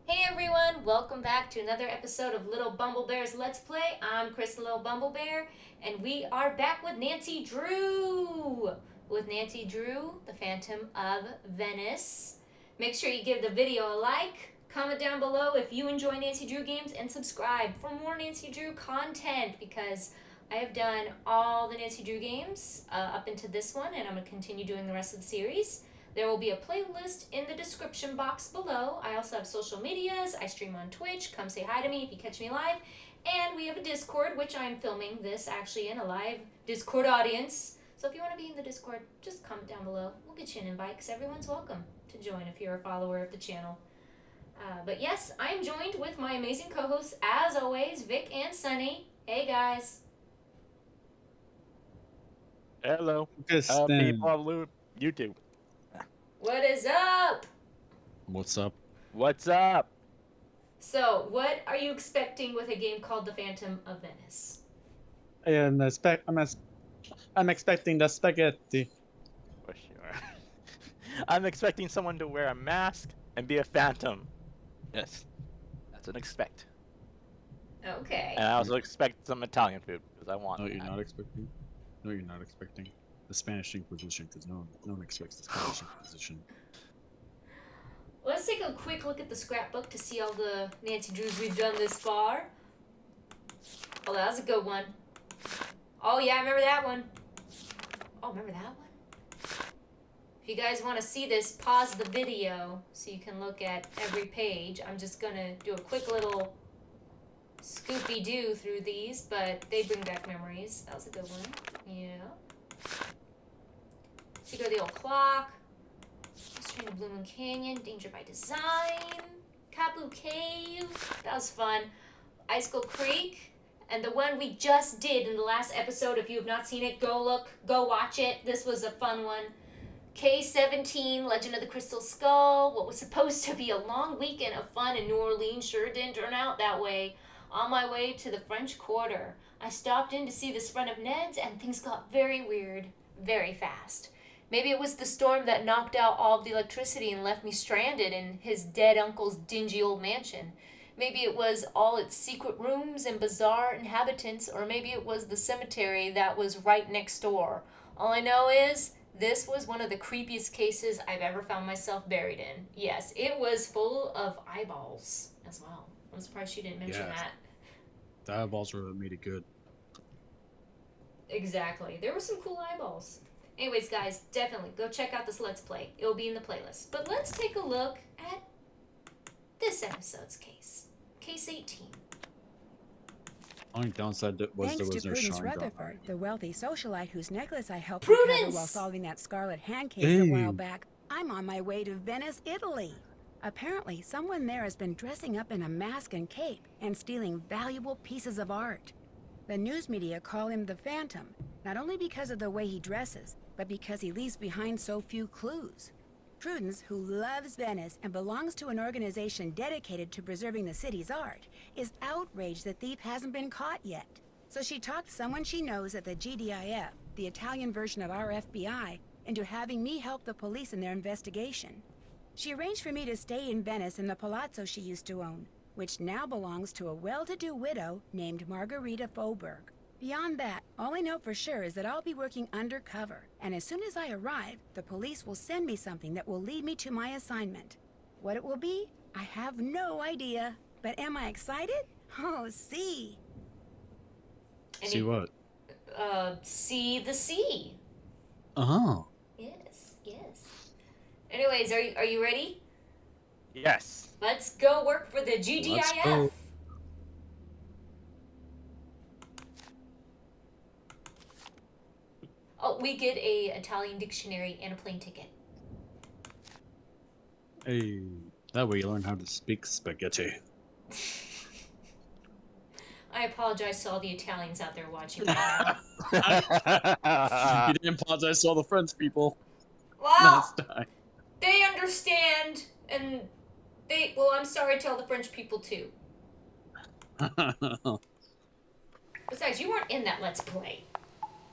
Hey everyone, welcome back to another episode of Lilbumblebear's Let's Play. I'm Chris Lilbumblebear, and we are back with Nancy Drew! With Nancy Drew, the Phantom of Venice. Make sure you give the video a like, comment down below if you enjoy Nancy Drew games, and subscribe for more Nancy Drew content, because I have done all the Nancy Drew games up into this one, and I'm going to continue doing the rest of the series. There will be a playlist in the description box below. I also have social medias. I stream on Twitch. Come say hi to me if you catch me live. And we have a Discord, which I'm filming this actually in a live Discord audience. So if you want to be in the Discord, just comment down below. We'll get you an invite because everyone's welcome to join if you're a follower of the channel. But yes, I'm joined with my amazing co-hosts, as always, Vic and Sunny. Hey, guys. Hello. Kristen. People on YouTube. What is up? What's up? What's up? So, what are you expecting with a game called The Phantom of Venice? I'm expecting the spaghetti. For sure. I'm expecting someone to wear a mask and be a phantom. Yes. That's what I expect. Okay. And I also expect some Italian food, because I want No, that. you're not expecting. No, you're not expecting the Spanish Inquisition, because no one expects the Spanish Inquisition. Let's take a quick look at the scrapbook to see all the Nancy Drews we've done this far. Oh, that was a good one. Oh, yeah, I remember that one. Oh, remember that one? If you guys want to see this, pause the video so you can look at every page. I'm just going to do a quick little Scooby-Doo through these, but they bring back memories. That was a good one. Yeah. So you go to the old clock. Train to Blue Moon Canyon, Danger by Design, Kabu Cave, that was fun, Icicle Creek, and the one we just did in the last episode. If you have not seen it, go look, go watch it. This was a fun one. K-17, Legend of the Crystal Skull, what was supposed to be a long weekend of fun in New Orleans sure didn't turn out that way. On my way to the French Quarter, I stopped in to see this friend of Ned's, and things got very weird, very fast. Maybe it was the storm that knocked out all of the electricity and left me stranded in his dead uncle's dingy old mansion. Maybe it was all its secret rooms and bizarre inhabitants, or maybe it was the cemetery that was right next door. All I know is, this was one of the creepiest cases I've ever found myself buried in. Yes, it was full of eyeballs as well. I'm surprised she didn't mention that. The eyeballs were what made it good. Exactly. There were some cool eyeballs. Anyways, guys, definitely go check out this Let's Play. It will be in the playlist. But let's take a look at this episode's case. Case 18. Only downside was Thanks there was to no Prudence Sean Rutherford, the wealthy socialite whose necklace I helped Prudence! recover while solving that scarlet hand case a while back, I'm on my way to Venice, Italy. Apparently, someone there has been dressing up in a mask and cape and stealing valuable pieces of art. The news media call him the Phantom, not only because of the way he dresses, but because he leaves behind so few clues. Prudence, who loves Venice and belongs to an organization dedicated to preserving the city's art, is outraged the thief hasn't been caught yet. So she talked someone she knows at the GDIF, the Italian version of our FBI, into having me help the police in their investigation. She arranged for me to stay in Venice in the palazzo she used to own, which now belongs to a well-to-do widow named Margarita Foburg. Beyond that, all I know for sure is that I'll be working undercover, and as soon as I arrive, the police will send me something that will lead me to my assignment. What it will be, I have no idea. But am I excited? Oh, see. See what? See the sea. Oh. Yes, yes. Anyways, are you ready? Yes. Let's go work for the GDIF. Let's go. Oh, we get a Italian dictionary and a plane ticket. Hey, that way you learn how to speak spaghetti. I apologize to all the Italians out there watching right now. You didn't apologize to all the French people Wow! last time. They understand, and well, I'm sorry to all the French people too. Besides, you weren't in that Let's Play.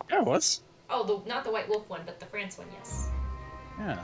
Yeah, it was. Oh, not the White Wolf one, but the France one, yes. Yeah.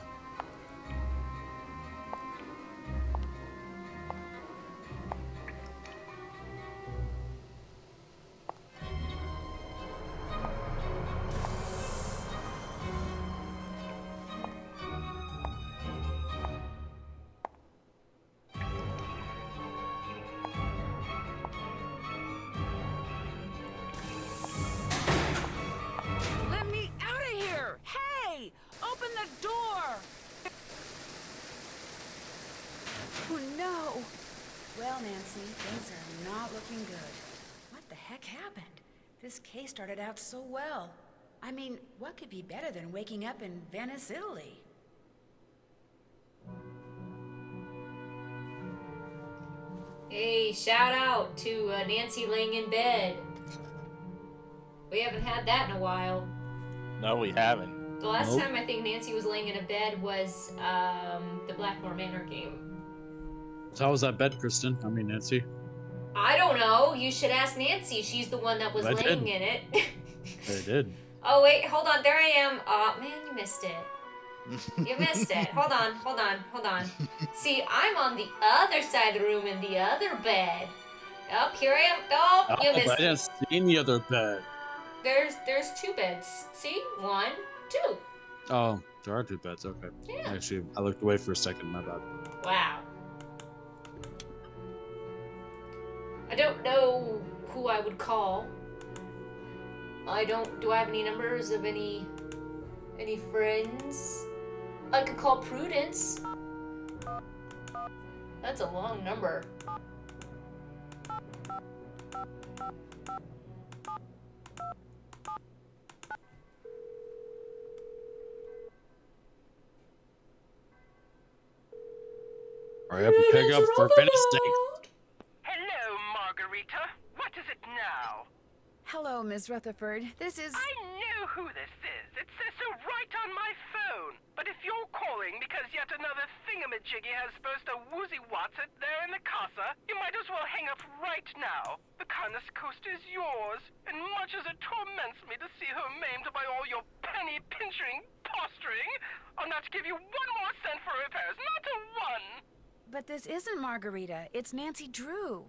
Oh no! Well, Nancy, things are not looking good. What the heck happened? This case started out so well. I mean, what could be better than waking up in Venice, Italy? Hey, shout out to Nancy laying in bed. We haven't had that in a while. No, we haven't. The last Nope. time I think Nancy was laying in a bed was the Blackmore Manor game. So how was that bed, Kristen? I mean, Nancy. I don't know. You should ask Nancy. She's the one that was I laying did. in it. I did. Oh, wait. Hold on. There I am. Oh, man, you missed it. You missed it. Hold on. See, I'm on the other side of the room in the other bed. Oh, here I am. Oh, you I missed it. didn't see the other bed. There's two beds. See? 1, 2. Oh, there are 2 beds. Okay. Yeah. Actually, I looked away for a second. My bad. Wow. I don't know who I would call. Do I have any numbers of any friends? I could call Prudence. That's a long number. Hurry up and pick up for goodness sake. Hello, Margarita. What is it now? Hello, Miss Rutherford. This is... I know who this is. It says so right on my phone. But if you're calling because yet another thingamajiggy has supposed to woozy what's it there in the casa, you might as well hang up right now. The Canis Coast is yours, and much as it torments me to see her maimed by all your penny-pinching posturing, I'll not give you 1 more cent for repairs, not a one! But this isn't Margarita. It's Nancy Drew.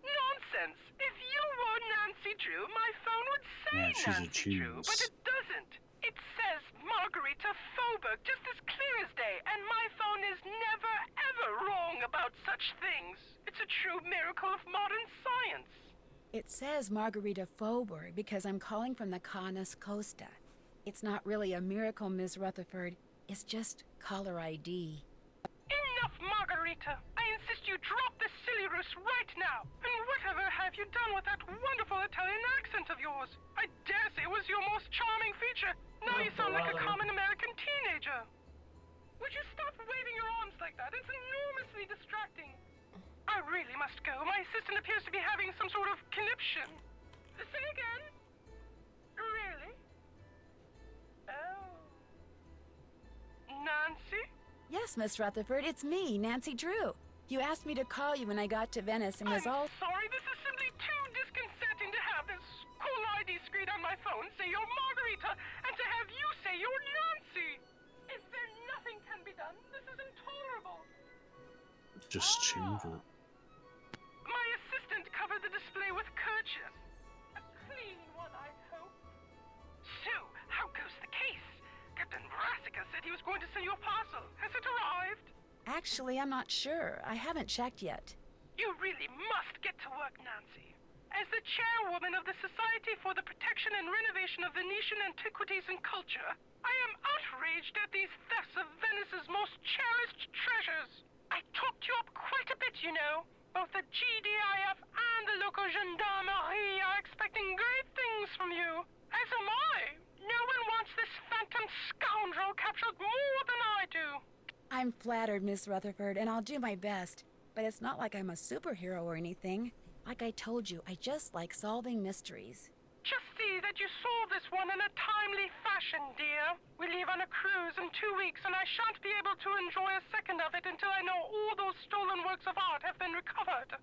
Nonsense! If you were Nancy Drew, my phone would say Man, she's a Nancy Drew, but genius. it doesn't. It says Margarita Foburg just as clear as day, and my phone is never, ever wrong about such things. It's a true miracle of modern science. It says Margarita Foburg because I'm calling from the Canis Costa. It's not really a miracle, Miss Rutherford. It's just caller ID. Enough, Margarita. I insist you drop this silly ruse right now. And whatever have you done with that wonderful Italian accent of yours? I dare say it was your most charming feature. Now you sound like a common American teenager. Would you stop waving your arms like that? It's enormously distracting. I really must go. My assistant appears to be having some sort of conniption. Say again? Really? Oh. Nancy? Yes, Miss Rutherford, it's me, Nancy Drew. You asked me to call you when I got to Venice and was all... I'm sorry, this is simply too disconcerting to have this cool ID screen on my phone say you're Margarita, and to have you say you're Nancy. Is there nothing can be done? This is intolerable. Just change it. My assistant covered the display with kerchief. A clean one, I hope. So, how goes the case? Captain Brassica said he was going to send you a parcel. Has it arrived? Actually, I'm not sure. I haven't checked yet. You really must get to work, Nancy. As the chairwoman of the Society for the Protection and Renovation of Venetian Antiquities and Culture, I am outraged at these thefts of Venice's most cherished treasures. I talked you up quite a bit, you know. Both the GDIF and the local gendarmerie are expecting great things from you. As am I. No one wants this phantom scoundrel captured more than I do. I'm flattered, Miss Rutherford, and I'll do my best. But it's not like I'm a superhero or anything. Like I told you, I just like solving mysteries. Just see that you solve this one in a timely fashion, dear. We leave on a cruise in 2 weeks, and I shan't be able to enjoy a second of it until I know all those stolen works of art have been recovered.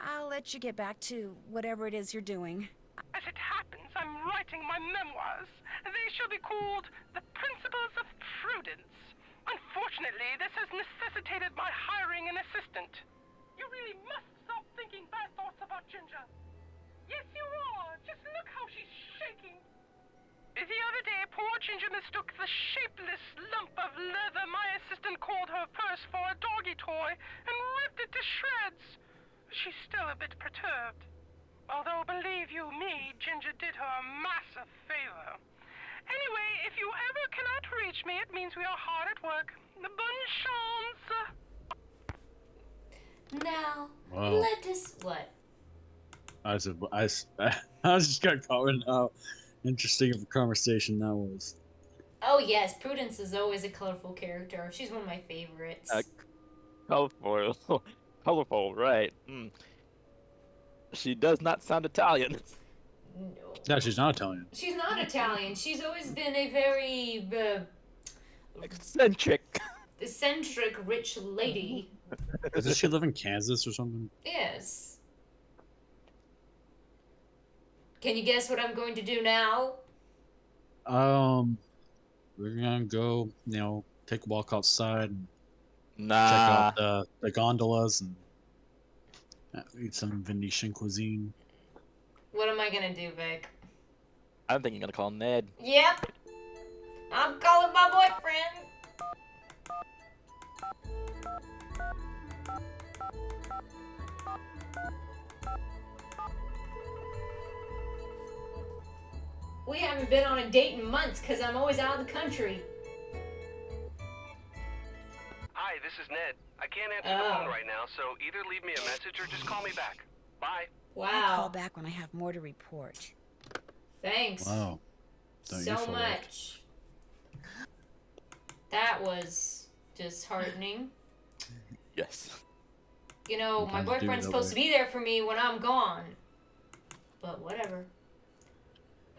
I'll let you get back to whatever it is you're doing. As it happens, I'm writing my memoirs. They shall be called The Principles of Prudence. Unfortunately, this has necessitated my hiring an assistant. You really must stop thinking bad thoughts about Ginger. Yes, you are. Just look how she's shaking. The other day, poor Ginger mistook the shapeless lump of leather my assistant called her purse for a doggy toy and ripped it to shreds. She's still a bit perturbed. Although, believe you me, Ginger did her a massive favor. Anyway, if you ever cannot reach me, it means we are hard at work. Bonne chance! Now, Wow. let us. What? I was just got caught in how interesting of a conversation that was. Oh, yes, Prudence is always a colorful character. She's one of my favorites. Colorful. Colorful, right. She does not sound Italian. No. Yeah, she's not Italian. She's not Italian. She's always been a very Eccentric. eccentric, rich lady. Does she live in Kansas or something? Yes. Can you guess what I'm going to do now? We're gonna go, take a walk outside and Nah. check out the gondolas and eat some Venetian cuisine. What am I gonna do, Vic? I'm thinking gonna call Ned. Yep. I'm calling my boyfriend. We haven't been on a date in months because I'm always out of the country. Hi, this is Ned. I can't answer the phone right now, so either leave me a message or just call me back. Bye. I'll call Wow. back when I have more to report. Thanks. Wow. Don't you So feel loved? much. That was disheartening. Yes. You know, my Sometimes you do boyfriend's that supposed to way. be there for me when I'm gone. But whatever.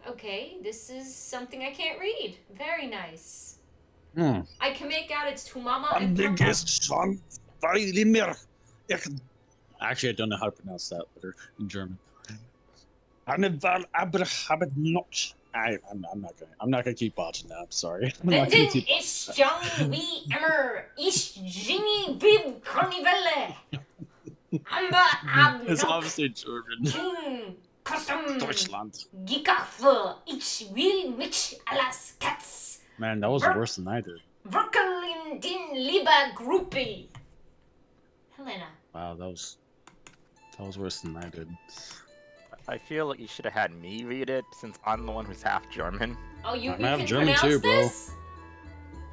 Okay, this is something I can't read. Very nice. I can make out it's to mama and papa. Son, Actually, I don't know how to pronounce that letter in German. I'm not gonna keep watching that. I'm sorry. I'm not gonna Wenn keep ich jung wie immer, ich Jimmy Bib Carnivelle. Amber It's Abnock, obviously German. Jung, Custom, Deutschland. Gikaffe, ich will mich alles Katz. Man, that was worse than I did. Wirkeln den lieber Groupie. Helena. Wow, that was worse than I did. I feel like you should have had me read it since I'm the one who's half German. Oh, you I'm half can German pronounce too, bro. this?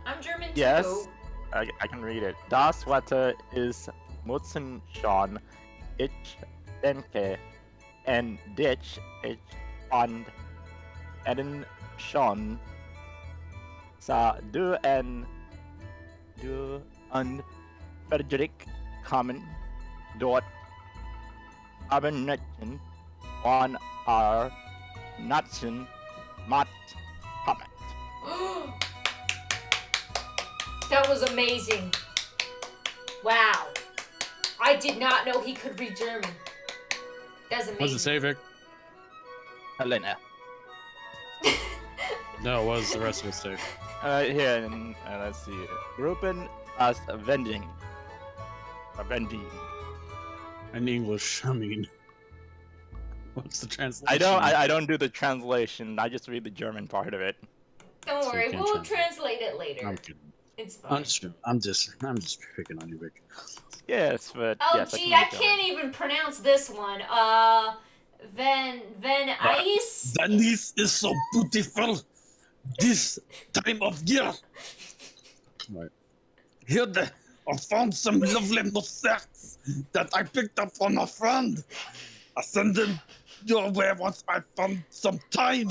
I'm German too. Yes. I can read it. Das Wetter ist Mutzen schon. Ich denke and dich ich und Eden schon. Sa du und Frederick kommen dort Abernetchen on our Nation Mat Comment. That was amazing. Wow. I did not know he could read German. That's amazing. What does it say, Vic? Helena. No, what does the rest of it say? Here, let's see. Gruppen as vending. Vending. In English, I mean. What's the translation? I don't do the translation. I just read the German part of it. Don't So you worry, can't we'll translate. translate it later. I'm kidding. It's fine. I'm just picking on you, Vic. Yes, but Oh yes, gee, I I can read can't even pronounce this one. Van Ice? Venice is so beautiful this time of year. Right. Here I found some lovely moussets that I picked up from a friend. I send them your way once I found some time.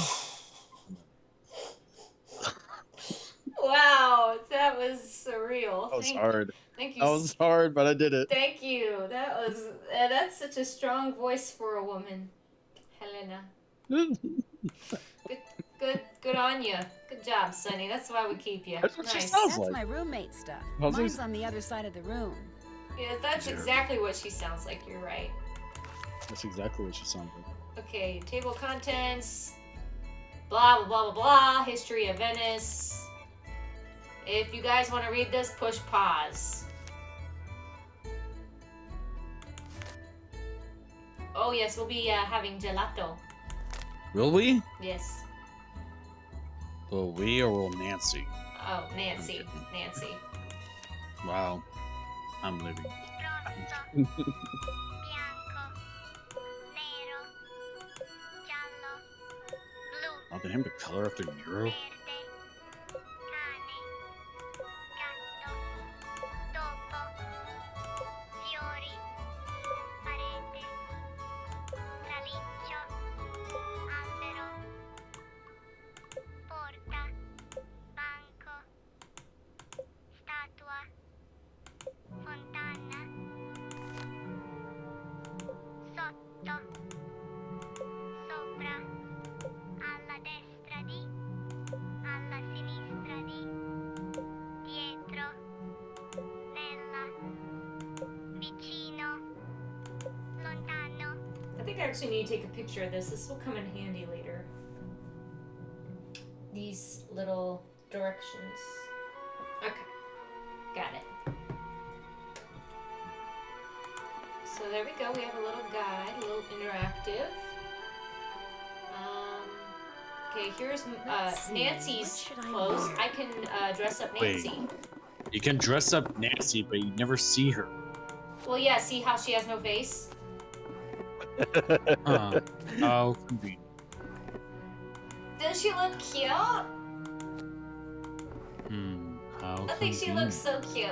Wow, that was surreal. That was Thank hard. Thank you. That was hard, but I did it. Thank you. That was that's such a strong voice for a woman, Helena. Good on you. Good job, Sonny. That's why we keep you. That's what she Nice. sounds That's like. my roommate stuff. How's Mine's this? on the other side of the room. Yeah, that's Sure. exactly what she sounds like. You're right. That's exactly what she sounds like. Okay, table of contents. Blah blah blah blah blah. History of Venice. If you guys want to read this, push pause. Oh yes, we'll be having gelato. Will we? Yes. Will we or will Nancy? Oh, Nancy. Okay. Nancy. Wow. I'm living. Bianco, nero, giallo, blu, Want him to color up the euro? verde, cane, gatto, topo, fiori, think I actually need to take a picture of this. This will come in handy later. These little directions. Okay. Got it. So there we go. We have a little guide, a little interactive. Okay, here's Nancy's clothes. I can dress up Nancy. Wait. You can dress up Nancy, but you never see her. Well, yeah, see how she has no face? How convenient. Does she look cute? How I think she looks so cute.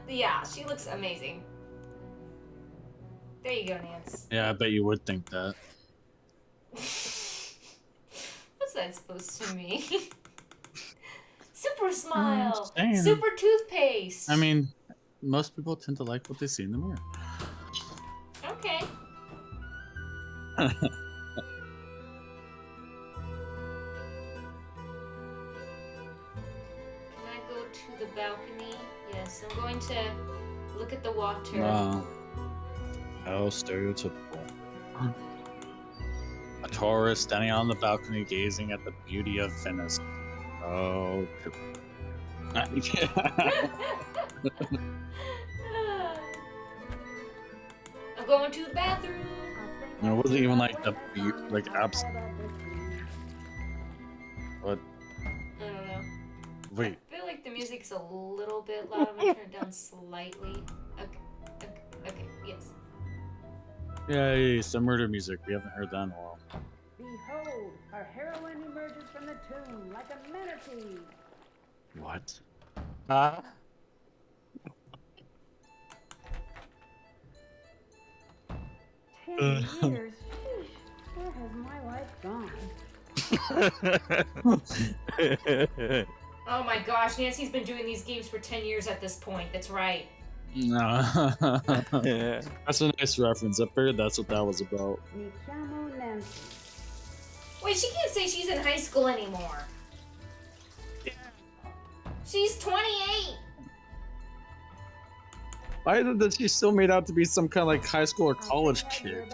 Yeah, she looks amazing. There you go, Nance. Yeah, I bet you would think that. What's that supposed to mean? Super smile! saying. Super toothpaste! I mean, most people tend to like what they see in the mirror. Okay. Can I go to the balcony? Yes, I'm going to look at the water. Wow. How stereotypical. A tourist standing on the balcony gazing at the beauty of Venice. Oh, I'm going to the bathroom. it wasn't even like the abs. What? I don't know. Wait. I feel like the music's a little bit loud. I'm gonna turn it down slightly. Okay, yes. Yay, some murder music. We haven't heard that in a while. Behold, our heroine emerges from the tomb like a manatee. What? Huh? 10 years? Sheesh, where has my life gone? Oh my gosh, Nancy's been doing these games for 10 years at this point. That's right. No. That's a nice reference. I figured that's what that was about. Mi chiamo Nancy. Wait, she can't say she's in high school anymore. She's 28. Why is it that she's still made out to be some kind of like high school or college kid?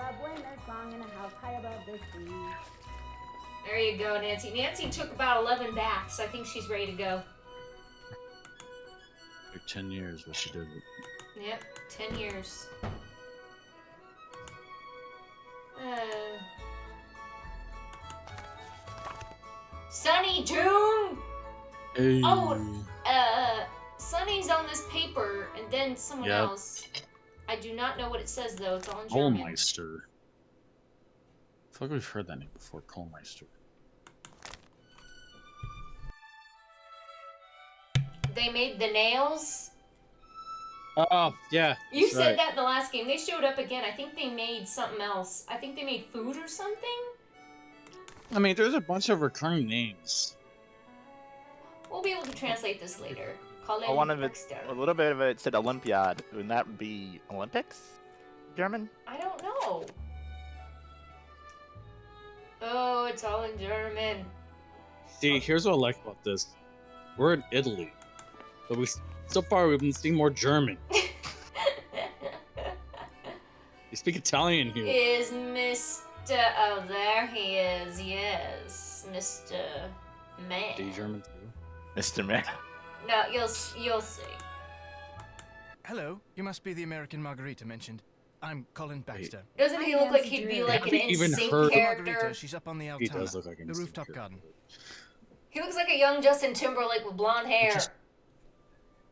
There you go, Nancy. Nancy took about 11 baths. I think she's ready to go. Like 10 years, what she did. Yep, 10 years. Sunny June! Hey. Oh, Sunny's on this paper, and then someone Yep. else. I do not know what it says, though. It's all in German. Kohlmeister. I feel like we've heard that name before, Kohlmeister. They made the nails. Oh, yeah. You that's said right. that in the last game. They showed up again. I think they made something else. I think they made food or something. I mean, there's a bunch of recurring names. We'll be able to translate this later. Colin, Well, one of it, Baxter. a little bit of it said Olympiad. Wouldn't that be Olympics? German? I don't know. Oh, it's all in German. See, here's what I like about this. We're in Italy. But so far we've been seeing more German. You speak Italian here. Is Mr. Oh, there he is. Yes, Mr. Man. Do you German too? Mr. Man. No, you'll see. Hello, you must be the American Margarita mentioned. I'm Colin Baxter. Doesn't he look like he'd be like an haven't even NSYNC heard- character? Margarita, she's up on the He Altana, does look like an the instant rooftop character. garden. He looks like a young Justin Timberlake with blonde hair.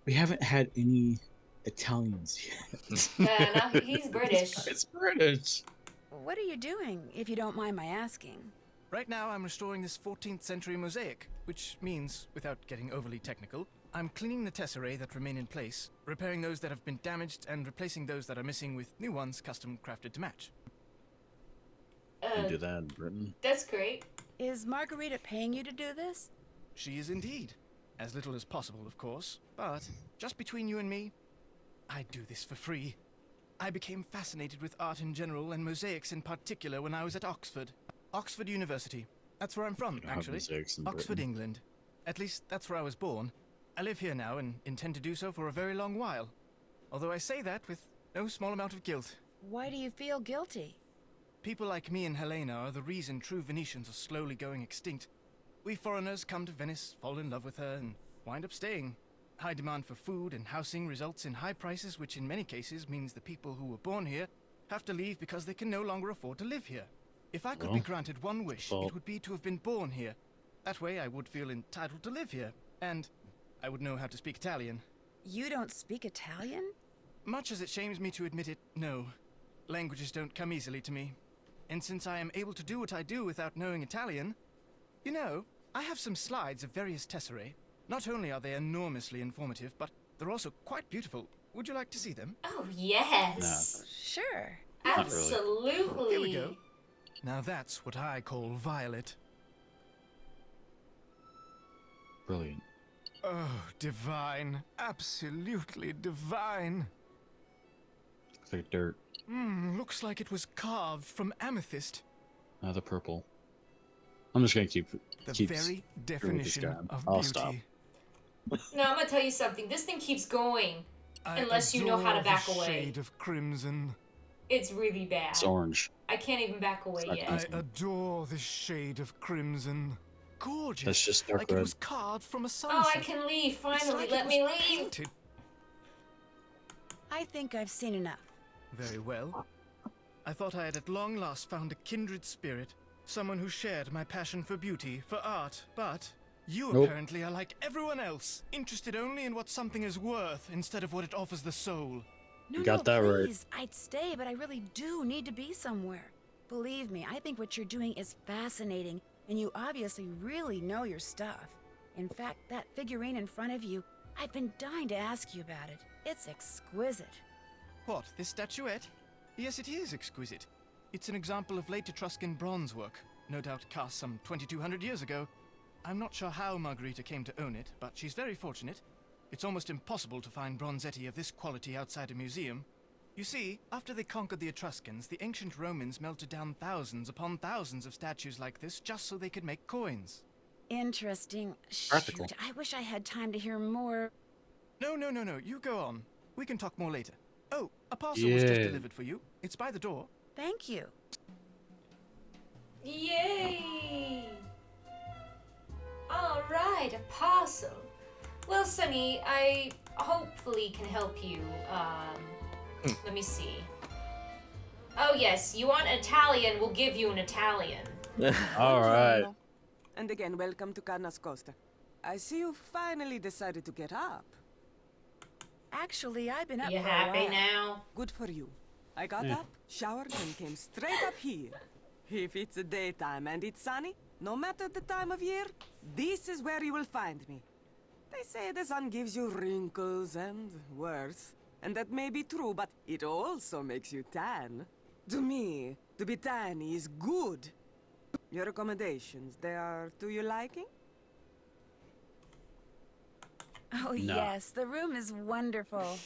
We haven't had any Italians yet. No, he's British. It's British. What are you doing, if you don't mind my asking? Right now, I'm restoring this 14th century mosaic, which means, without getting overly technical, I'm cleaning the tesserae that remain in place, repairing those that have been damaged, and replacing those that are missing with new ones custom crafted to match. We do that in Britain. That's great. Is Margarita paying you to do this? She is indeed. As little as possible, of course, but just between you and me, I do this for free. I became fascinated with art in general and mosaics in particular when I was at Oxford. Oxford University. That's where I'm from, You have actually. mosaics in Oxford, Britain. England. At least that's where I was born. I live here now and intend to do so for a very long while. Although I say that with no small amount of guilt. Why do you feel guilty? People like me and Helena are the reason true Venetians are slowly going extinct. We foreigners come to Venice, fall in love with her, and wind up staying. High demand for food and housing results in high prices, which in many cases means the people who were born here have to leave because they can no longer afford to live here. If I could be granted one wish, it would be to have been born here. That way I would feel entitled to live here, and I would know how to speak Italian. You don't speak Italian? Much as it shames me to admit it, no. Languages don't come easily to me. And since I am able to do what I do without knowing Italian, you know, I have some slides of various tesserae. Not only are they enormously informative, but they're also quite beautiful. Would you like to see them? Oh, yes. Sure. Absolutely. Here we go. Now that's what I call violet. Brilliant. Oh, divine. Absolutely divine. Looks like dirt. Looks like it was carved from amethyst. Now the purple. I'm just gonna keep The very definition of I'll beauty. stop. No, I'm gonna tell you something. This thing keeps going. Unless you know how to adore back the away. Shade of crimson. It's really bad. It's orange. I can't even back away not yet. crimson. I adore this shade of crimson. Gorgeous. That's just dark like red. it was carved from a sunset. Oh, I can leave. It's Finally, like let it me was leave. painted. I think I've seen enough. Very well. I thought I had at long last found a kindred spirit. Someone who shared my passion for beauty, for art, but you Nope. apparently are like everyone else, interested only in what something is worth instead of what it offers the soul. No, got that right. please. I'd stay, but I really do need to be somewhere. Believe me, I think what you're doing is fascinating, and you obviously really know your stuff. In fact, that figurine in front of you, I've been dying to ask you about it. It's exquisite. What, this statuette? Yes, it is exquisite. It's an example of late Etruscan bronze work, no doubt cast some 2,200 years ago. I'm not sure how Margarita came to own it, but she's very fortunate. It's almost impossible to find bronzetti of this quality outside a museum. You see, after they conquered the Etruscans, the ancient Romans melted down thousands upon thousands of statues like this just so they could make coins. Interesting. Practical. Shoot, I wish I had time to hear more. No, you go on. We can talk more later. Oh, a parcel was just Yeah. delivered for you. It's by the door. Thank you. Yay! Alright, a parcel. Well, Soni, I hopefully can help you. Let me see. Oh, yes, you want Italian, we'll give you an Italian. All right. Buongiorno. And again, welcome to Carnas Costa. I see you finally decided to get up. Actually, I've been up You for a happy while. now? Good for you. I got up, showered, and came straight up here. If it's a daytime and it's sunny, no matter the time of year, this is where you will find me. They say the sun gives you wrinkles and worse, and that may be true, but it also makes you tan. To me, to be tan is good. Your accommodations, they are to your liking? Oh, No. yes, the room is wonderful.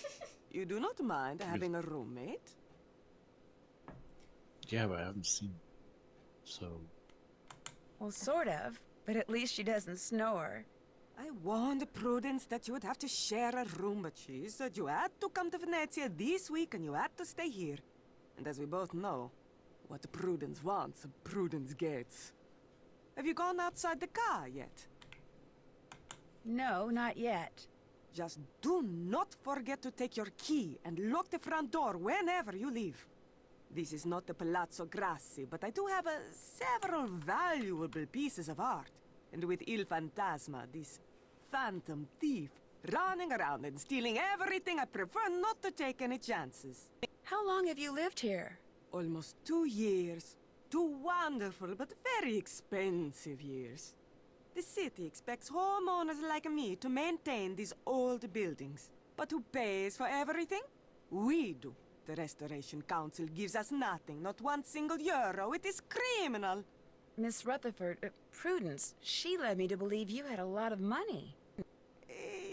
You do not mind having a roommate? Yeah, but I haven't seen. So. Well, sort of, but at least she doesn't snore. I warned Prudence that you would have to share a room, but she said you had to come to Venezia this week and you had to stay here. And as we both know, what Prudence wants, Prudence gets. Have you gone outside the car yet? No, not yet. Just do not forget to take your key and lock the front door whenever you leave. This is not the Palazzo Grassi, but I do have several valuable pieces of art. And with Il Fantasma, this phantom thief, running around and stealing everything, I prefer not to take any chances. How long have you lived here? Almost 2 years. 2 wonderful but very expensive years. The city expects homeowners like me to maintain these old buildings. But who pays for everything? We do. The Restoration Council gives us nothing, not one single euro. It is criminal. Miss Rutherford, Prudence, she led me to believe you had a lot of money.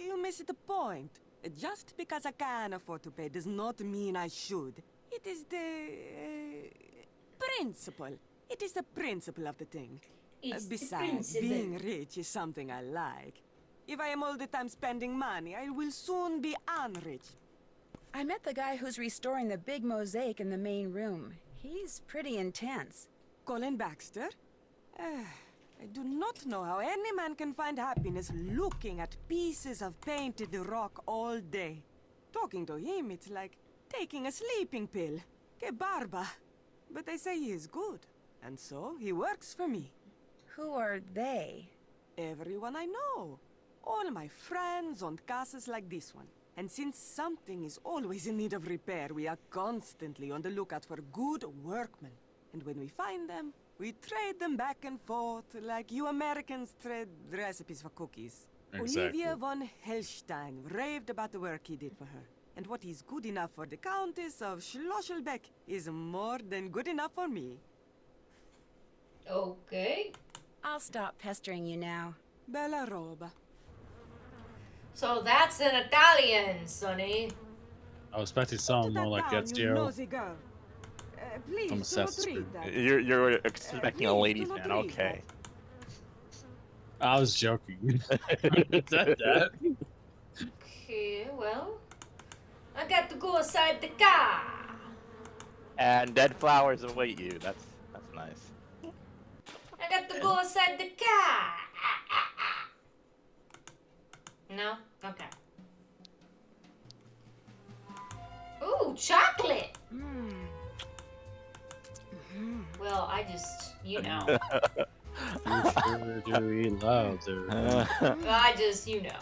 You miss the point. Just because I can afford to pay does not mean I should. It is the principle. It is the principle of the thing. It's the Besides, principle. being rich is something I like. If I am all the time spending money, I will soon be unrich. I met the guy who's restoring the big mosaic in the main room. He's pretty intense. Colin Baxter? I do not know how any man can find happiness looking at pieces of painted rock all day. Talking to him, it's like taking a sleeping pill. Que barba. But they say he is good, and so he works for me. Who are they? Everyone I know. All my friends own casas like this one. And since something is always in need of repair, we are constantly on the lookout for good workmen. And when we find them, we trade them back and forth like you Americans trade recipes for cookies. Exactly. Olivia von Hellstein raved about the work he did for her. And what is good enough for the Countess of Schlosselbeck is more than good enough for me. Okay. I'll stop pestering you now. Bella roba. So that's an Italian, Sonny. I was expecting something more like You Ezio nosy girl. Please, from do not Assassin's read Creed. that. You're expecting a please, ladies' do not man. read Okay. I was joking. that. Okay, well, I got to go inside the car. And dead flowers await you. That's nice. I got to go inside the car. No? Okay. Ooh, chocolate! Well, I just, you know. You sure do eat loud there. I just, you know.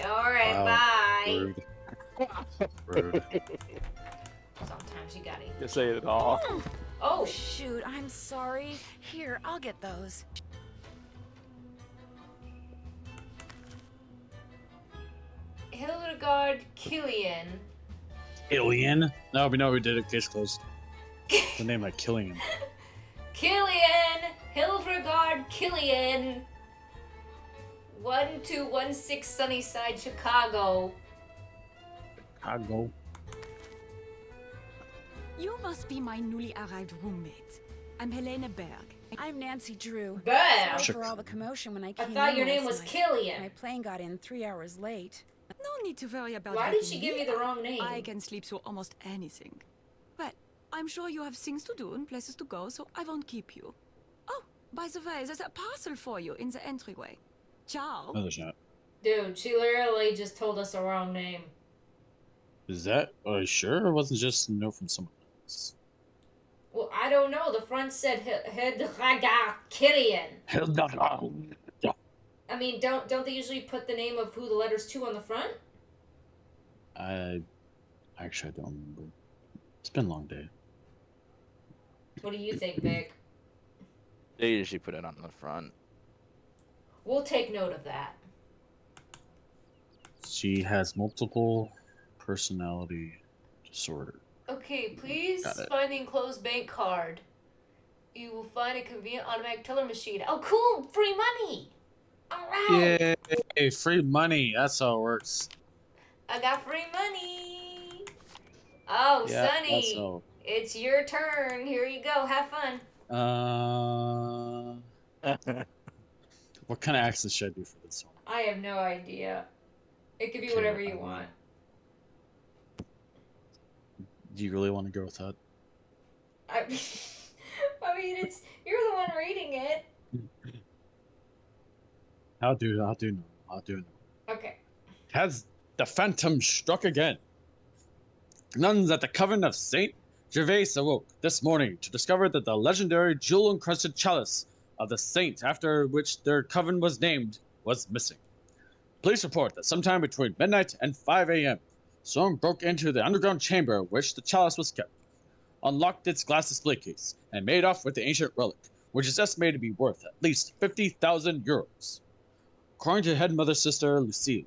Alright, Wow. bye. Rude. Sometimes you gotta eat. You say it all. Oh, Shoot, I'm sorry. Here, I'll get those. Hildegard Killian. Alien? No, we know we did it. Case closed. The name like Killian. Killian! Hildegard Killian! 1216 Sunnyside, Chicago. Chicago. You must be my newly arrived roommate. I'm Helena Berg. I'm Nancy Drew. Bam! Sorry for all the commotion when I I came thought in your name last was night. Killian. My plane got in 3 hours late. No need to worry about Why did waking she give me the wrong name? I can sleep through almost anything. But I'm sure you have things to do and places to go, so I won't keep you. Oh, by the way, there's a parcel for you in the entryway. Ciao. No, there's not. Dude, she literally just told us the wrong name. Is that? Are you sure? It wasn't just a note from someone else. Well, I don't know. The front said Hildegard Killian. I mean, don't they usually put the name of who the letter's to on the front? I don't remember. It's been a long day. What do you think, Vic? They usually put it on the front. We'll take note of that. She has multiple personality disorder. Okay, please Got it. find the enclosed bank card. You will find a convenient automatic teller machine. Oh, cool! Free money! Alright! Yay! Free money. That's how it works. I got free money! Oh, Yeah, Sonny! that's how. It's your turn. Here you go. Have fun. What kind of accent should I do for this one? I have no idea. It could be Okay, whatever you want. Do you really want to go with that? I mean, it's you're the one reading it. I'll do know. Okay. Has the phantom struck again? Nuns at the Coven of Saint Gervais awoke this morning to discover that the legendary jewel-encrusted chalice of the saint after which their coven was named was missing. Police report that sometime between midnight and 5 a.m., someone broke into the underground chamber which the chalice was kept, unlocked its glass display case, and made off with the ancient relic, which is estimated to be worth at least 50,000 euros. According to head mother sister Lucille,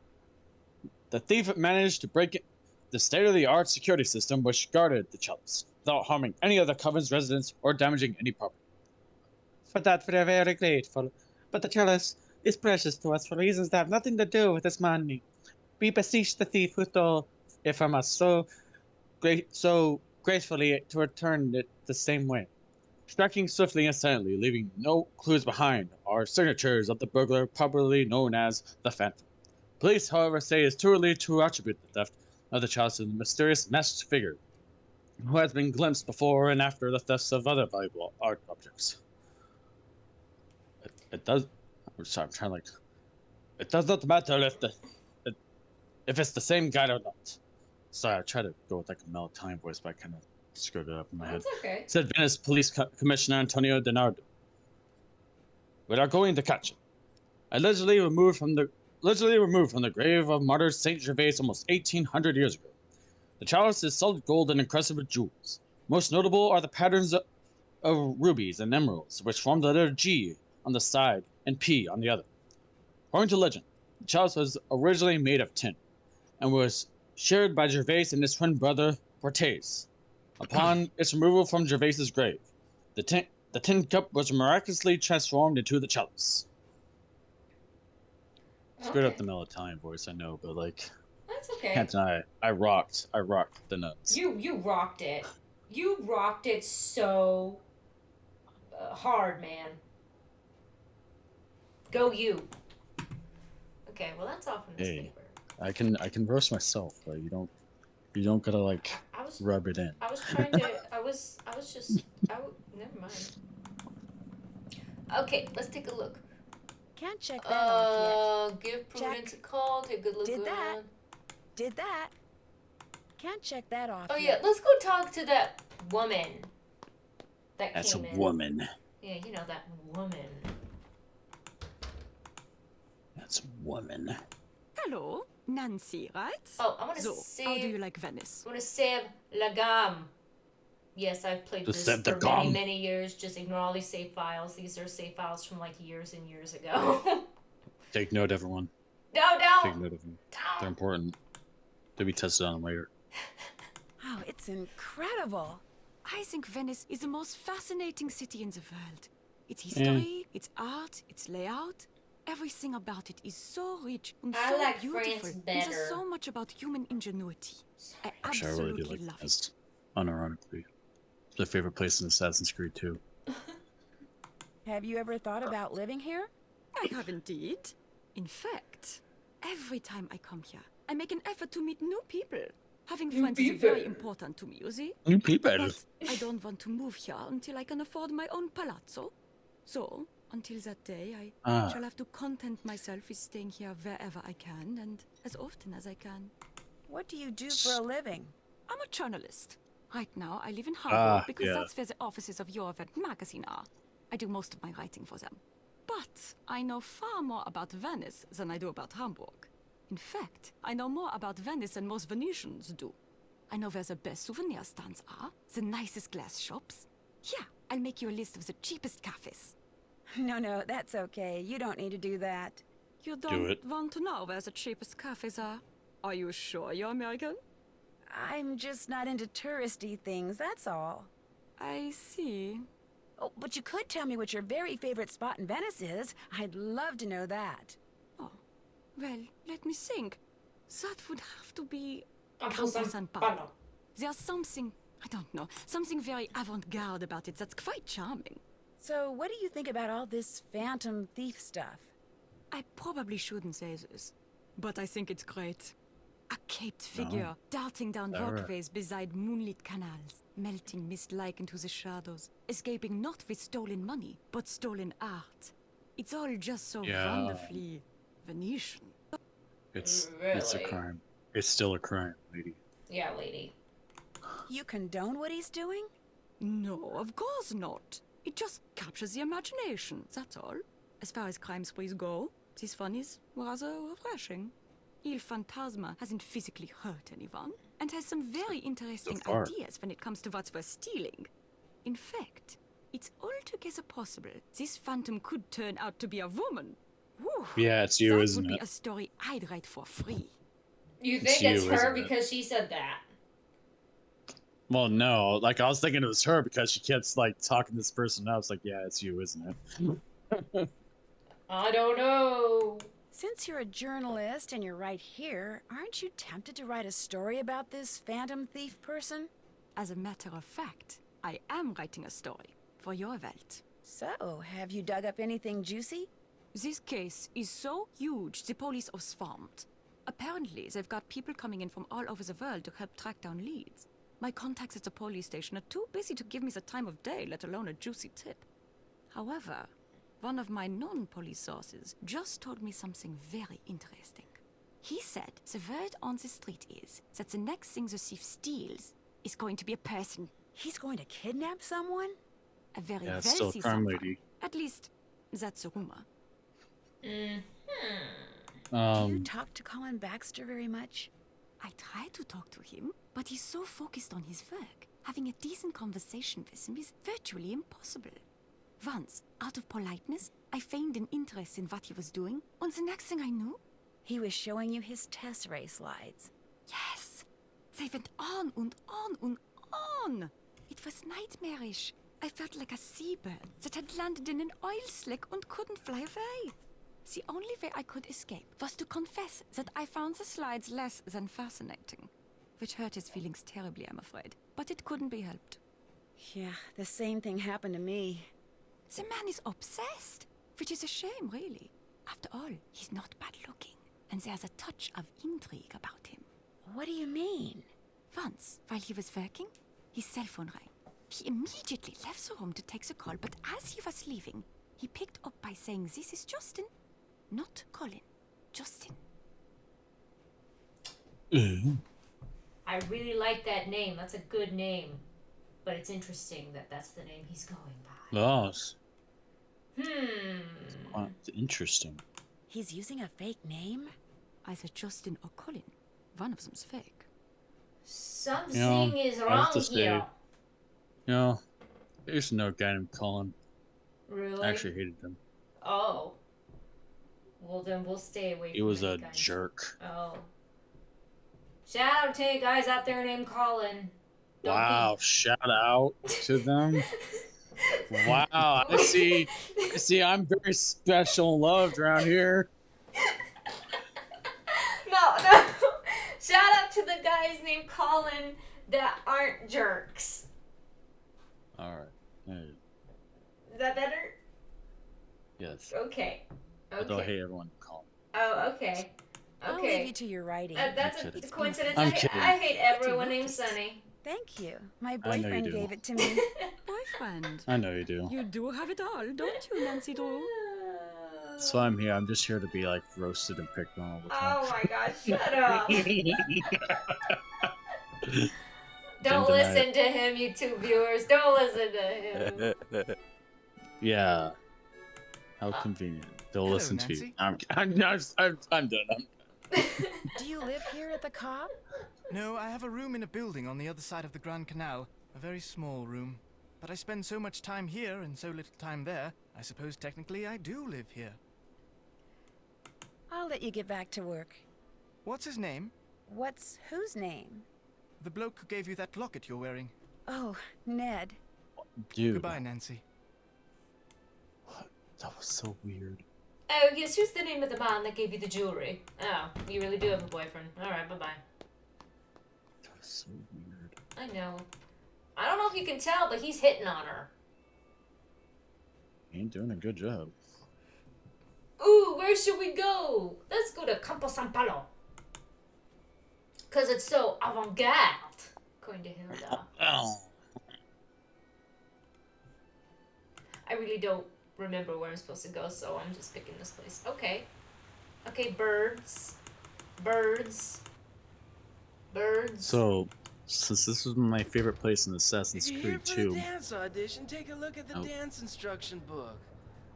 the thief managed to break the state-of-the-art security system which guarded the chalice, without harming any of the coven's residents or damaging any property. For that we are very grateful, but the chalice is precious to us for reasons that have nothing to do with this money. We beseech the thief who stole it from us so gracefully to return it the same way. Striking swiftly and silently, leaving no clues behind, are signatures of the burglar popularly known as the Phantom. Police, however, say it's too early to attribute the theft of the chalice is a mysterious masked figure who has been glimpsed before and after the thefts of other valuable art objects. It does. I'm sorry, I'm trying to like. It does not matter if it's the same guy or not. Sorry, I tried to go with like a melatonin voice, but I kind of screwed it up in my head. That's okay. Said Venice Police Commissioner Antonio Dinardo. We are going to catch him. Allegedly removed from the grave of martyr Saint Gervais almost 1,800 years ago. The chalice is solid gold and encrusted with jewels. Most notable are the patterns of rubies and emeralds, which form the letter G on the side and P on the other. According to legend, the chalice was originally made of tin and was shared by Gervais and his twin brother Portes. Upon its removal from Gervais's grave, the tin cup was miraculously transformed into the chalice. Screwed up the melatonin voice, I know, but like, That's okay. can't deny it. I rocked the notes. You rocked it. You rocked it so hard, man. Go you. Okay, well that's all from this Hey. paper. I can roast myself, but you don't gotta like rub it in. I was trying to. Never mind. Okay, let's take a look. Can't check that off Give Check. Prudence a call. Take a good look Did that. around. yet. Did that. Can't check that off Oh yeah, yet. let's go talk to that woman. That's a came in. woman. Yeah, you know that woman. That's a woman. Hello, Nancy, right? Oh, I want to So, save. how do you like Venice? I want to save La Gamme. Yes, I've played this Save the for many, Gamme. many years. Just ignore all these save files. These are save files from like years and years ago. Take note, everyone. No, Take don't. note of them. They're important. They'll be tested on later. Oh, it's incredible. I think Venice is the most fascinating city in the world. Its history, its art, its layout, everything about it is so rich and I so like beautiful. France And better. there's so much about human ingenuity. I Actually, I really do absolutely like love this. it. Unironically, it's my favorite place in Assassin's Creed 2. Have you ever thought about living here? I have indeed. In fact, every time I come here, I make an effort to meet new people. Having friends is very important to me, you see? New people. But I don't want to move here until I can afford my own palazzo. So, until that day, I shall have to content myself with staying here wherever I can and as often as I can. What do you do for a living? I'm a journalist. Right now, I live in Hamburg because yeah. that's where the offices of your event magazine are. I do most of my writing for them. But I know far more about Venice than I do about Hamburg. In fact, I know more about Venice than most Venetians do. I know where the best souvenir stands are, the nicest glass shops. Here, I'll make you a list of the cheapest cafes. No, that's okay. You don't need to do that. You don't it. want to know where the cheapest cafes are? Are you sure you're American? I'm just not into touristy things, that's all. I see. Oh, but you could tell me what your very favorite spot in Venice is. I'd love to know that. Oh, well, let me think. That would have to be Campo Campo San San Paolo. Paolo. There's something, I don't know, something very avant-garde about it that's quite charming. So, what do you think about all this phantom thief stuff? I probably shouldn't say this, but I think it's great. A caped figure darting down Alright. walkways beside moonlit canals, melting mist-like into the shadows, escaping not with stolen money, but stolen art. It's all just so Yeah. wonderfully Venetian. It's a Really? crime. It's still a crime, lady. Yeah, lady. You condone what he's doing? No, of course not. It just captures the imagination, that's all. As far as crime sprees go, this one is rather refreshing. Il Fantasma hasn't physically hurt anyone, and has some very interesting So far. ideas when it comes to what's worth stealing. In fact, it's altogether possible this phantom could turn out to be a woman. Whew, Yeah, it's you, that isn't would be it? a story I'd write for free. You It's think it's you, her isn't it? because she said that? Well, no. Like, I was thinking it was her because she kept, like, talking this person out. It's like, yeah, it's you, isn't it? I don't know. Since you're a journalist and you're right here, aren't you tempted to write a story about this phantom thief person? As a matter of fact, I am writing a story for your Welt. So, have you dug up anything juicy? This case is so huge the police are swamped. Apparently, they've got people coming in from all over the world to help track down leads. My contacts at the police station are too busy to give me the time of day, let alone a juicy tip. However, one of my non-police sources just told me something very interesting. He said the word on the street is that the next thing the thief steals is going to be a person. He's going to kidnap someone? A very Yeah, it's still a wealthy crime someone. lady. At least, that's the rumor. Do you talk to Colin Baxter very much? I try to talk to him, but he's so focused on his work. Having a decent conversation with him is virtually impossible. Once, out of politeness, I feigned an interest in what he was doing, and the next thing I knew... He was showing you his test ray slides. Yes! They went on and on and on! It was nightmarish. I felt like a seabird that had landed in an oil slick and couldn't fly away. The only way I could escape was to confess that I found the slides less than fascinating. Which hurt his feelings terribly, I'm afraid. But it couldn't be helped. Yeah, the same thing happened to me. The man is obsessed, which is a shame, really. After all, he's not bad looking, and there's a touch of intrigue about him. What do you mean? Once, while he was working, his cell phone rang. He immediately left the room to take the call, but as he was leaving, he picked up by saying, "This is Justin." Not Colin, Justin. I really like that name. That's a good name. But it's interesting that that's the name he's going by. Yes. Hmm. Interesting. He's using a fake name? Either Justin or Colin. One of them's fake. Something is I have wrong to say, here. You know, I used to know a guy named Colin. Really? I actually hated him. Oh. Well, then we'll stay away from He was any a guys. jerk. Oh. Shout out to you guys out there named Colin. Don't Wow, shout out to them. Wow, I see, I'm very special and loved around here. No. Shout out to the guys named Colin that aren't jerks. Alright. Is that better? Yes. Okay. Although I hate everyone Colin. Oh, okay. I'll leave you to your writing. That's I'm a kidding. coincidence. I'm I kidding. hate everyone named Sonny. Thank you. My I know you boyfriend do. gave it to me. Boyfriend. I know you do. You do have it all, don't you, Nancy Drew? That's why I'm here. I'm just here to be like roasted and picked on all the time. Oh my gosh, shut up. Don't Didn't deny listen to him, YouTube viewers. Don't listen to him. Yeah. How convenient. They'll Hello, listen to you. Nancy. I'm done. Do you live here at the Cobb? No, I have a room in a building on the other side of the Grand Canal. A very small room. But I spend so much time here and so little time there, I suppose technically I do live here. I'll let you get back to work. What's his name? What's whose name? The bloke who gave you that locket you're wearing. Oh, Ned. Dude. Goodbye, Nancy. That was so weird. Oh, yes, who's the name of the man that gave you the jewelry? Oh, you really do have a boyfriend. Alright, bye-bye. That was so weird. I know. I don't know if you can tell, but he's hitting on her. He ain't doing a good job. Ooh, where should we go? Let's go to Campo San Palo. Because it's so avant-garde, according to Hilda. Oh. I really don't remember where I'm supposed to go, so I'm just picking this place. Okay. Okay, birds. Birds. Birds. So, since this was my favorite place in Assassin's If you're here Creed for 2, the dance audition, take a look at the Oh. dance instruction book.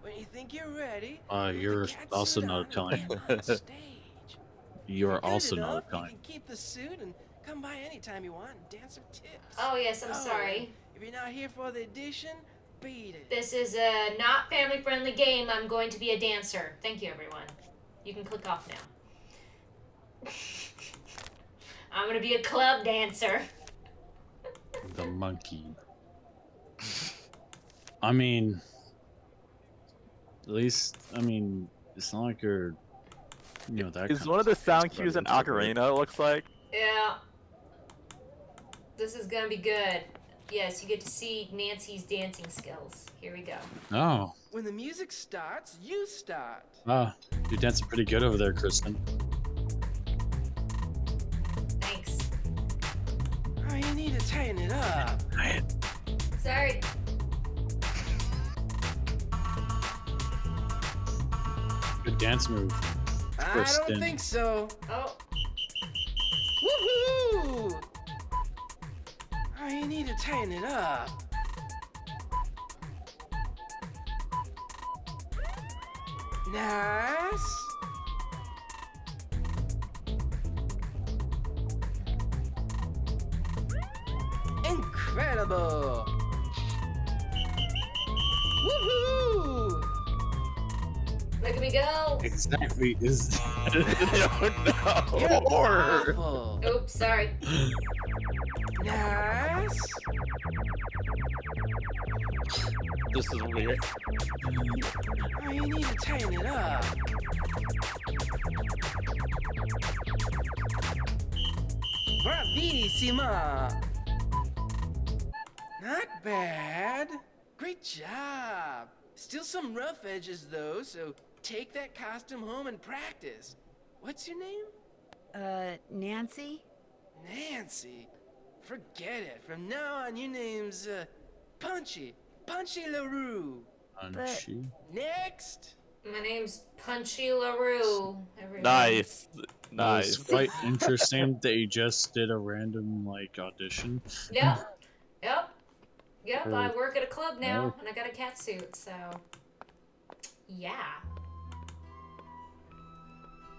When you think you're ready, you're put the cat also suit not on and Italian. get on stage. you are If you're also good not enough, Italian. You can keep the suit and come by anytime you want and dance some tips. Oh, yes, I'm Oh, sorry. If you're not here for the audition, beat it. This is a not family-friendly game. I'm going to be a dancer. Thank you, everyone. You can click off now. I'm going to be a club dancer. The monkey. I mean, at least, it's not like you're, that Is kind one of the sound stuff, cues an but- ocarina, it looks like? Yeah. This is going to be good. Yes, you get to see Nancy's dancing skills. Here we go. Oh. When the music starts, you start. Ah, you're dancing pretty good over there, Kristen. need to tighten it up. Sorry. Good dance move. I First don't stint. think so. Oh, Woohoo! Oh, you need to tighten it up. Nice. Incredible. Woohoo! look at me go. Exactly is. You're Or. awful. Oops, sorry. Nice. This is weird. Oh, you need to tighten it up. Bravissima! Not bad. Great job. Still some rough edges though, so take that costume home and practice. What's your name? Nancy? Nancy. Forget it. From now on, your name's Punchy. Punchy LaRue. Punchy. Next. My name's Punchy LaRue. everyone. Nice. It's Nice. quite interesting that you just did a random like audition. Yep. Yep, Or- I work at a club now, Oh. and I got a cat suit, so... Yeah.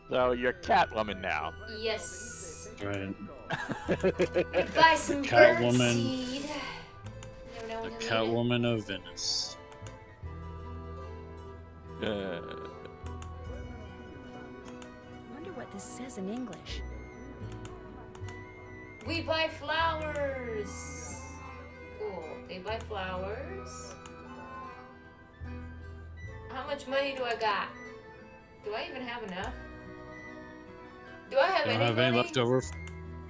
So you're Catwoman now. Yes. Right. Buy some Catwoman. birdseed. Never know The when you'll need it. Catwoman of Venice. Wonder what this says in English. We buy flowers. Cool. They buy flowers. How much money do I got? Do I even have enough? Do I have You don't any have money? any left over?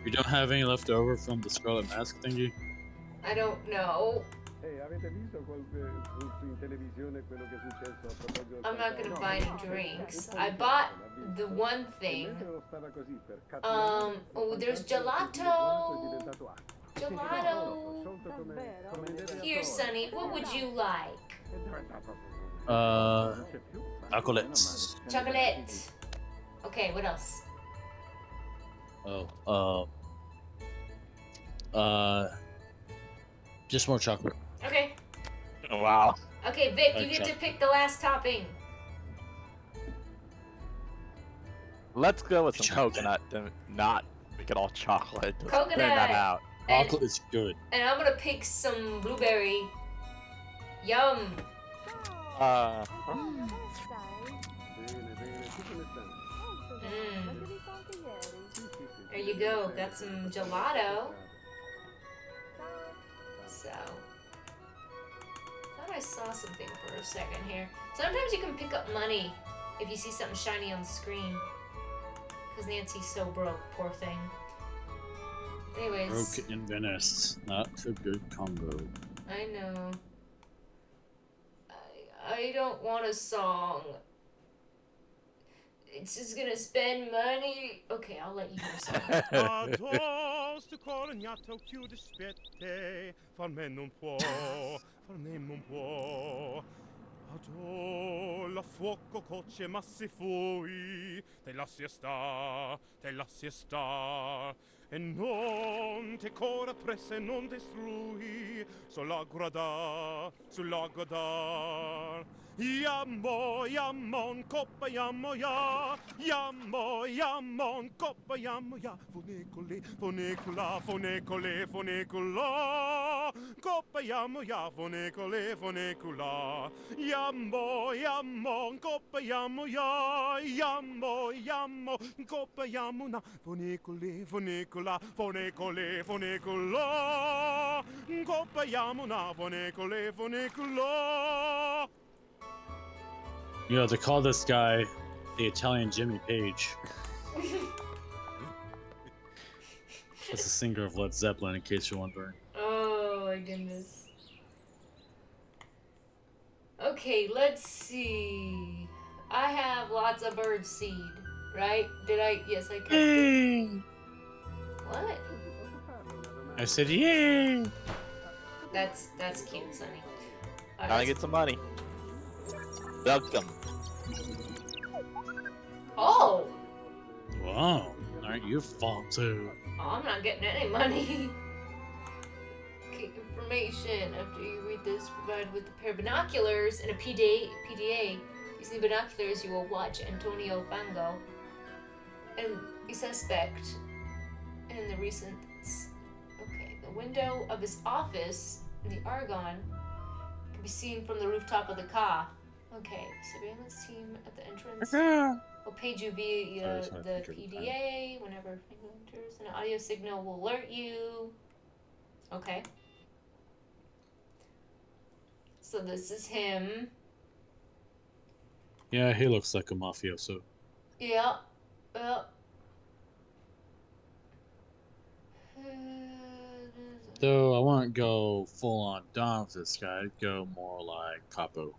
You don't have any left over from the Scarlet Mask thingy? I don't know. I'm not gonna buy any drinks. I bought the one thing. Oh, there's gelato. Gelato. Here, Sonny, what would you like? Chocolates. Chocolate. Okay, what else? Just more chocolate. Okay. Wow. Okay, Vic, you Like get to chocolate. pick the last topping. Let's go with some Chocolate. coconut to not make it all chocolate. Just Coconut. bring that out. And, Chocolate is good. and I'm gonna pick some blueberry. Yum. Mm. There you go. Got some gelato. So. Thought I saw something for a second here. Sometimes you can pick up money if you see something shiny on the screen. Because Nancy's so broke, poor thing. Anyways. Broke in Venice. Not a good combo. I know. I don't want a song. It's just gonna spend money. Okay, I'll let you do something. Addosso colognato chiude spette, far me non può, far me non può. Adò la fuoco cocce ma si fui, te lassi star, e non te cora presse non destrui, sulla guardar. Yammon, coppa yammo ya, yammon, coppa yammo ya, funecole, funecula, coppa yammo ya, funecula, yammon, coppa yammo ya, yammo, coppa yammo na, funecula, coppa yammo na, funecula. You know, they call this guy the Italian Jimmy Page. That's the singer of Led Zeppelin, in case you're wondering. Oh my goodness. Okay, let's see. I have lots of bird seed, right? Did I? Yes, I kept it. What? I said, yay! That's cute, Sonny. Gotta get some money. Welcome. Oh! Wow, aren't you fault too? Oh, I'm not getting any money. Okay, information. After you read this, provided with a pair of binoculars and a PDA. Using the binoculars, you will watch Antonio Fongo and a suspect in the recent. Okay, the window of his office in the Argonne can be seen from the rooftop of the car. Okay, surveillance team at the entrance. Will page you via the PDA whenever Fongo enters. An audio signal will alert you. Okay. So this is him. Yeah, he looks like a mafioso. Yeah. Though I wouldn't go full on Dom with this guy. I'd go more like Capo.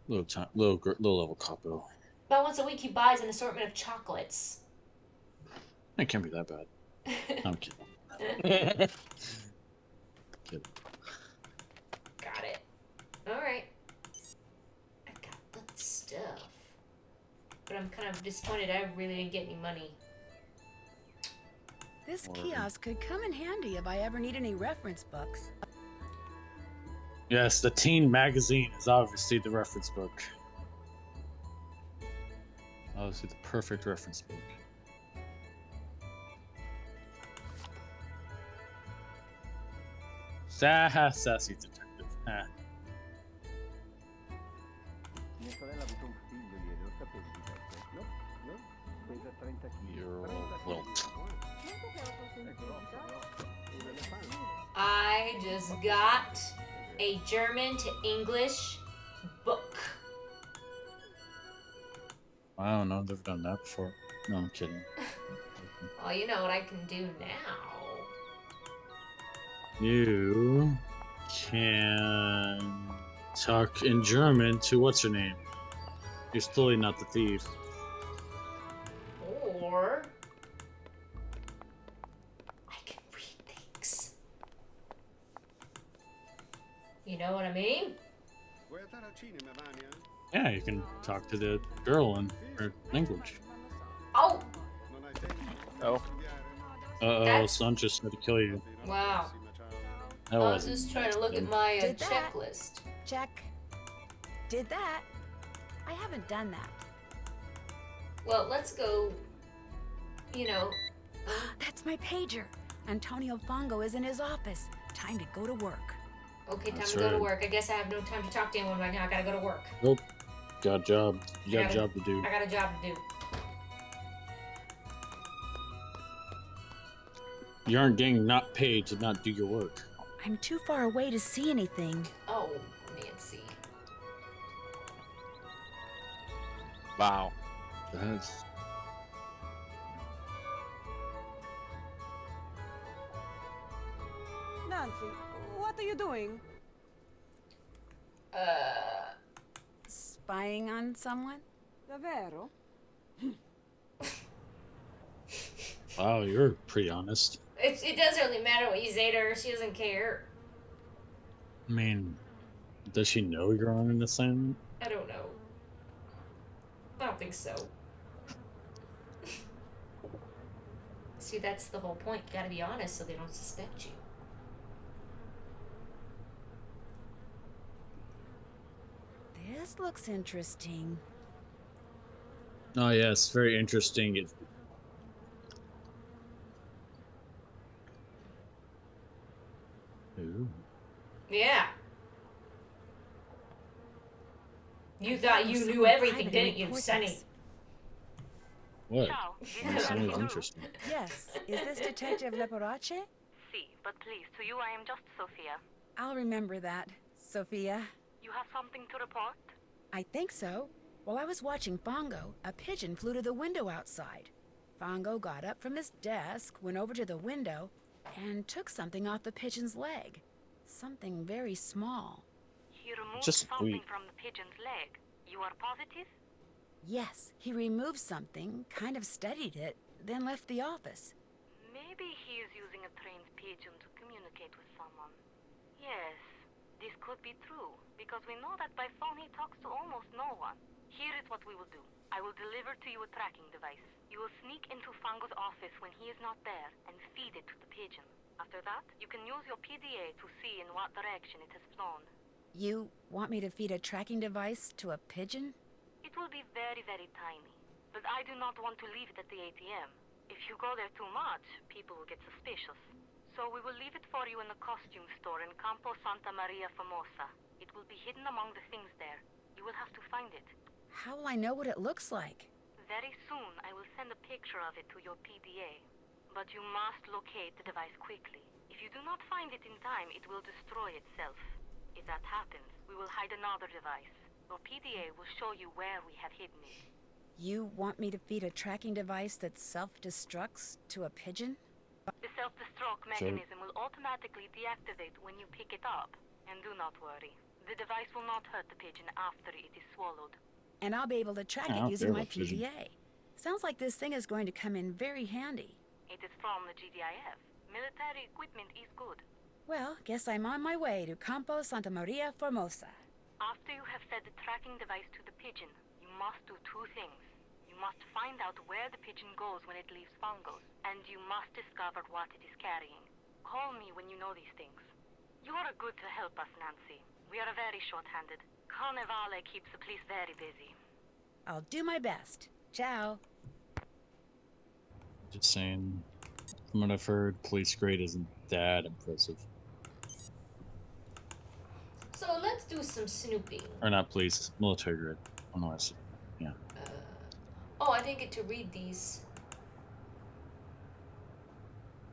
Low level Capo. About once a week he buys an assortment of chocolates. It can't be that bad. I'm kidding. Kidding. Got it. Alright. I got that stuff. But I'm kind of disappointed I really didn't get any money. This kiosk could come in handy if I ever need any reference books. Yes, the teen magazine is obviously the reference book. Obviously the perfect reference book. Sassy detective. Ah. Well. I just got a German to English book. I don't know, I've never done that before. No, I'm kidding. Well, you know what I can do now. You can talk in German to what's her name? You're still not the thief. Or I can read things. You know what I mean? Yeah, you can talk to the girl in her language. Oh! Oh. Uh-oh, son just tried to kill you. Wow. That I was wasn't just trying to look at good. my Did that. checklist. Check. Did that. I haven't done that. Well, let's go, you know. That's my pager. Antonio Fongo is in his office. Time to go to work. Okay, time That's to go to right. work. I guess I have no time to talk to anyone right now. I gotta go to work. Nope. Got a job. You got a job to do. I got a job to do. You aren't getting not paid to not do your work. I'm too far away to see anything. Oh, Nancy. Wow. That's... Nancy, what are you doing? Spying on someone? Davvero? Wow, you're pretty honest. It doesn't really matter what you say to her. She doesn't care. I mean, does she know you're on an assignment? I don't know. I don't think so. See, that's the whole point. You gotta be honest so they don't suspect you. This looks interesting. Oh yes, very interesting. Ooh. Yeah. You thought you Some knew everything, private didn't you, importance. Sonny? What? Ciao, That sounds interesting. Yes. Is this Detective Leporace? Si, but please, to you I am just Sophia. I'll remember that, Sophia. You have something to report? I think so. While I was watching Fongo, a pigeon flew to the window outside. Fongo got up from his desk, went over to the window, and took something off the pigeon's leg. Something very small. He removed Just something wait. from the pigeon's leg. You are positive? Yes, he removed something, kind of studied it, then left the office. Maybe Maybe he is using a trained pigeon to communicate with someone. Yes, this could be true, because we know that by phone he talks to almost no one. Here is what we will do. I will deliver to you a tracking device. You will sneak into Fongo's office when he is not there and feed it to the pigeon. After that, you can use your PDA to see in what direction it has flown. You want me to feed a tracking device to a pigeon? It will be very, very tiny, but I do not want to leave it at the ATM. If you go there too much, people will get suspicious. So we will leave it for you in the costume store in Campo Santa Maria Famosa. It will be hidden among the things there. You will have to find it. How will I know what it looks like? Very soon, I will send a picture of it to your PDA. But you must locate the device quickly. If you do not find it in time, it will destroy itself. If that happens, we will hide another device. Your PDA will show you where we have hidden it. You want me to feed a tracking device that self-destructs to a pigeon? The self-destruct mechanism will automatically deactivate when you pick it up. And do not worry. The device will not hurt the pigeon after it is swallowed. And I'll be able to track it using my PDA. Sounds like this thing is going to come in very handy. It is from the GDIF. Military equipment is good. Well, guess I'm on my way to Campo Santa Maria Formosa. After you have fed the tracking device to the pigeon, you must do two things. You must find out where the pigeon goes when it leaves Fongo's, and you must discover what it is carrying. Call me when you know these things. You are good to help us, Nancy. We are very short-handed. Carnevale keeps the police very busy. I'll do my best. Ciao. Just saying, from what I've heard, police grade isn't that impressive. So let's do some snooping. Or not police, military grade. I don't know what I said. Yeah. Oh, I didn't get to read these.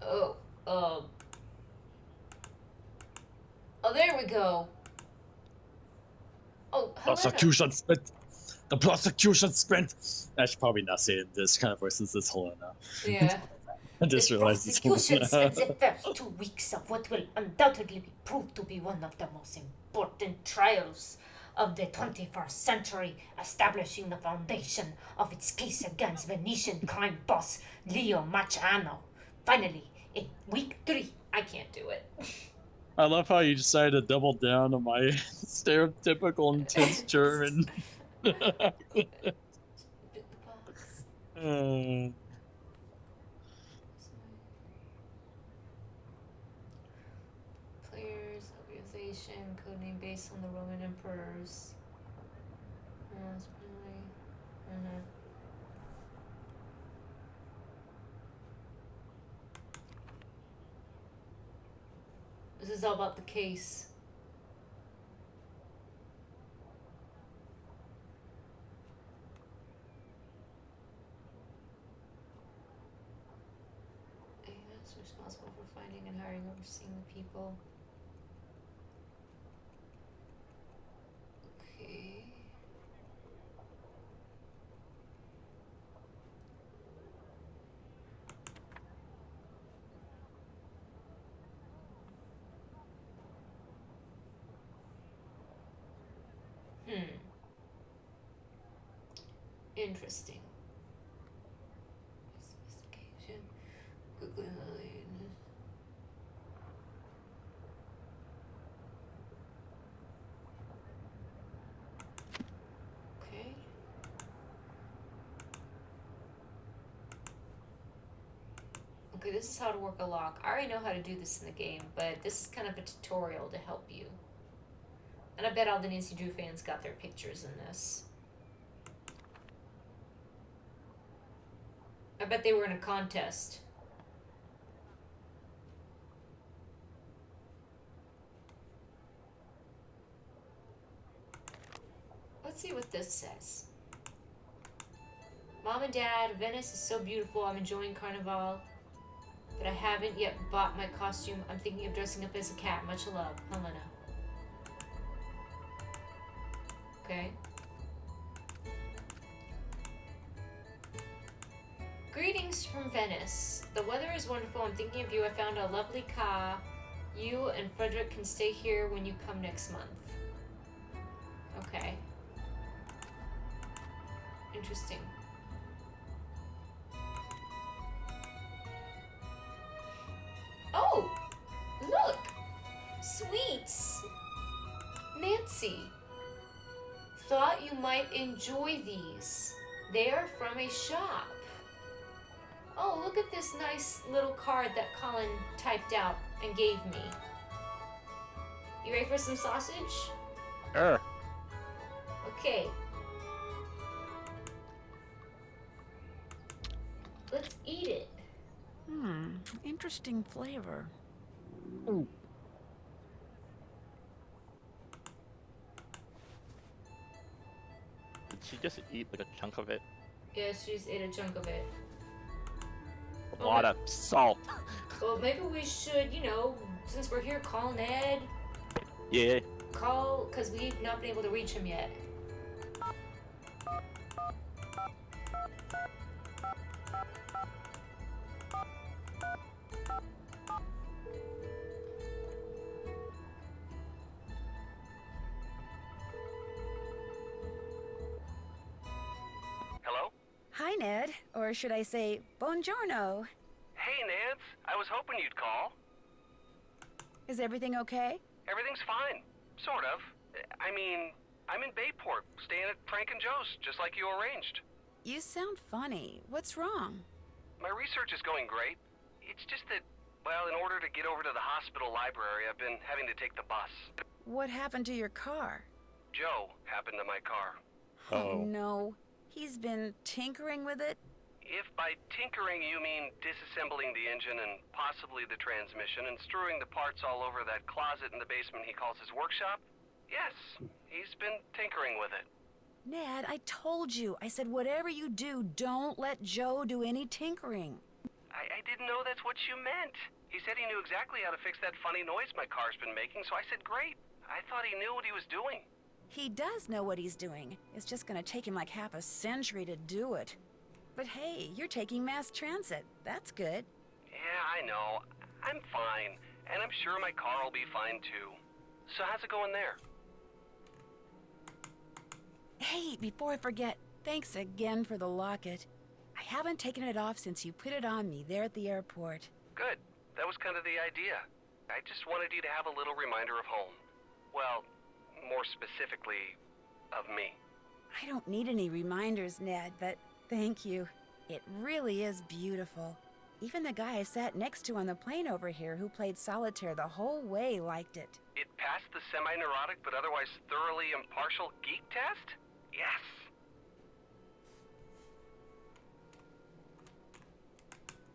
Oh, there we go. Oh, prosecution spent. The prosecution spent. I should probably not say it in this kind of voice since it's Helena. Yeah. I just realized it's prosecution Helena. spent the first 2 weeks of what will undoubtedly be proved to be one of the most important trials of the 21st century, establishing the foundation of its case against Venetian crime boss Leo Maciano. Finally, in week 3, I can't do it. I love how you decided to double down on my stereotypical intense German. Players, organization, codename based on the Roman emperors. This is all about the case. AS responsible for finding and hiring, overseeing the people. Okay. Interesting. Investigation. Quickly evaluate. Okay. Okay, this is how to work a lock. I already know how to do this in the game, but this is kind of a tutorial to help you. And I bet all the Nancy Drew fans got their pictures in this. I bet they were in a contest. Let's see what this says. Mom and Dad, Venice is so beautiful. I'm enjoying Carnival. But I haven't yet bought my costume. I'm thinking of dressing up as a cat. Much love, Helena. Okay. Greetings from Venice. The weather is wonderful. I'm thinking of you. I found a lovely car. You and Frederick can stay here when you come next month. Okay. Interesting. see. Thought you might enjoy these. They're from a shop. Oh, look at this nice little card that Colin typed out and gave me. You ready for some sausage? Okay. Let's eat it. Interesting flavor. Ooh. Did she just eat like a chunk of it? Yeah, she's ate a chunk of it. A lot of salt. Well, maybe we should, you know, since we're here, call Ned. Yeah. Call, because we've not been able to reach him yet. Hello? Hi, Ned. Or should I say, buongiorno. Hey, Nance. I was hoping you'd call. Is everything okay? Everything's fine. Sort of. I mean, I'm in Bayport, staying at Frank and Joe's, just like you arranged. You sound funny. What's wrong? My research is going great. It's just that, well, in order to get over to the hospital library, I've been having to take the bus. What happened to your car? Joe happened to my car. Oh, no. He's been tinkering with it? If by tinkering you mean disassembling the engine and possibly the transmission and strewing the parts all over that closet in the basement he calls his workshop, yes, he's been tinkering with it. Ned, I told you. I said whatever you do, don't let Joe do any tinkering. I didn't know that's what you meant. He said he knew exactly how to fix that funny noise my car's been making, so I said great. I thought he knew what he was doing. He does know what he's doing. It's just gonna take him like half a century to do it. But hey, you're taking mass transit. That's good. Yeah, I know. I'm fine. And I'm sure my car will be fine too. So how's it going there? Hey, before I forget, thanks again for the locket. I haven't taken it off since you put it on me there at the airport. Good. That was kind of the idea. I just wanted you to have a little reminder of home. Well, more specifically, of me. I don't need any reminders, Ned, but thank you. It really is beautiful. Even the guy I sat next to on the plane over here who played solitaire the whole way liked it. It passed the semi-neurotic but otherwise thoroughly impartial geek test? Yes.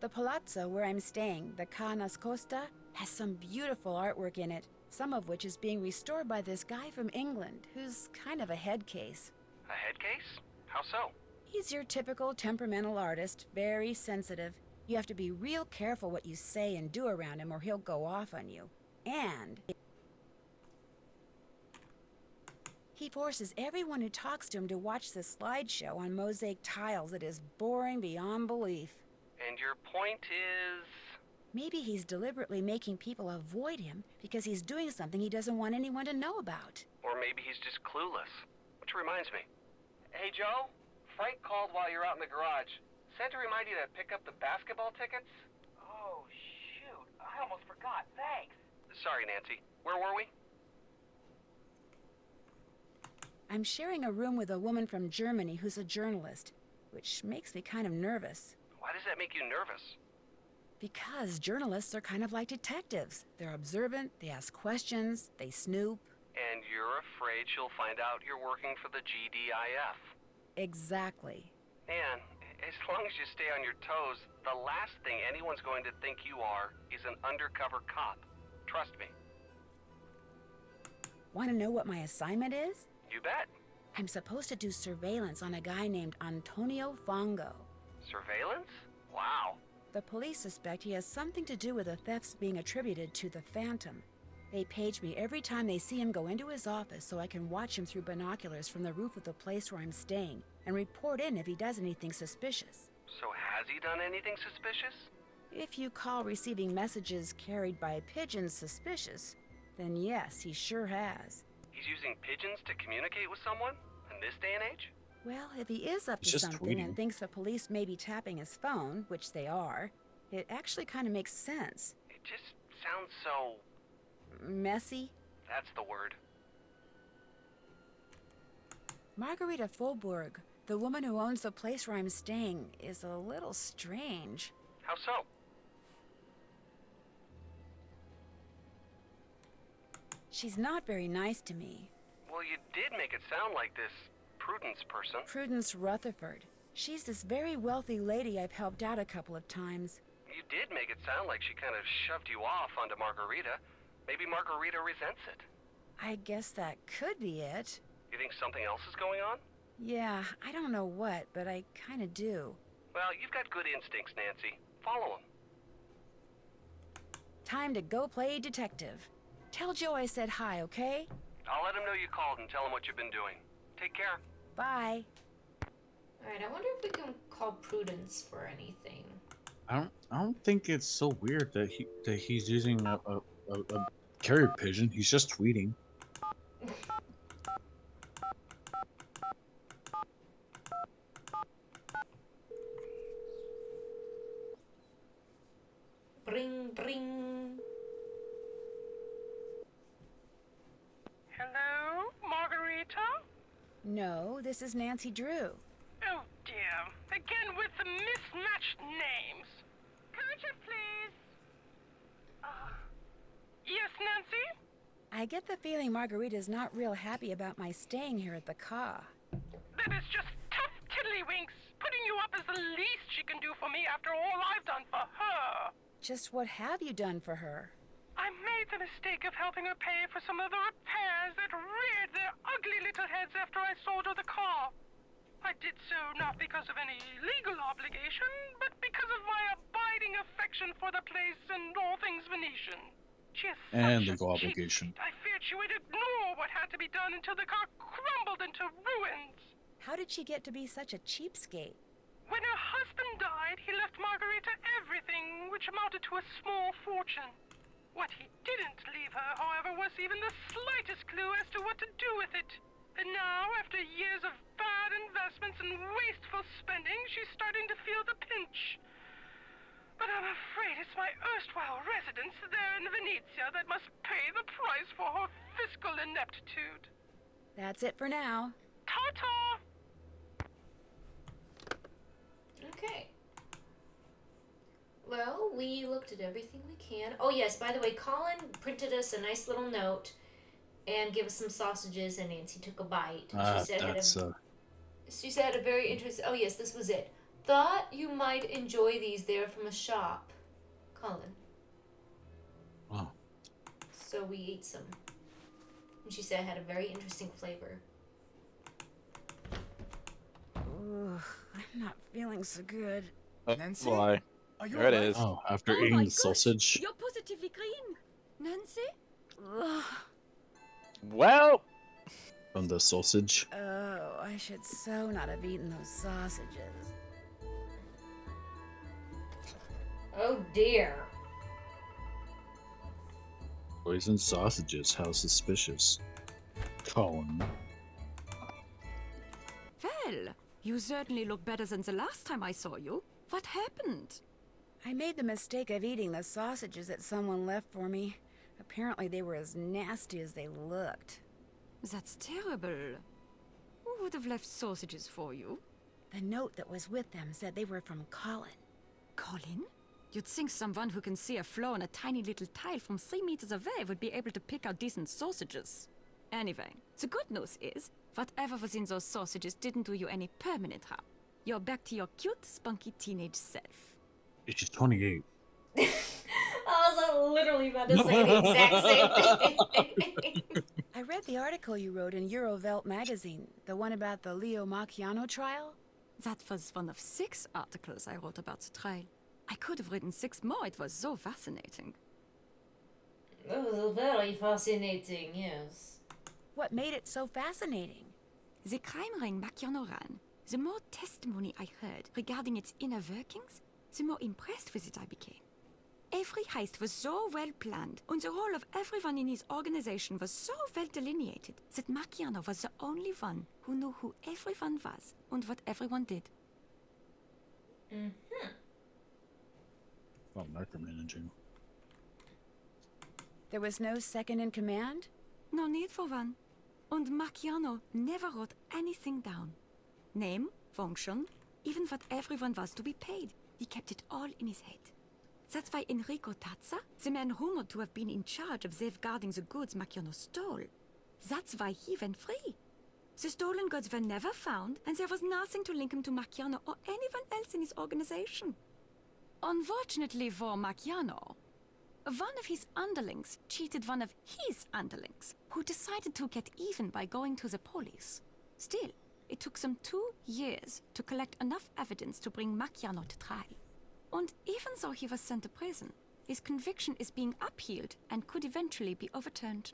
The palazzo where I'm staying, the Ca Nascosta, has some beautiful artwork in it, some of which is being restored by this guy from England, who's kind of a head case. A head case? How so? He's your typical temperamental artist, very sensitive. You have to be real careful what you say and do around him or he'll go off on you. And he forces everyone who talks to him to watch the slideshow on mosaic tiles that is boring beyond belief. And your point is? Maybe he's deliberately making people avoid him because he's doing something he doesn't want anyone to know about. Or maybe he's just clueless. Which reminds me. Hey, Joe? Frank called while you're out in the garage. Said to remind you to pick up the basketball tickets? Oh, shoot. I almost forgot. Thanks. Sorry, Nancy. Where were we? I'm sharing a room with a woman from Germany who's a journalist, which makes me kind of nervous. Why does that make you nervous? Because journalists are kind of like detectives. They're observant, they ask questions, they snoop. And you're afraid she'll find out you're working for the GDIF. Exactly. Man, as long as you stay on your toes, the last thing anyone's going to think you are is an undercover cop. Trust me. Want to know what my assignment is? You bet. I'm supposed to do surveillance on a guy named Antonio Fongo. Surveillance? Wow. The police suspect he has something to do with the thefts being attributed to the Phantom. They page me every time they see him go into his office so I can watch him through binoculars from the roof of the place where I'm staying and report in if he does anything suspicious. So has he done anything suspicious? If you call receiving messages carried by pigeons suspicious, then yes, he sure has. He's using pigeons to communicate with someone in this day and age? Well, if he is up to Just something tweeting. and thinks the police may be tapping his phone, which they are, it actually kind of makes sense. It just sounds so... Messy? That's the word. Margarita Foburg, the woman who owns the place where I'm staying, is a little strange. How so? She's not very nice to me. Well, you did make it sound like this Prudence person. Prudence Rutherford. She's this very wealthy lady I've helped out a couple of times. You did make it sound like she kind of shoved you off onto Margarita. Maybe Margarita resents it. I guess that could be it. You think something else is going on? Yeah, I don't know what, but I kind of do. Well, you've got good instincts, Nancy. Follow them. Time to go play detective. Tell Joe I said hi, okay? I'll let him know you called and tell him what you've been doing. Take care. Bye. Alright, I wonder if we can call Prudence for anything. I don't think it's so weird that he's using a carrier pigeon. He's just tweeting. Bring, bring. Hello, Margarita? No, this is Nancy Drew. Oh dear, again with the mismatched names. Kerchief, please. Yes, Nancy? I get the feeling Margarita's not real happy about my staying here at the car. That is just tough tiddlywinks. Putting you up is the least she can do for me after all I've done for her. Just what have you done for her? I made the mistake of helping her pay for some of the repairs that reared their ugly little heads after I sold her the car. I did so not because of any legal obligation, but because of my abiding affection for the place and all things Venetian. She is And such legal a cheap obligation. I feared she would ignore what had to be done until the car crumbled into ruins. How did she get to be such a cheapskate? When her husband died, he left Margarita everything, which amounted to a small fortune. What he didn't leave her, however, was even the slightest clue as to what to do with it. And now, after years of bad investments and wasteful spending, she's starting to feel the pinch. But I'm afraid it's my erstwhile residence there in Venezia that must pay the price for her fiscal ineptitude. That's it for now. Ta-ta! Okay. Well, we looked at everything we can. Oh yes, by the way, Colin printed us a nice little note and gave us some sausages, and Nancy took a bite. She said a very interesting. Oh yes, this was it. Thought you might enjoy these. They're from a shop, Colin. Oh. So we ate some. And she said it had a very interesting flavor. Ugh, I'm not feeling so good. Nancy? Why? Are you There it alright? is. Oh, after Oh eating my the sausage. You're positively green. Nancy? Ugh. Well, From the sausage. Oh, I should so not have eaten those sausages. Oh dear. Poisoned sausages. How suspicious. Colin. Well, you certainly look better than the last time I saw you. What happened? I made the mistake of eating the sausages that someone left for me. Apparently they were as nasty as they looked. That's terrible. Who would have left sausages for you? The note that was with them said they were from Colin. Colin? You'd think someone who can see a flaw in a tiny little tile from 3 meters away would be able to pick out decent sausages. Anyway, the good news is, whatever was in those sausages didn't do you any permanent harm. You're back to your cute, spunky teenage self. She's 28. I was literally about to say the exact same thing. I read the article you wrote in Eurovelt magazine, the one about the Leo Macchiano trial. That was one of 6 articles I wrote about the trial. I could have written 6 more, it was so fascinating. That was very fascinating, yes. What made it so fascinating? The crime ring Macchiano ran, the more testimony I heard regarding its inner workings, the more impressed with it I became. Every heist was so well planned, and the role of everyone in his organization was so well delineated that Macchiano was the only one who knew who everyone was and what everyone did. Mm-hmm. Oh, micromanaging. There was no second in command? No need for one. And Marciano never wrote anything down. Name, function, even what everyone was to be paid. He kept it all in his head. That's why Enrico Tazza, the man rumored to have been in charge of safeguarding the goods Marciano stole, that's why he went free. The stolen goods were never found, and there was nothing to link him to Marciano or anyone else in his organization. Unfortunately for Marciano, one of his underlings cheated one of his underlings, who decided to get even by going to the police. Still, it took them 2 years to collect enough evidence to bring Marciano to trial. And even though he was sent to prison, his conviction is being appealed and could eventually be overturned.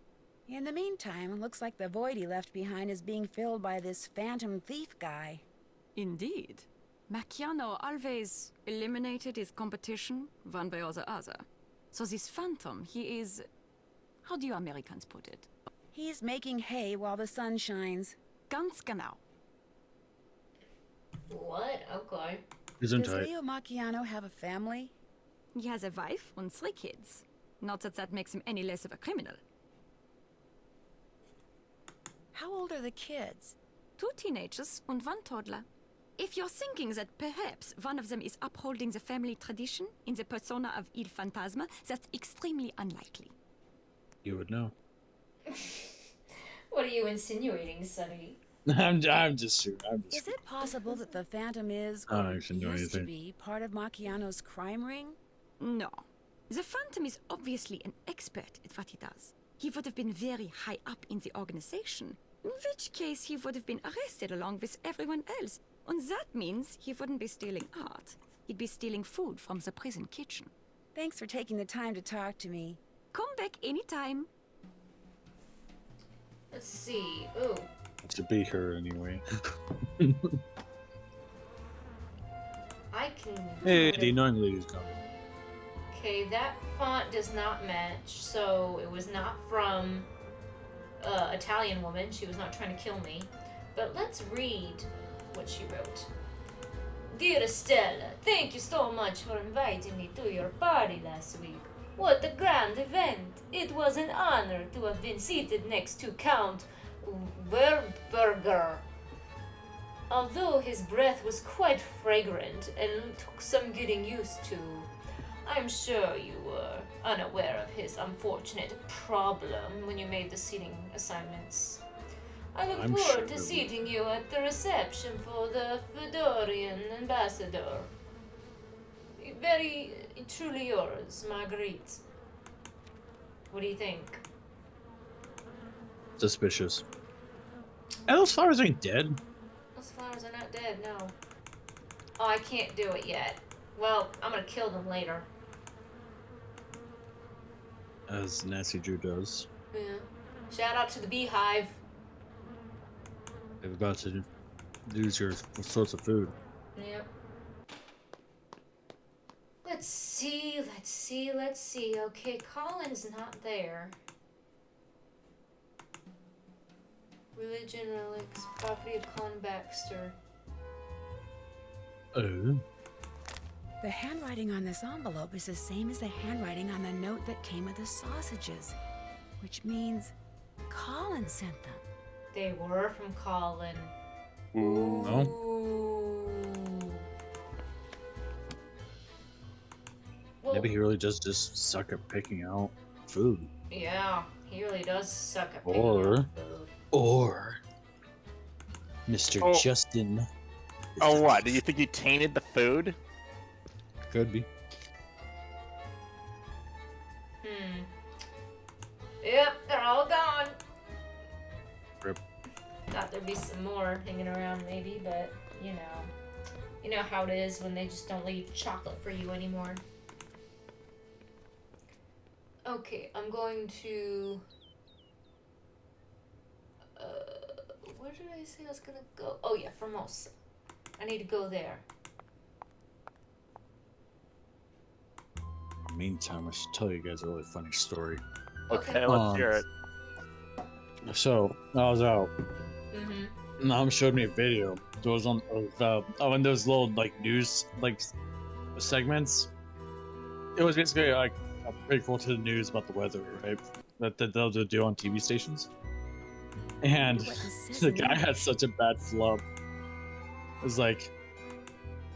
In the meantime, it looks like the void he left behind is being filled by this phantom thief guy. Indeed. Marciano always eliminated his competition, one way or the other. So this phantom, he is... how do you Americans put it? He's making hay while the sun shines. Ganz genau. What? Okay. Does Leo Marciano have a family? He has a wife and 3 kids. Not that that makes him any less of a criminal. How old are the kids? 2 teenagers and 1 toddler. If you're thinking that perhaps one of them is upholding the family tradition in the persona of Il Fantasma, that's extremely unlikely. You would know. What are you insinuating, Sonny? I'm just shooting. Is it possible that the Phantom is, I or don't actually know used to anything. be, part of Marciano's crime ring? No. The Phantom is obviously an expert at what he does. He would have been very high up in the organization, in which case he would have been arrested along with everyone else. And that means he wouldn't be stealing art. He'd be stealing food from the prison kitchen. Thanks for taking the time to talk to me. Come back anytime. Let's see. Ooh. To be her anyway. I can... Hey, the annoying lady's coming. Okay, that font does not match, so it was not from Italian woman. She was not trying to kill me. But let's read what she wrote. Dear Stella, thank you so much for inviting me to your party last week. What a grand event! It was an honor to have been seated next to Count Werberger. Although his breath was quite fragrant and took some getting used to, I'm sure you were unaware of his unfortunate problem when you made the seating assignments. I look forward to seating you at the reception for the Fedorian ambassador. Very truly yours, Marguerite. What do you think? Suspicious. And those flowers ain't dead. Those flowers are not dead, no. Oh, I can't do it yet. Well, I'm gonna kill them later. As Nancy Drew does. Yeah. Shout out to the beehive. They're about to lose your sorts of food. Yep. Let's see. Okay, Colin's not there. Religion, relics, property of Colin Baxter. Oh. The handwriting on this envelope is the same as the handwriting on the note that came with the sausages, which means Colin sent them. They were from Colin. Ooh. No. Well, Maybe he really does just suck at picking out food. yeah, he really does suck at picking Or out food. Or Mr. Justin. Oh, what? Do you think you tainted the food? Could be. Yep, they're all gone. Rip. Thought there'd be some more hanging around maybe, but you know how it is when they just don't leave chocolate for you anymore. Okay, I'm going to where did I say I was gonna go? Oh yeah, Formosa. I need to go there. In the meantime, I should tell you guys a really funny story. Okay, let's hear it. So, I was out. Mm-hmm. Mom showed me a video. It was on one of those little like news segments. It was basically like pretty cool to the news about the weather, right? That they'll do on TV stations. And What this says the in guy had English. such a bad flub. It was like,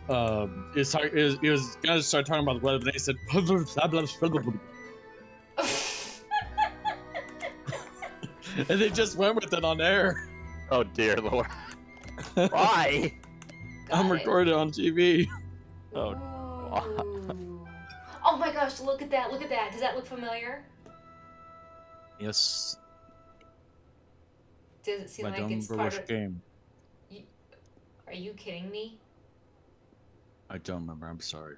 he was gonna start talking about the weather, but then he said, blah, blah, blah, blah, blah, blah. And they just went with it on air. Oh dear lord. Why? I'm recording on TV. Oh. Ooh. Oh my gosh, look at that, look at that. Does that look familiar? Yes. Does it seem like Madame it's part Baruch of... game. Are you kidding me? I don't remember. I'm sorry.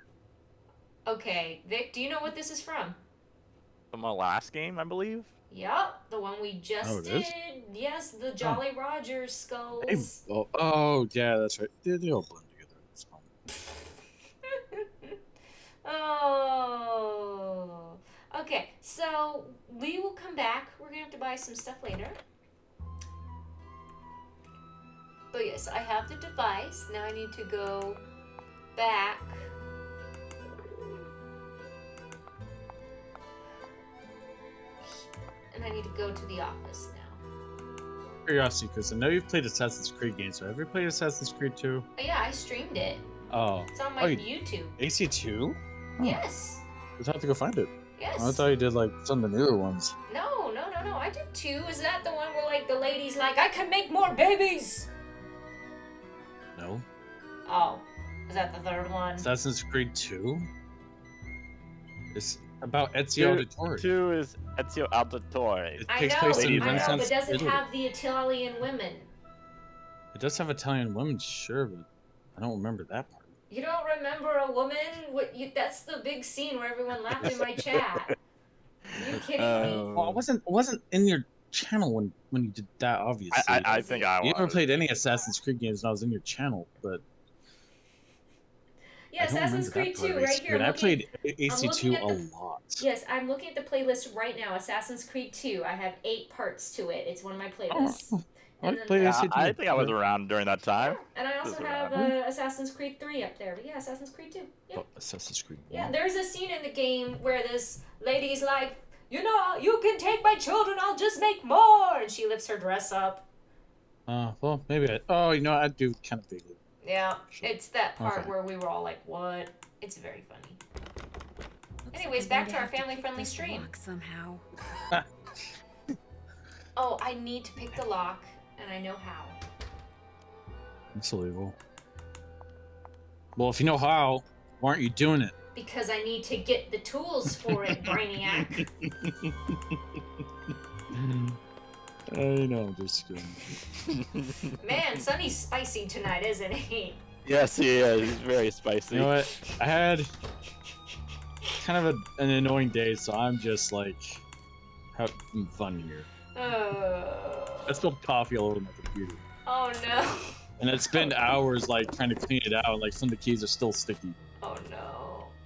Okay, Vic, do you know what this is from? From our last game, I believe. Yup, the one we just Oh, it did. is? Yes, the Jolly Rogers skulls. Hey, oh, yeah, that's right. They all blend together. It's fine. Oh. Okay, so we will come back. We're gonna have to buy some stuff later. But yes, I have the device. Now I need to go back. And I need to go to the office now. Curiosity, because I know you've played Assassin's Creed games. So have you played Assassin's Creed 2? Oh, yeah, I streamed it. Oh. It's on my YouTube. AC2? Oh. Yes. Just have to go find it. Yes. I thought you did like some of the newer ones. No. I did 2. Is that the one where like the lady's like, I can make more babies? No. Oh. Is that the third one? Assassin's Creed 2? It's about Ezio Auditore. 2 is Ezio Auditore. It I takes know, place in I know, Renaissance but does it Italy. have the Italian women? It does have Italian women, sure, but I don't remember that part. You don't remember a woman? That's the big scene where everyone laughed in my chat. Are you kidding me? Well, I wasn't in your channel when you did that, obviously. I think I was. You never played any Assassin's Creed games when I was in your channel, but... Yeah, I don't Assassin's remember Creed that part 2, of right here. But I played I'm AC2 looking at a lot. Yes, I'm looking at the playlist right now. Assassin's Creed 2. I have 8 parts to it. It's one of my playlists. I played AC2. I think I was around during that time. And I also have Assassin's Creed 3 up there. But yeah, Assassin's Creed 2. Yeah. Oh, Assassin's Creed 1. Yeah, there's a scene in the game where this lady's like, you know, you can take my children, I'll just make more! And she lifts her dress up. Well, maybe oh, you know, I do kind of vaguely. Yeah, it's that part Okay. where we were all like, what? It's very funny. Looks Anyways, like back I'm to gonna our have to family-friendly pick this stream. lock somehow. Oh, I need to pick the lock, and I know how. That's illegal. Well, if you know how, why aren't you doing it? Because I need to get the tools for it, Brainiac. I know, I'm just kidding. Man, Sonny's spicy tonight, isn't he? Yes, he is. He's very spicy. You know what? I had kind of an annoying day, so I'm just like having fun here. I spilled coffee all over my computer. Oh no. And I spent hours like trying to clean it out, and like some of the keys are still sticky. Oh no.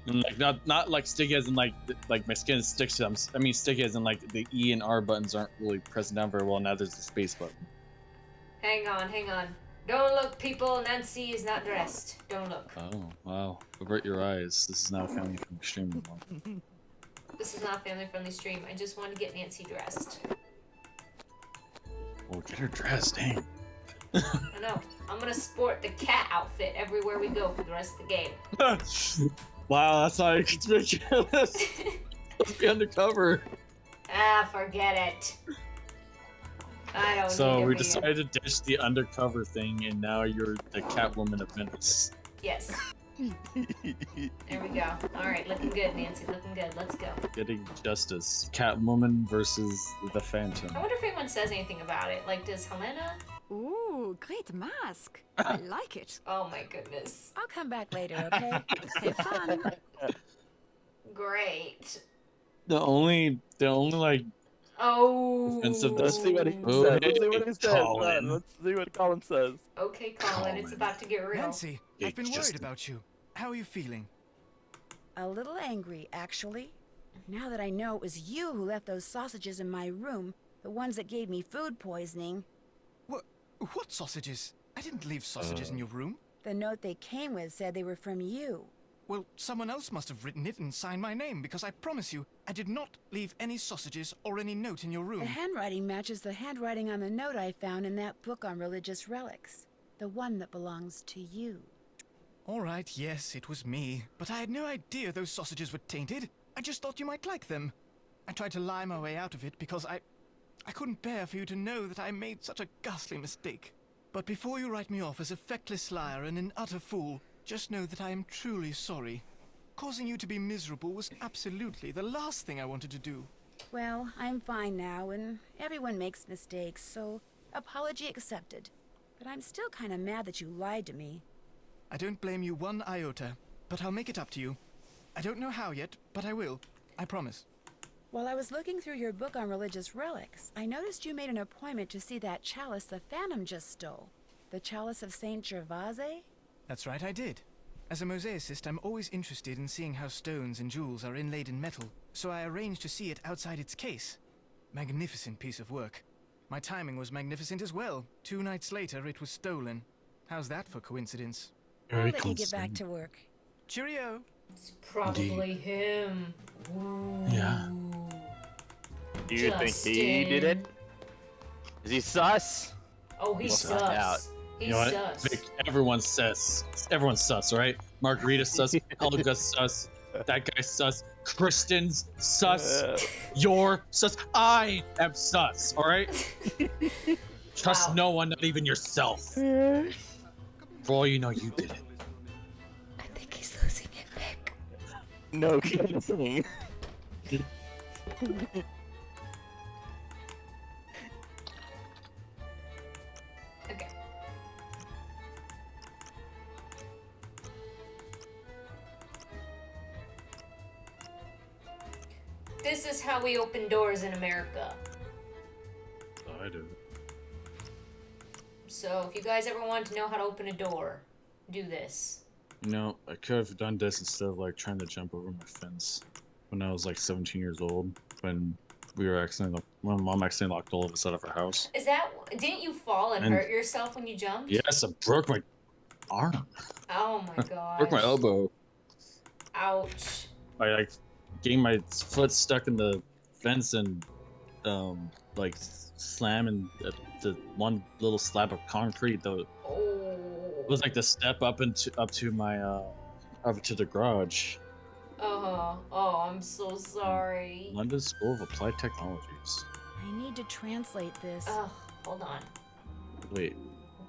And like not like sticky as in like my skin sticks to them. I mean sticky as in like the E and R buttons aren't really pressing down very well. Now there's the space button. Hang on. Don't look, people. Nancy is not dressed. Don't look. Oh wow! Avert your eyes. This is now family from extreme. This is not a family-friendly stream. I just want to get Nancy dressed. Well, get her dressed, dang. I know. I'm gonna sport the cat outfit everywhere we go for the rest of the game. Wow, that's not ridiculous. Let's be undercover. Ah, forget it. I don't So need we to be decided to ditch the undercover thing, and now you're the Catwoman of Venice. Yes. There we go. All right, looking good, Nancy. Looking good. Let's go. Getting justice. Catwoman versus the Phantom. I wonder if anyone says anything about it. Like, does Helena? Ooh, great mask. I like it. Oh my goodness. I'll come back later, okay? Have fun. Great. The only like Oh. offensive. Let's see what he Oh, says. Let's see what he says. Colin. Let's see what Colin says. Okay, Colin, it's about to get real. Nancy, I've been worried Just- about you. How are you feeling? A little angry, actually. Now that I know it was you who left those sausages in my room, the ones that gave me food poisoning. What sausages? I didn't leave sausages in your room. The note they came with said they were from you. well, someone else must have written it and signed my name, because I promise you, I did not leave any sausages or any note in your room. The handwriting matches the handwriting on the note I found in that book on religious relics. The one that belongs to you. All right, yes, it was me. But I had no idea those sausages were tainted. I just thought you might like them. I tried to lie my way out of it because I couldn't bear for you to know that I made such a ghastly mistake. But before you write me off as a feckless liar and an utter fool, just know that I am truly sorry. Causing you to be miserable was absolutely the last thing I wanted to do. Well, I'm fine now, and everyone makes mistakes, so apology accepted. But I'm still kind of mad that you lied to me. I don't blame you one iota, but I'll make it up to you. I don't know how yet, but I will. I promise. While I was looking through your book on religious relics, I noticed you made an appointment to see that chalice the Phantom just stole. The chalice of Saint Gervase? That's right, I did. As a mosaicist, I'm always interested in seeing how stones and jewels are inlaid in metal, so I arranged to see it outside its case. Magnificent piece of work. My timing was magnificent as well. 2 nights later, it was stolen. How's that for coincidence? I'll let you get back to work. Cheerio! It's probably him. Ooh. Yeah. Do you think he did it? Is he sus? Oh, he's We'll find out. sus. He's You know what? sus. Vic, everyone's sus. Everyone's sus, right? Margarita's sus. Helga's sus. That guy's sus. Kristen's sus. You're sus. I am sus, alright? Trust Wow. no one, not even yourself. For all you know, you did it. I think he's losing it, Vic. No kidding. Okay. This is how we open doors in America. I do. So if you guys ever want to know how to open a door, do this. You know, I could have done this instead of like trying to jump over my fence when I was like 17 years old. When my mom accidentally locked all of us out of her house. Is that? Didn't you fall and And- hurt yourself when you jumped? Yes, I broke my arm. Oh my god. Broke my elbow. Ouch. I like getting my foot stuck in the fence and like slamming the one little slab of concrete though. Oh. It was like the step up to my up to the garage. Oh, I'm so sorry. London School of Applied Technologies. I need to translate this. Ugh, hold on. Wait,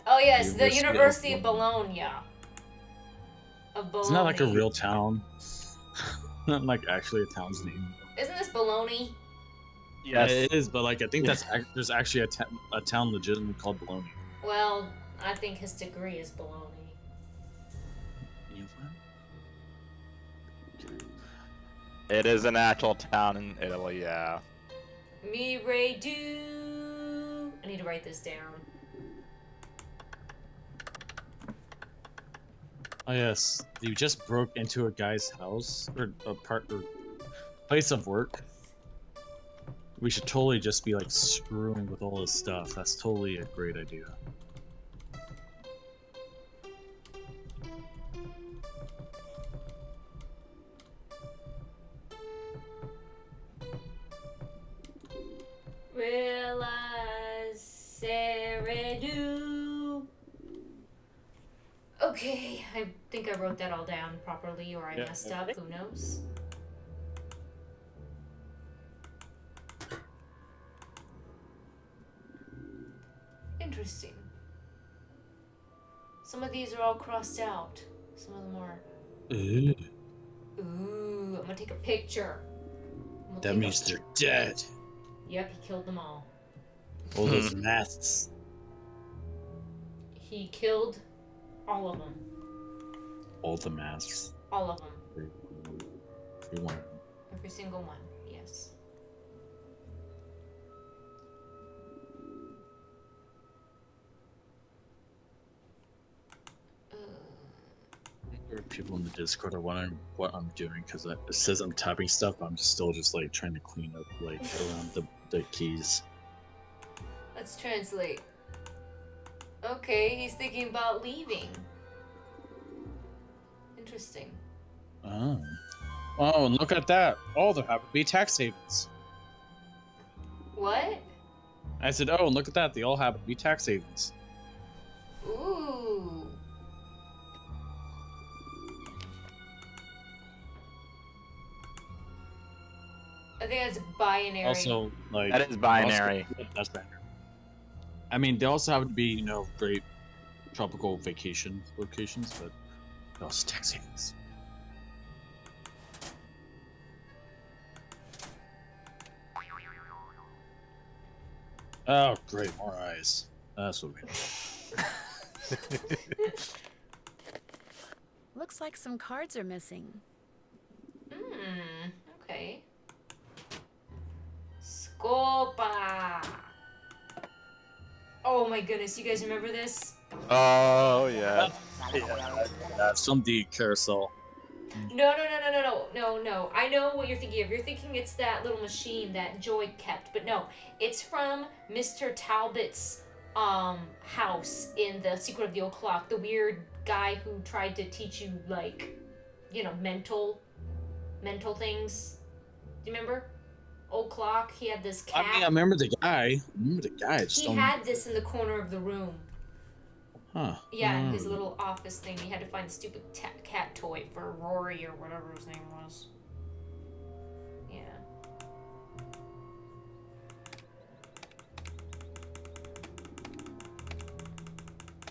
Oh yes, the University of University of Bologna. Of Bologna. isn't that like a real town? Not like actually a town's name. Isn't this Bologna? Yeah, it is, but like I think there's actually a town legitimately called Bologna. Well, I think his degree is Bologna. It is an actual town in Italy, yeah. Mi re do. I need to write this down. Oh yes, you just broke into a guy's house or place of work. We should totally just be like screwing with all this stuff. That's totally a great idea. Realize do. Okay, I think I wrote that all down properly, or I Yeah, messed up. Who knows? Interesting. Some of these are all crossed out. Some of them are. Ooh, Ooh, I'm gonna take a picture. that means they're dead. Yep, he killed them all. All those masks. He killed all of them. All the masks. All of them. Everyone. Every single one. Yes. There are people in the Discord are wondering what I'm doing because it says I'm typing stuff, but I'm still just like trying to clean up like around the keys. Let's translate. Okay, he's thinking about leaving. Interesting. Oh. Oh, and look at that. Oh, there happen to be tax havens. What? I said, oh, and look at that. They all happen to be tax havens. Ooh. I think that's binary. Also, like... That is binary. That's binary. I mean, they also happen to be, you know, great tropical vacation locations, but they're also tax havens. Oh, great, more eyes. That's what we need. Looks like some cards are missing. Okay. Scopa. Oh my goodness, you guys remember this? Oh yeah. Some D carousel. No. I know what you're thinking of. You're thinking it's that little machine that Joy kept, but no, it's from Mr. Talbot's house in The Secret of the Old Clock. The weird guy who tried to teach you, like, you know, mental things. Do you remember? Old Clock. He had this cat. I mean, I remember the guy. He had this in the corner of the room. Huh. Yeah, in his little office thing, he had to find the stupid cat toy for Rory or whatever his name was. Yeah.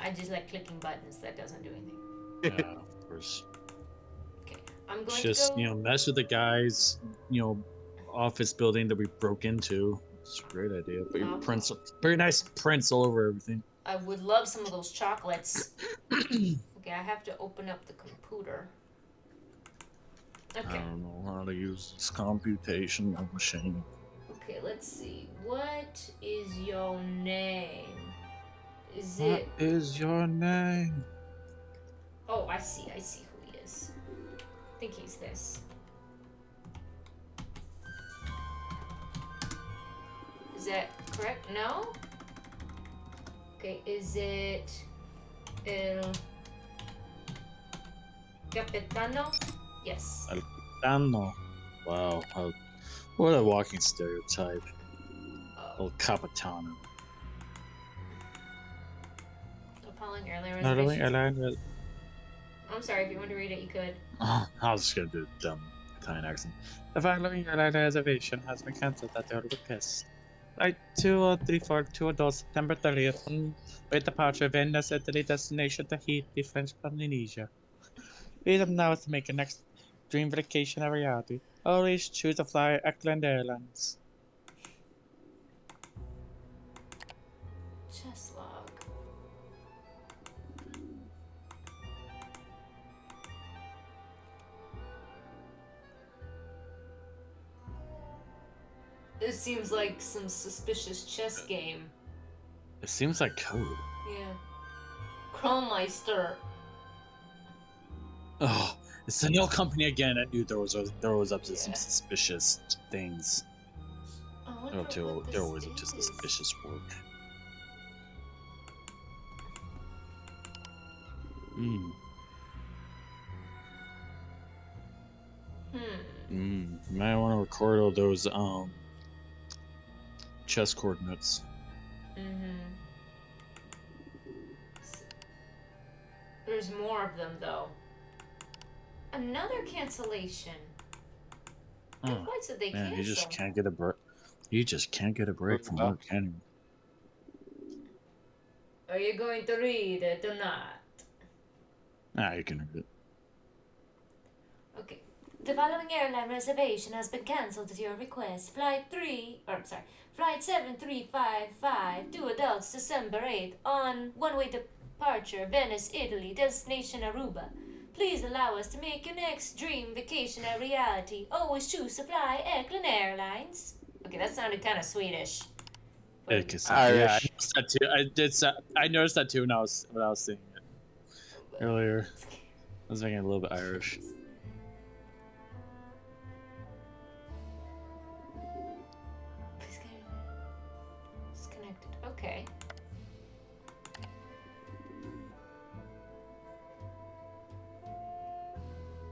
I just like clicking buttons. That doesn't do anything. Yeah, of course. Okay, I'm going Just, to go... you know, mess with the guy's, you know, office building that we broke into. It's a great idea. But your prints, very nice prints all over everything. I would love some of those chocolates. Okay, I have to open up the computer. Okay. I don't know how to use this computational machine. Okay, let's see. What is your name? What is your name? Oh, I see who he is. I think he's this. Is that correct? No? Okay, is it El Capitano? Yes. El Capitano. Wow. What a walking stereotype. El Capitano. Following airline reservations. I'm sorry, if you want to read it, you could. I was just gonna do a dumb Italian accent. The following airline reservation has been cancelled at your request. Flight 2034 to adults, September 30th, with departure Venice, Italy, destination Tahiti, French Polynesia. Freedom now to make your next dream vacation a reality. Always choose to fly Auckland Airlines. Chess log. This seems like some suspicious chess game. It seems like code. Yeah. Chromemeister. Oh, it's the Neil Company again. I knew there was up to some suspicious things. They're always up to suspicious work. Might want to record all those chess coordinates. There's more of them though. Another cancellation. Why did they cancel? You just can't get a break. You just can't get a break from work, can you? Are you going to read it or not? Nah, you can read it. Okay. The following airline reservation has been cancelled at your request. Flight 7355, 2 adults, December 8th, on one-way departure, Venice, Italy, destination Aruba. Please allow us to make your next dream vacation a reality. Always choose to fly Auckland Airlines. Okay, that sounded kind of Swedish. Yeah, I noticed that too. I noticed that too when I was seeing it earlier. I was making it a little bit Irish. Disconnected. Okay.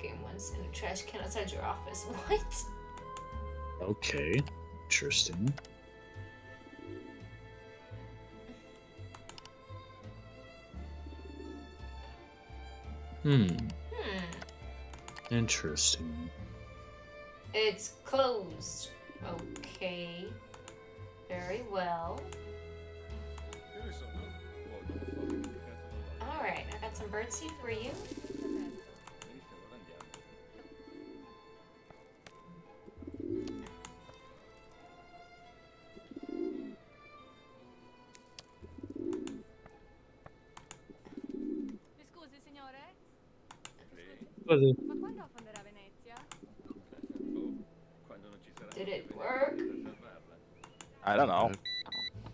Game 1 ones in a trash can outside your office. What? Okay. Interesting. Interesting. It's closed. Okay. Very well. Alright, I got some birdseed for you. Scusi, signore? Così. Ma quando affonderà Venezia? Did it work? I don't know.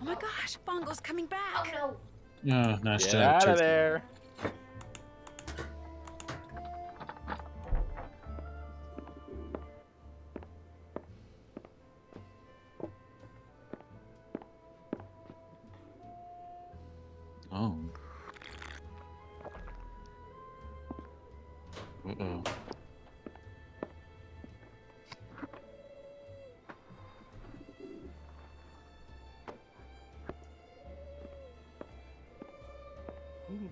Oh my gosh, Fongo's coming back. Oh no! Yeah, nice Get job. out of Turkey. there. Oh. Uh-oh.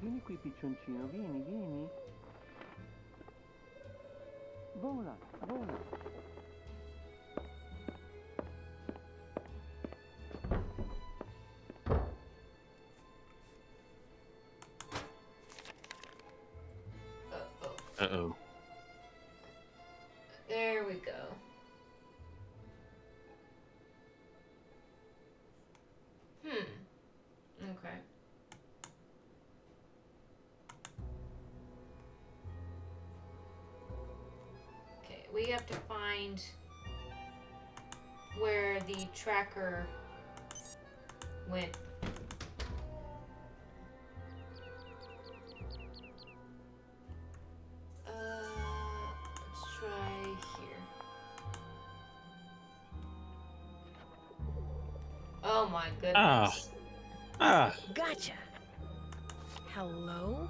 Vieni qui, piccioncino, vieni. Vola. Uh-oh. There we go. Okay. Okay, we have to find where the tracker went. Let's try here. Oh my goodness. Gotcha. Hello?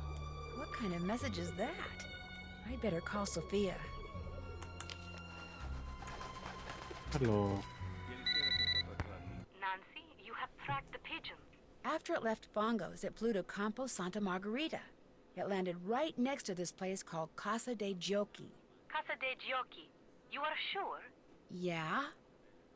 What kind of message is that? I better call Sophia. Hello. Nancy, you have tracked the pigeon. After it left Fongo's, it flew to Campo Santa Margarita. It landed right next to this place called Casa de Giochi. Casa de Giochi. You are sure? Yeah?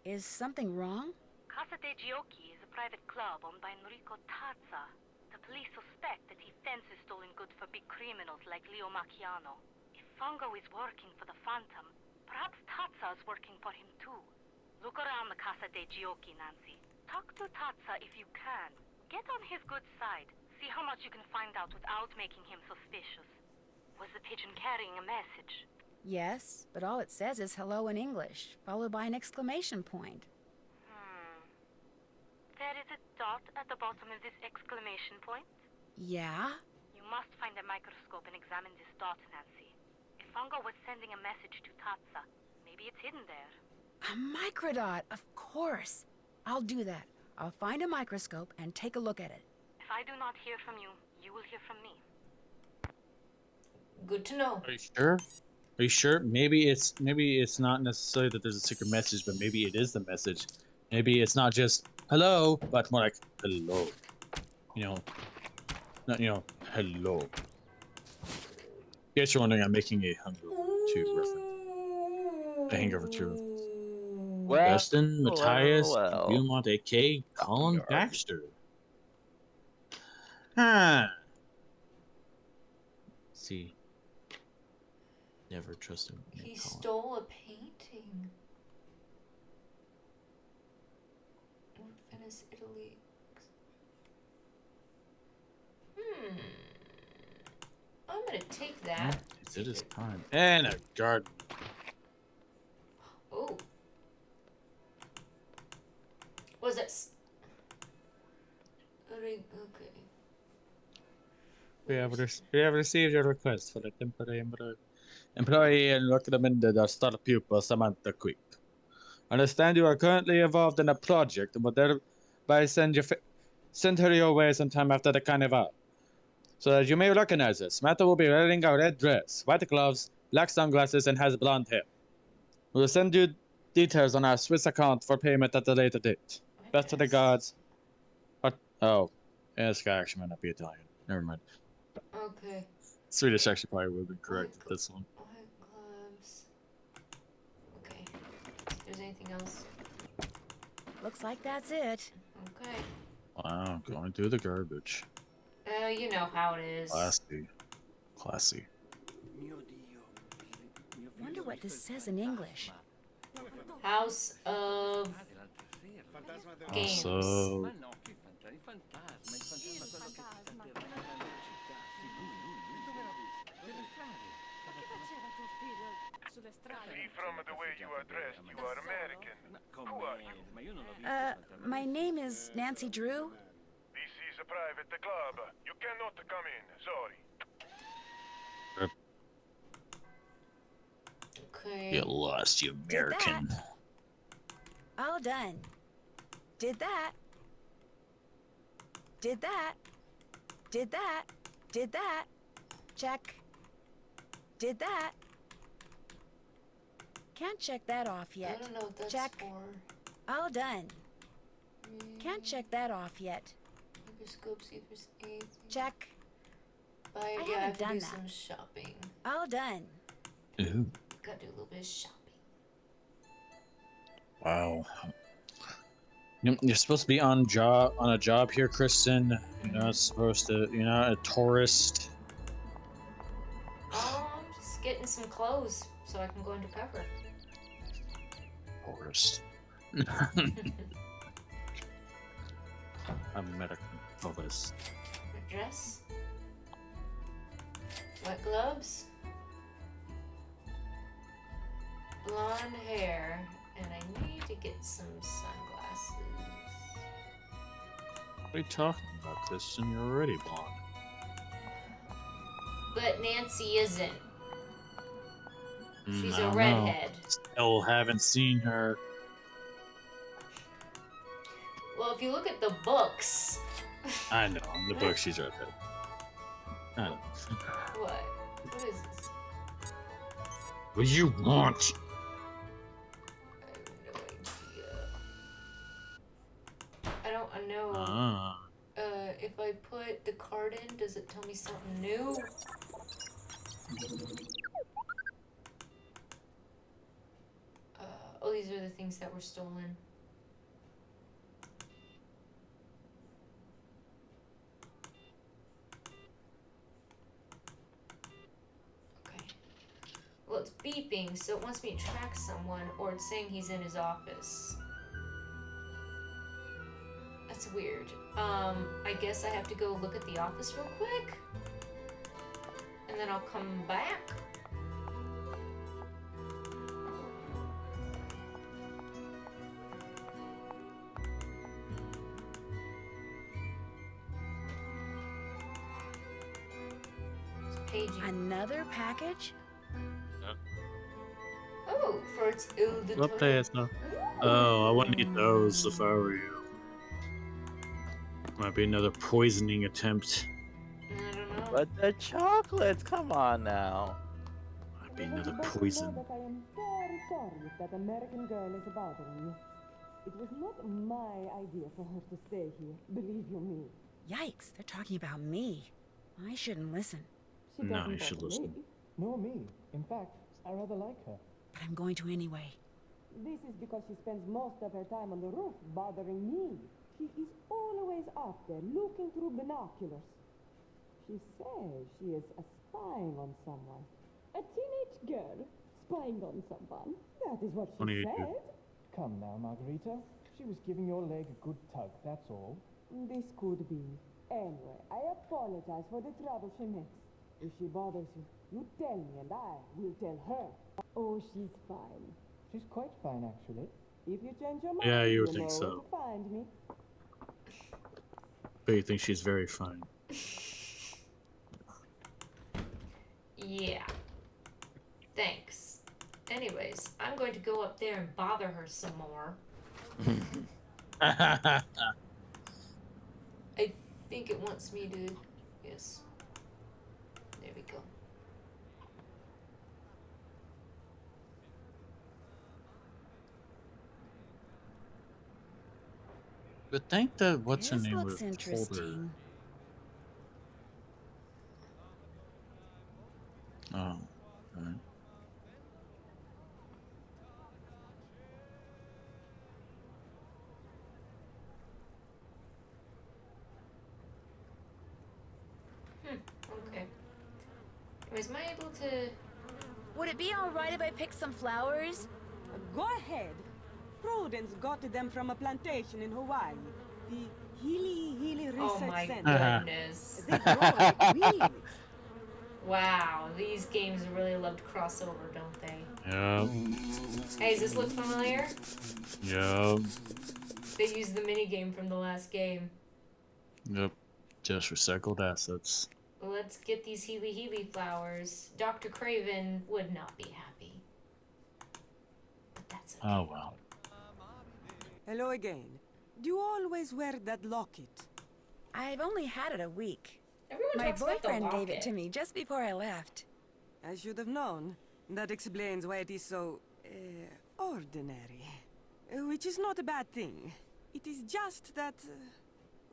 Is something wrong? Casa de Giochi is a private club owned by Enrico Tazza. The police suspect that he fences stolen goods for big criminals like Leo Macchiano. If Fongo is working for the Phantom, perhaps Tazza is working for him too. Look around the Casa de Giochi, Nancy. Talk to Tazza if you can. Get on his good side. See how much you can find out without making him suspicious. Was the pigeon carrying a message? Yes, but all it says is hello in English, followed by an exclamation point. There is a dot at the bottom of this exclamation point. Yeah? You must find a microscope and examine this dot, Nancy. If Fongo was sending a message to Tazza, maybe it's hidden there. A microdot, of course. I'll do that. I'll find a microscope and take a look at it. If I do not hear from you, you will hear from me. Good to know. Are you sure? Are you sure? Maybe it's not necessarily that there's a secret message, but maybe it is the message. Maybe it's not just hello, but more like hello. You know, not hello. In case you're wondering, I'm making a Hangover 2 reference. A Hangover 2 reference. Well, Dustin, Matthias, well. Beaumont, A.K., Colin, Baxter. Huh. Let's see. Never trust him. He stole a painting. Venice, Italy. I'm gonna take that. It's at his time. And a garden. Oh. Was it? Okay. We have received your request for a temporary employee and recommended our star pupil Samantha Quick. Understand you are currently involved in a project and will thereby send her your way sometime after the carnival. So that you may recognize her, Samantha will be wearing a red dress, white gloves, black sunglasses, and has blonde hair. We'll send you details on our Swiss account for payment at a later date. Best of the gods. What? Oh, yeah, this guy actually might not be Italian. Never mind. Okay. Swedish actually probably would have been correct with this one. White gloves. Okay. If there's anything else. Looks like that's it. Okay. Wow, going through the garbage. You know how it is. Classy. Wonder what this says in English. House of Games. Also, See from the way you are dressed, you are American. Who are you? My name is Nancy Drew. This is a private club. You cannot come in. Sorry. Okay. get lost, you American. All done. Did that. Did that. Did that. Did that. Check. Did that. Can't check that off yet. I don't know what that's check. for. All done. Can't check that off yet. Microscope, see if there's anything. Check. But I yeah, I haven't have to done do that. some shopping. All done. Ooh. Gotta do a little bit of shopping. Wow. You're supposed to be on a job here, Kristen. You're not supposed to. You're not a tourist. I'm just getting some clothes so I can go undercover. Tourist. American tourist. A dress. White gloves. Blonde hair. And I need to get some sunglasses. What are you talking about, Kristen? You're already blonde. But Nancy isn't. She's I a don't redhead. know. Still haven't seen her. Well, if you look at the books. I know. In the book, she's redhead. I know. What? What is this? What do you want? I don't know. Ah. If I put the card in, does it tell me something new? Oh, these are the things that were stolen. Okay. Well, it's beeping, so it wants me to track someone, or it's saying he's in his office. That's weird. I guess I have to go look at the office real quick. And then I'll come back. It's paging. Another package? Oh, for its What place? Oh, I wouldn't eat those if I were you. Might be another poisoning attempt. I don't know. But the chocolates, come on now. Might be another poison. I am very sorry if that American girl is bothering you. It was not my idea for her to stay here, believe you me. Yikes, they're talking about me. I shouldn't listen. She No, doesn't you should bother listen. me, nor me. In fact, I rather like her. But I'm going to anyway. This is because she spends most of her time on the roof bothering me. She is always up there looking through binoculars. She says she is spying on someone. A teenage girl spying on someone? That is what she said. Come now, Margarita. She was giving your leg a good tug, that's all. This could be. Anyway, I apologize for the trouble she makes. If she bothers you, you tell me and I will tell her. Oh, she's fine. She's quite fine, actually. If you change your mind, Yeah, you would know think where so. to find me. But you think she's very fine. Yeah. Thanks. Anyways, I'm going to go up there and bother her some more. I think it wants me to... Yes. There we go. But think that what's her This name looks would have told her. interesting. Oh, okay. Okay. Anyways, am I able to... Would it be all right if I picked some flowers? Go ahead. Prudence got them from a plantation in Hawaii. The Healy Research Oh my Center. goodness. They grow like weeds. Wow, these games really love to cross over, don't they? Yep. Hey, does this look familiar? Yep. They used the minigame from the last game. Yep. Just recycled assets. Let's get these Healy flowers. Dr. Craven would not be happy. But that's okay. Oh well. Hello again. Do you always wear that locket? I've only had it a week. Everyone My talks about the boyfriend gave it locket. to me just before I left. I should have known. That explains why it is so, ordinary. Which is not a bad thing. It is just that,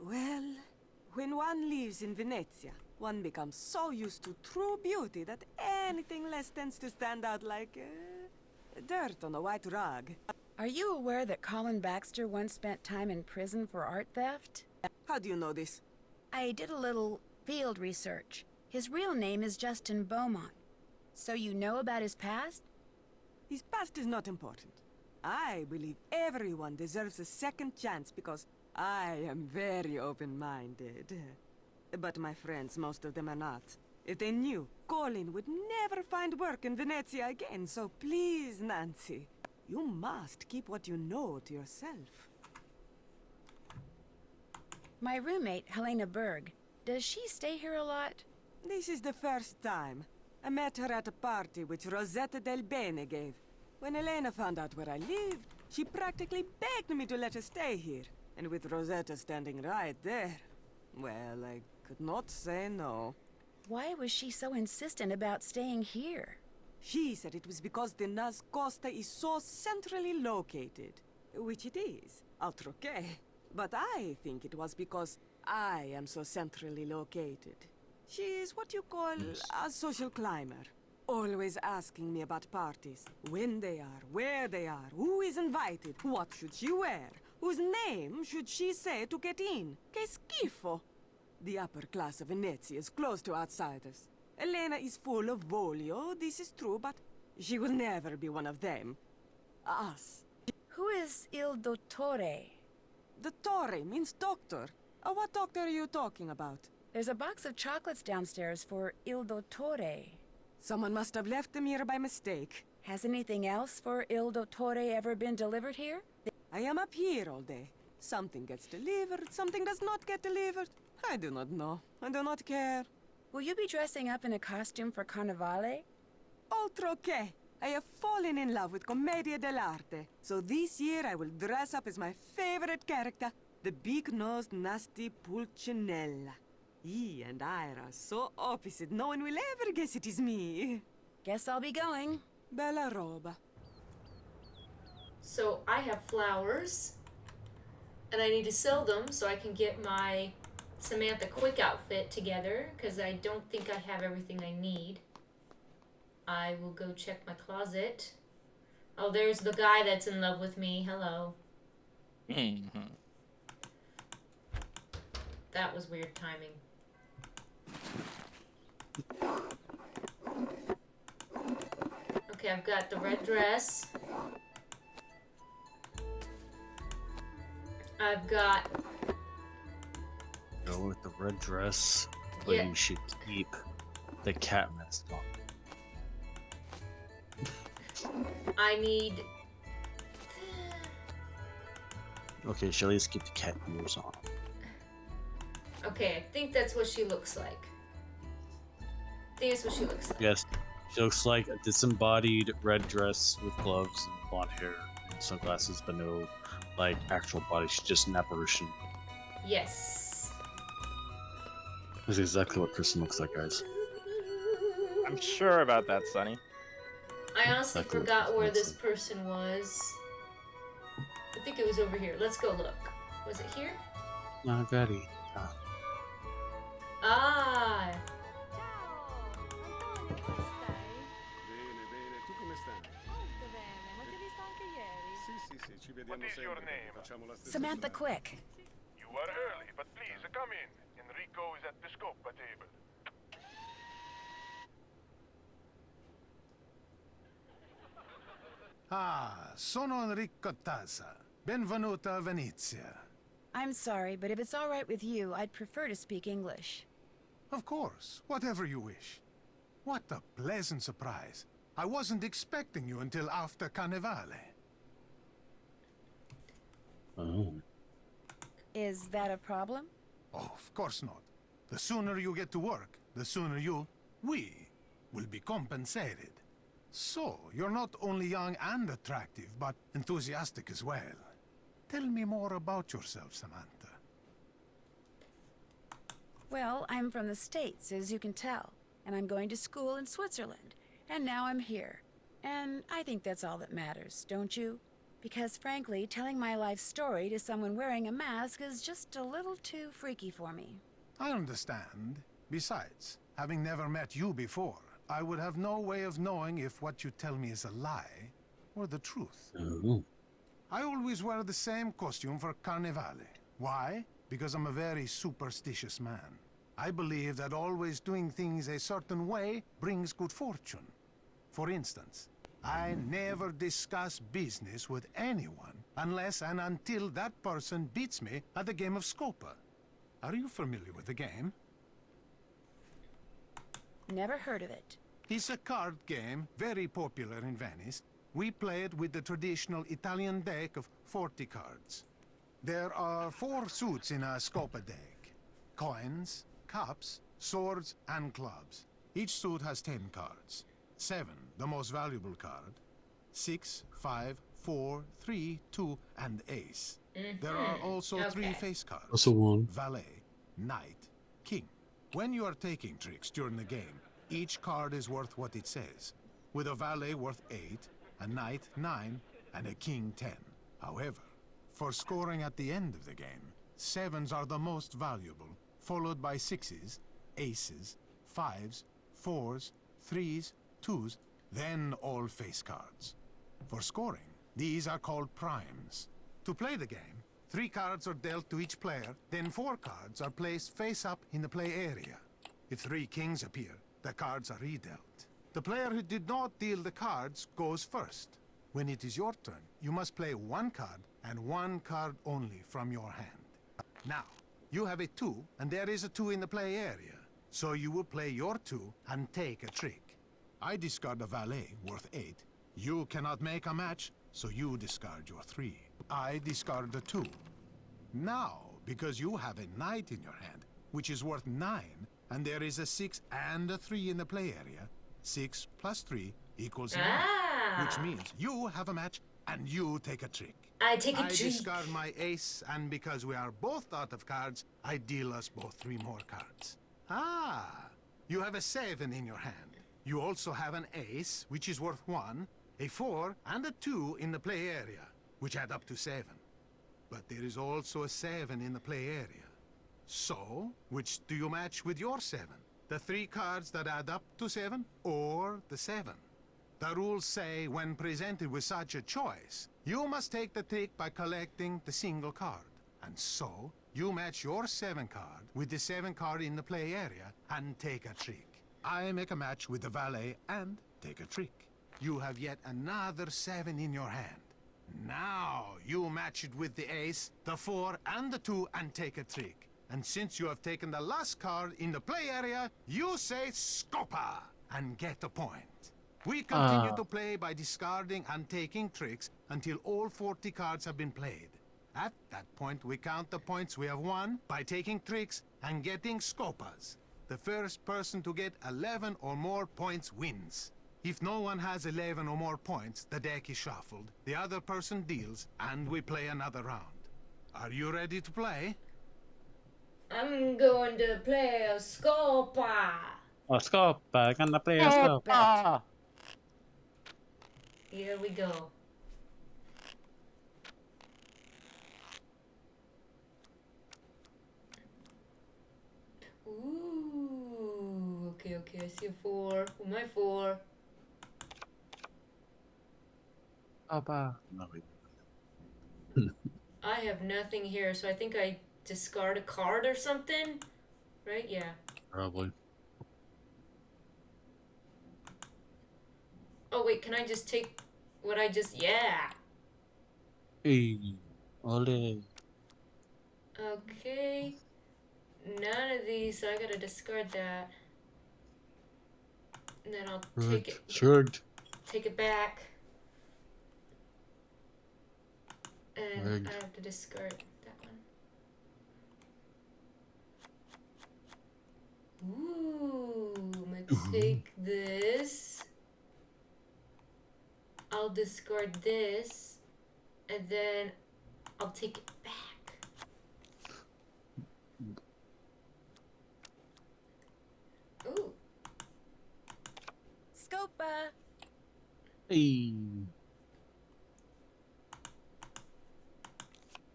well, when one lives in Venezia, one becomes so used to true beauty that anything less tends to stand out like, dirt on a white rug. Are you aware that Colin Baxter once spent time in prison for art theft? How do you know this? I did a little field research. His real name is Justin Beaumont. So you know about his past? His past is not important. I believe everyone deserves a second chance because I am very open-minded. But my friends, most of them are not. If they knew, Colin would never find work in Venezia again, so please, Nancy, you must keep what you know to yourself. My roommate, Helena Berg, does she stay here a lot? This is the first time. I met her at a party which Rosetta Del Bene gave. When Helena found out where I lived, she practically begged me to let her stay here. And with Rosetta standing right there, well, I could not say no. Why was she so insistent about staying here? She said it was because the Nas Costa is so centrally located. Which it is, outroque. But I think it was because I am so centrally located. She is what you call a social climber. Always asking me about parties. When they are, where they are, who is invited, what should she wear, whose name should she say to get in. Che schifo! The upper class of Venezia is closed to outsiders. Elena is full of voglio, this is true, but she will never be one of them. Us. Who is Il Dottore? Dottore means doctor. What doctor are you talking about? There's a box of chocolates downstairs for Il Dottore. Someone must have left them here by mistake. Has anything else for Il Dottore ever been delivered here? I am up here all day. Something gets delivered, something does not get delivered. I do not know. I do not care. Will you be dressing up in a costume for Carnevale? Oltroche! I have fallen in love with Commedia dell'arte. So this year I will dress up as my favorite character, the big-nosed nasty Pulcinella. He and I are so opposite, no one will ever guess it is me. Guess I'll be going. Bella roba. So I have flowers, and I need to sell them so I can get my Samantha Quick outfit together, because I don't think I have everything I need. I will go check my closet. Oh, there's the guy that's in love with me. Hello. That was weird timing. Okay, I've got the red dress. I've got... Go with the red dress, but Yeah. you should keep the cat mask on. I need... Okay, she'll at least keep the cat ears on. Okay, I think that's what she looks like. I think that's what she looks like. Yes, she looks like a disembodied red dress with gloves and blonde hair and sunglasses, but no, like, actual body. She's just an apparition. Yes. That's exactly what Kristen looks like, guys. I'm sure about that, Sonny. I honestly Exactly what forgot Kristen where looks this person was. I think it was over here. Let's go look. Was it here? Margarita. Ah. Bene, bene. Tu come stai? Molto bene, ma ti ho visto anche ieri. Sì, ci vediamo sempre. Facciamo la stessa Samantha, strada. quick. You are early, but please come in. Enrico is at the Scopa table. Ah, sono Enrico Tazza. Benvenuto a Venezia. I'm sorry, but if it's all right with you, I'd prefer to speak English. Of course, whatever you wish. What a pleasant surprise. I wasn't expecting you until after Carnevale. Oh. Is that a problem? Oh, of course not. The sooner you get to work, the sooner we will be compensated. So, you're not only young and attractive, but enthusiastic as well. Tell me more about yourself, Samantha. Well, I'm from the States, as you can tell, and I'm going to school in Switzerland, and now I'm here. And I think that's all that matters, don't you? Because frankly, telling my life story to someone wearing a mask is just a little too freaky for me. I understand. Besides, having never met you before, I would have no way of knowing if what you tell me is a lie or the truth. Oh. I always wear the same costume for Carnevale. Why? Because I'm a very superstitious man. I believe that always doing things a certain way brings good fortune. For instance, I never discuss business with anyone unless and until that person beats me at the game of Scopa. Are you familiar with the game? Never heard of it. It's a card game, very popular in Venice. We play it with the traditional Italian deck of 40 cards. There are 4 suits in a Scopa deck. Coins, cups, swords, and clubs. Each suit has 10 cards. 7, the most valuable card. 6, 5, 4, 3, 2, and ace. There are also 3 face cards. Also 1. Valet, knight, king. When you are taking tricks during the game, each card is worth what it says, with a valet worth 8, a knight 9, and a king 10. However, for scoring at the end of the game, 7s are the most valuable, followed by 6s, aces, 5s, 4s, 3s, 2s, then all face cards. For scoring, these are called primes. To play the game, 3 cards are dealt to each player, then 4 cards are placed face up in the play area. If 3 kings appear, the cards are redealt. The player who did not deal the cards goes first. When it is your turn, you must play 1 card and 1 card only from your hand. Now, you have a 2, and there is a 2 in the play area. So you will play your 2 and take a trick. I discard a valet worth 8. You cannot make a match, so you discard your 3. I discard the 2. Now, because you have a knight in your hand, which is worth 9, and there is a 6 and a 3 in the play area, 6 plus 3 equals 9, which means you have a match and you take a trick. I take a I trick. discard my ace, and because we are both out of cards, I deal us both 3 more cards. Ah, you have a 7 in your hand. You also have an ace, which is worth 1, a 4, and a 2 in the play area, which add up to 7. But there is also a 7 in the play area. So, which do you match with your 7? The 3 cards that add up to 7, or the 7? The rules say when presented with such a choice, you must take the trick by collecting the single card. And so, you match your 7 card with the 7 card in the play area and take a trick. I make a match with the valet and take a trick. You have yet another 7 in your hand. Now, you match it with the ace, the 4, and the 2 and take a trick. And since you have taken the last card in the play area, you say Scopa and get a point. We continue to play by discarding and taking tricks until all 40 cards have been played. At that point, we count the points we have won by taking tricks and getting Scopas. The first person to get 11 or more points wins. If no one has 11 or more points, the deck is shuffled, the other person deals, and we play another round. Are you ready to play? I'm going to play a Scopa. Oh, Scopa, gonna play a Scopa. Here we go. Okay, I see a 4. Who am I for? Papa. No, wait. I have nothing here, so I think I discard a card or something? Right? Yeah. Probably. Oh, wait, can I just take what I just... Yeah! Hey. Ole. Okay. None of these, so I gotta discard that. And then I'll take it... Shrugged. Take it back. And Rigged. I have to discard that one. Ooh, I'm gonna take this. I'll discard this. And then I'll take it back. Ooh. Scopa. Hey.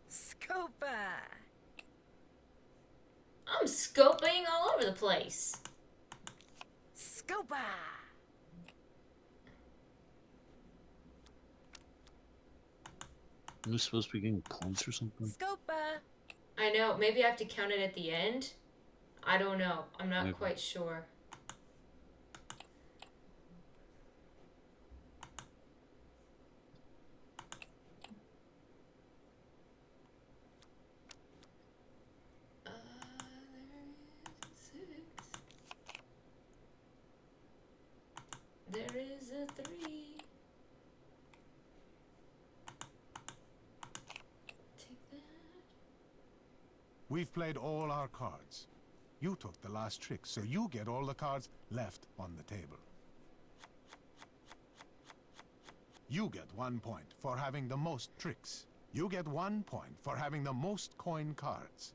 Scopa. I'm scoping all over the place. Scopa. Am I supposed to be getting points or something? Scopa. I know, maybe I have to count it at the end. I don't know. I'm not Maybe. quite sure. There is a 3. Take that. We've played all our cards. You took the last trick, so you get all the cards left on the table. You get 1 point for having the most tricks. You get 1 point for having the most coin cards.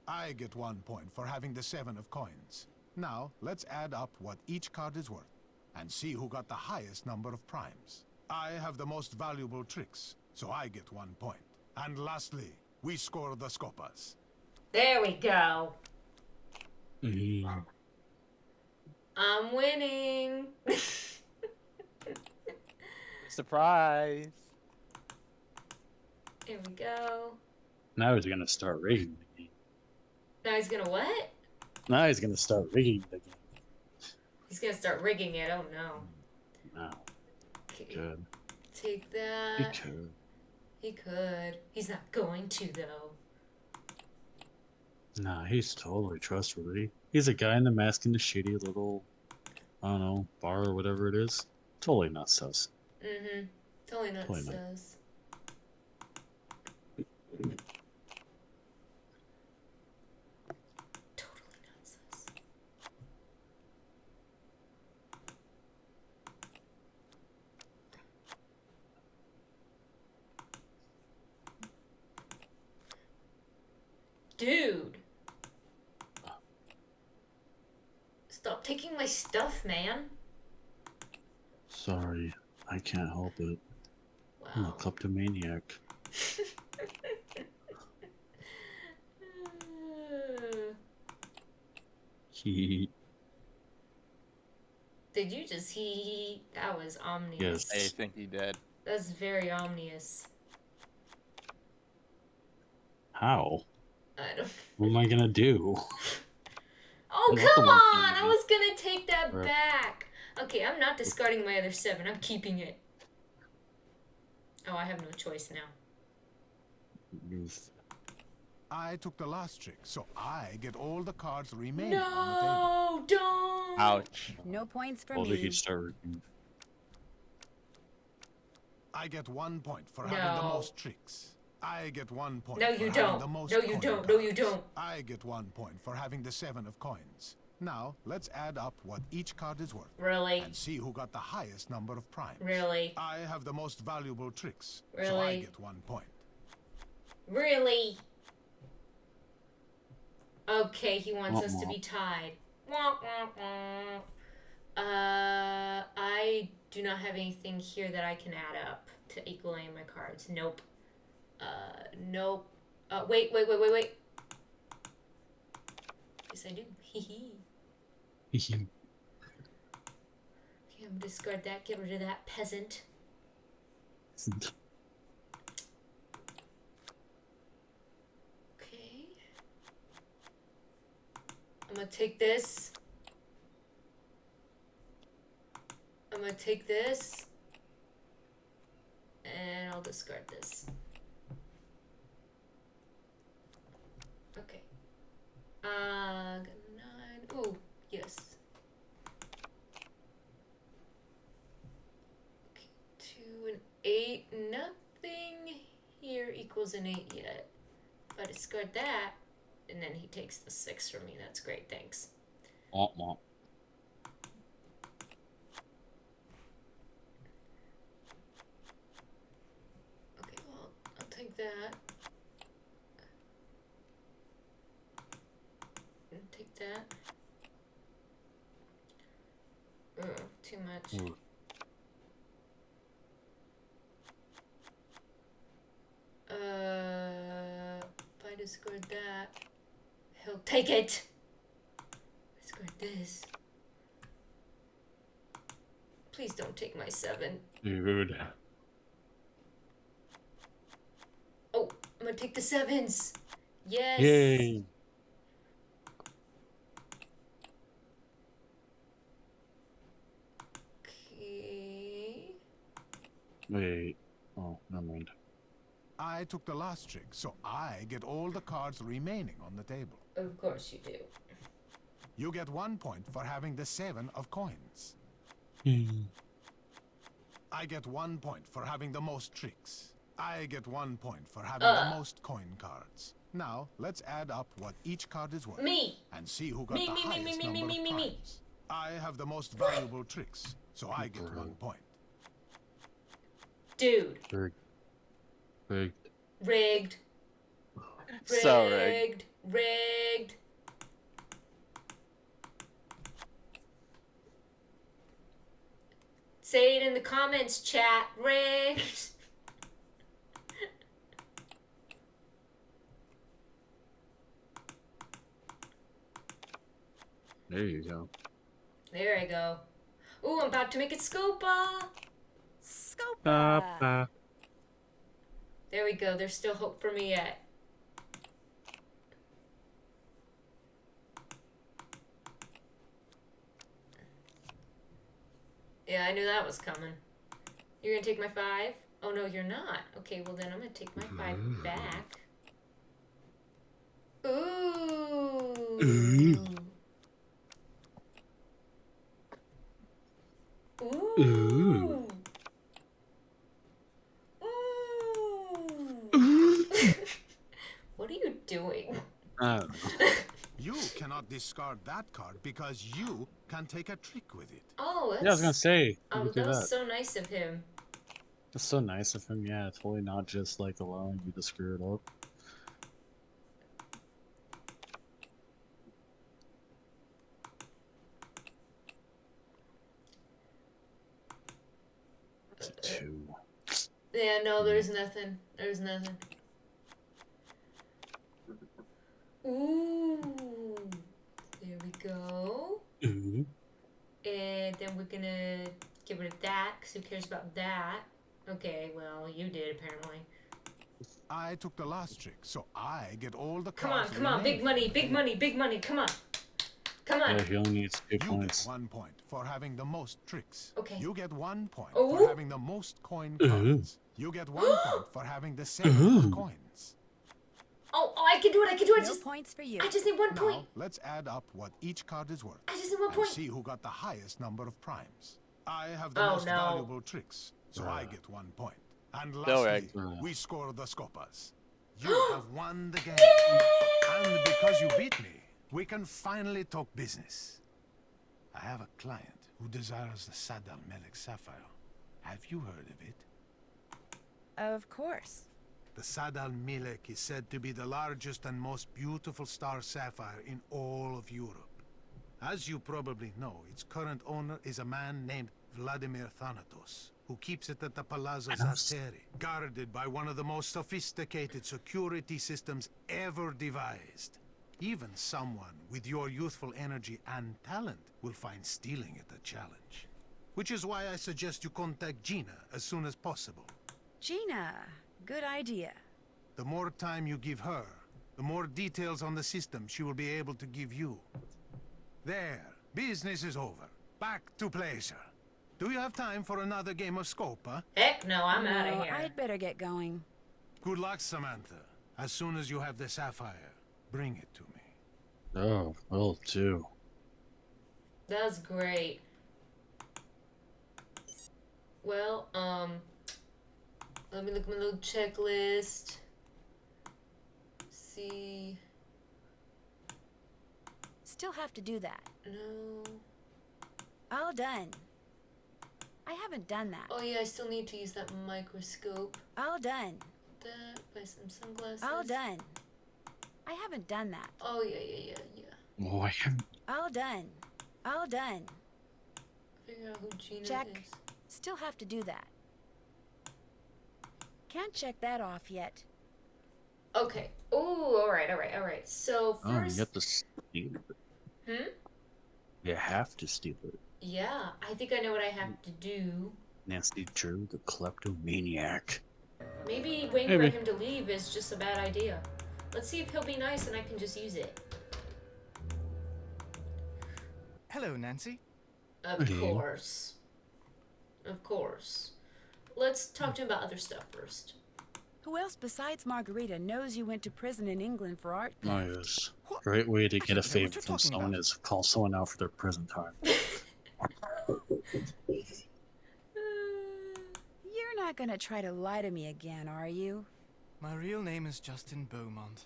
I get 1 point for having the 7 of coins. Now, let's add up what each card is worth, and see who got the highest number of primes. I have the most valuable tricks, so I get 1 point. And lastly, we score the Scopas. There we go. Mm. I'm winning. Surprise! There we go. Now he's gonna start rigging the game. Now he's gonna what? Now he's gonna start rigging the game. He's gonna start rigging it. Oh no. No. Okay. Good. Take that. He could. He could. He's not going to though. Nah, he's totally trustworthy. He's a guy in the mask in the shitty little, I don't know, bar or whatever it is. Totally not sus. Mm-hmm. Totally not Totally not. sus. Totally not sus. Dude. Stop taking my stuff, man. Sorry, I can't help it. I'm a Wow. kleptomaniac. He. Did you just he? That was ominous. Yes. I think he did. That's very ominous. How? I don't. What am I gonna do? Oh, I love the come one on! from I was gonna take that Right. back. Okay, I'm not discarding my other 7. I'm keeping it. Oh, I have no choice now. I took the last trick, so I get all the cards remaining on the table. No, don't. Ouch. No points for Well, me. they could start rigging. I get 1 point for having the No. most tricks. I get 1 point No, for you having don't. the most No, you coin don't. No, you cards. don't. I get 1 point for having the 7 of coins. Now, let's add up what each card is worth. Really? And see who got the highest number of primes. Really? I have the most valuable tricks, so I Really? get 1 point. Really? Okay, he wants Womp us to womp. be tied. Womp, womp, womp. I do not have anything here that I can add up to equal any of my cards. Nope. Nope. Wait. Yes, I do. Hee hee. Okay, I'm gonna discard that. Get rid of that peasant. Okay. I'm gonna take this. I'm gonna take this. And I'll discard this. Okay. Got 9. Ooh, yes. Okay, 2 and 8. Nothing here equals an 8 yet. If I discard that, and then he takes the 6 from me, that's great, thanks. Womp womp. Okay, well, I'll take that. And take that. Ugh, too much. Ooh. If I discard that, he'll take it. Discard this. Please don't take my 7. Dude. Oh, I'm gonna take the 7s. Yes. Yay. Okay. Wait. Oh, never mind. I took the last trick, so I get all the cards remaining on the table. Of course you do. You get 1 point for having the 7 of coins. I get 1 point for having the most tricks. I get 1 point for having the most coin cards. Now, let's add up what each card is worth. Me! And see who got Me, the me, me, highest me, number me, of me, me. primes. I have the most valuable tricks, so I get 1 point. Dude. Rigged. Rigged. Rigged. So rigged. Rigged. Say it in the comments, chat. Rigged. There you go. There I go. Ooh, I'm about to make it Scopa. Scopa. There we go. There's still hope for me yet. Yeah, I knew that was coming. You're gonna take my 5? Oh no, you're not. Okay, well then I'm gonna take my 5 back. Ooh. Ooh. Ooh. What are you doing? You cannot discard that card because you can take a trick with it. Oh, that's... Yeah, I was gonna say. Oh, You that do was that. so nice of him. That's so nice of him. Yeah, totally not just like allowing you to screw it up. It's a 2. Yeah, no, there's nothing. There's nothing. Ooh. There we go. Ooh. And then we're gonna get rid of that, because who cares about that? Okay, well, you did, apparently. I took the last trick, so I get all the Come on, cards come on, big remaining. money, big money, big money, come on. Come on. Yeah, he only needs 2 You points. get 1 point for having the most tricks. Okay. You get 1 point Ooh. for having the most coin cards. You get 1 point for having the 7 of coins. Oh, I can do it, I can do it. No points for you. I just need 1 point. Now, let's add up what each card is worth. I just need 1 and point. see who got the highest number of primes. I have the Oh, most no. valuable tricks, so I get 1 point. And No, lastly, right. we score the Scopas. You have won the game. And because you beat me, we can finally talk business. I have a client who desires the Sadal Melek Sapphire. Have you heard of it? Of course. The Sadal Melek is said to be the largest and most beautiful star sapphire in all of Europe. As you probably know, its current owner is a man named Vladimir Thanatos, who keeps it at the Palazzo Zateri, guarded by one of the most sophisticated security systems ever devised. Even someone with your youthful energy and talent will find stealing it a challenge. Which is why I suggest you contact Gina as soon as possible. Gina, good idea. The more time you give her, the more details on the system she will be able to give you. There, business is over. Back to pleasure. Do you have time for another game of Scopa? Heck no, I'm No, out of here. I'd better get going. Good luck, Samantha. As soon as you have the sapphire, bring it to me. Oh, will do. That's great. Well, let me look at my little checklist. See. Still have to do that. No. All done. I haven't done that. Oh yeah, I still need to use that microscope. All done. That, buy some sunglasses. All done. I haven't done that. Oh yeah. Oh, I haven't. All done. All done. Figure out who Gina Check. is. Still have to do that. Can't check that off yet. Okay. Oh, alright. So Oh, first. you have to steal it. You have to steal it. Yeah, I think I know what I have to do. Nancy Drew, the kleptomaniac. Maybe waiting Maybe. for him to leave is just a bad idea. Let's see if he'll be nice and I can just use it. Hello, Nancy. Of course. Of course. Let's talk to him about other stuff first. Who else besides Margarita knows you went to prison in England for art Oh, theft? yes. Great way to get a don't know what favor you're from talking someone about. is call someone out for their prison time. You're not gonna try to lie to me again, are you? My real name is Justin Beaumont.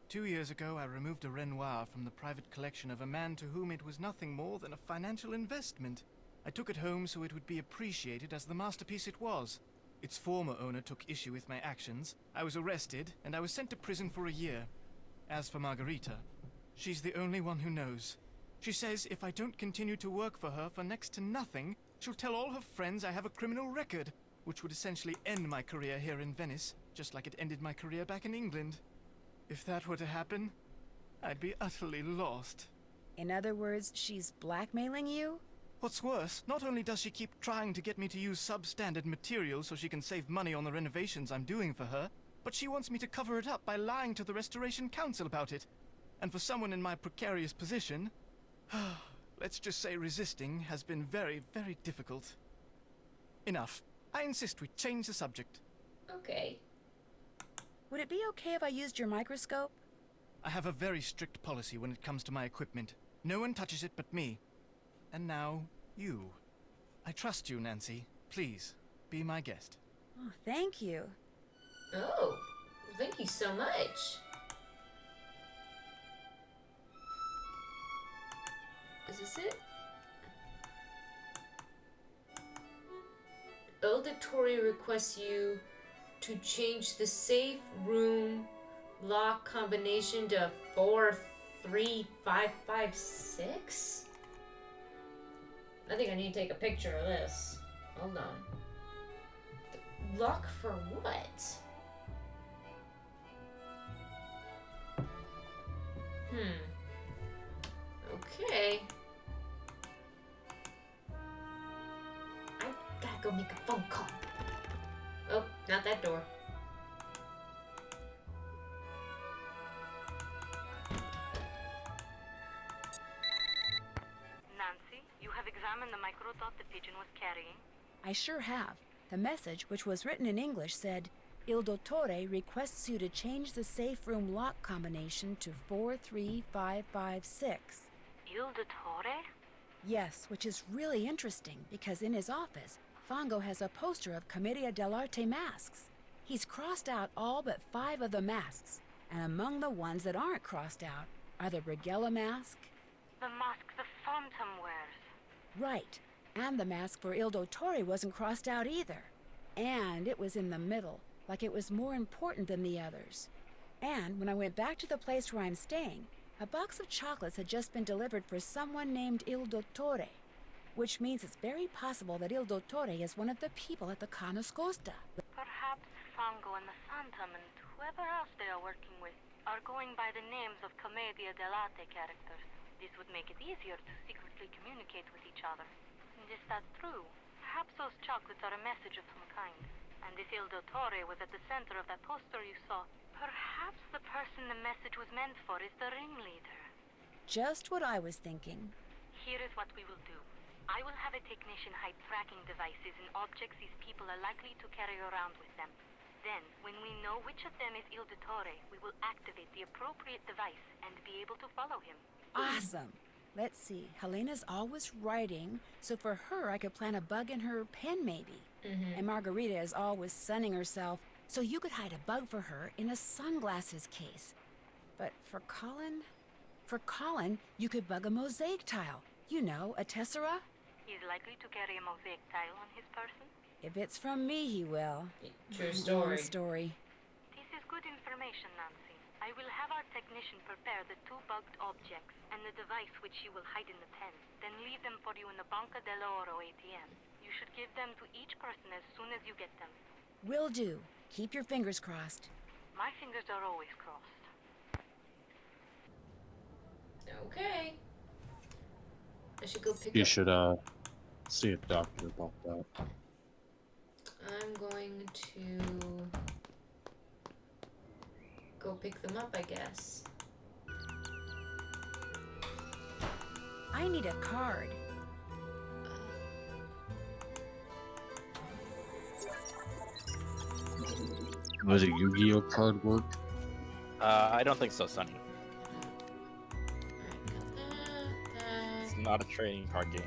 2 years ago, I removed a Renoir from the private collection of a man to whom it was nothing more than a financial investment. I took it home so it would be appreciated as the masterpiece it was. Its former owner took issue with my actions. I was arrested, and I was sent to prison for a year. As for Margarita, she's the only one who knows. She says if I don't continue to work for her for next to nothing, she'll tell all her friends I have a criminal record, which would essentially end my career here in Venice, just like it ended my career back in England. If that were to happen, I'd be utterly lost. In other words, she's blackmailing you? What's worse, not only does she keep trying to get me to use substandard materials so she can save money on the renovations I'm doing for her, but she wants me to cover it up by lying to the Restoration Council about it. And for someone in my precarious position, let's just say resisting has been very, very difficult. Enough. I insist we change the subject. Okay. Would it be okay if I used your microscope? I have a very strict policy when it comes to my equipment. No one touches it but me. And now, you. I trust you, Nancy. Please, be my guest. Oh, thank you. Oh, thank you so much. Is this it? Eldatory requests you to change the safe room lock combination to 43556? I think I need to take a picture of this. Hold on. The lock for what? Okay. I gotta go make a phone call. Oh, not that door. Nancy, you have examined the microdot the pigeon was carrying? I sure have. The message, which was written in English, said, Il Dottore requests you to change the safe room lock combination to 43556. Il Dottore? Yes, which is really interesting because in his office, Fongo has a poster of Commedia dell'arte masks. He's crossed out all but 5 of the masks, and among the ones that aren't crossed out are the Brighella mask. The mask the Phantom wears. Right, and the mask for Il Dottore wasn't crossed out either. And it was in the middle, like it was more important than the others. And when I went back to the place where I'm staying, a box of chocolates had just been delivered for someone named Il Dottore, which means it's very possible that Il Dottore is one of the people at the Canoscosta. Perhaps Fongo and the Phantom and whoever else they are working with are going by the names of Commedia dell'arte characters. This would make it easier to secretly communicate with each other. And is that true? Perhaps those chocolates are a message of some kind. And if Il Dottore was at the center of that poster you saw, perhaps the person the message was meant for is the ringleader. Just what I was thinking. Here is what we will do. I will have a technician hide tracking devices in objects these people are likely to carry around with them. Then, when we know which of them is Il Dottore, we will activate the appropriate device and be able to follow him. Awesome. Let's see. Helena's always writing, so for her I could plant a bug in her pen maybe. And Margarita is always sunning herself, so you could hide a bug for her in a sunglasses case. But for Colin? For Colin, you could bug a mosaic tile. You know, a tessera? He's likely to carry a mosaic tile on his person. If it's from me, he will. True story. Long story. This is good information, Nancy. I will have our technician prepare the 2 bugged objects and the device which you will hide in the pen, then leave them for you in the Banca dell'Oro ATM. You should give them to each person as soon as you get them. Will do. Keep your fingers crossed. My fingers are always crossed. Okay. I should go pick You up. should see a doctor about that. I'm going to go pick them up, I guess. I need a card. Was it Yu-Gi-Oh card work? I don't think so, Sonny. It's not a trading card game.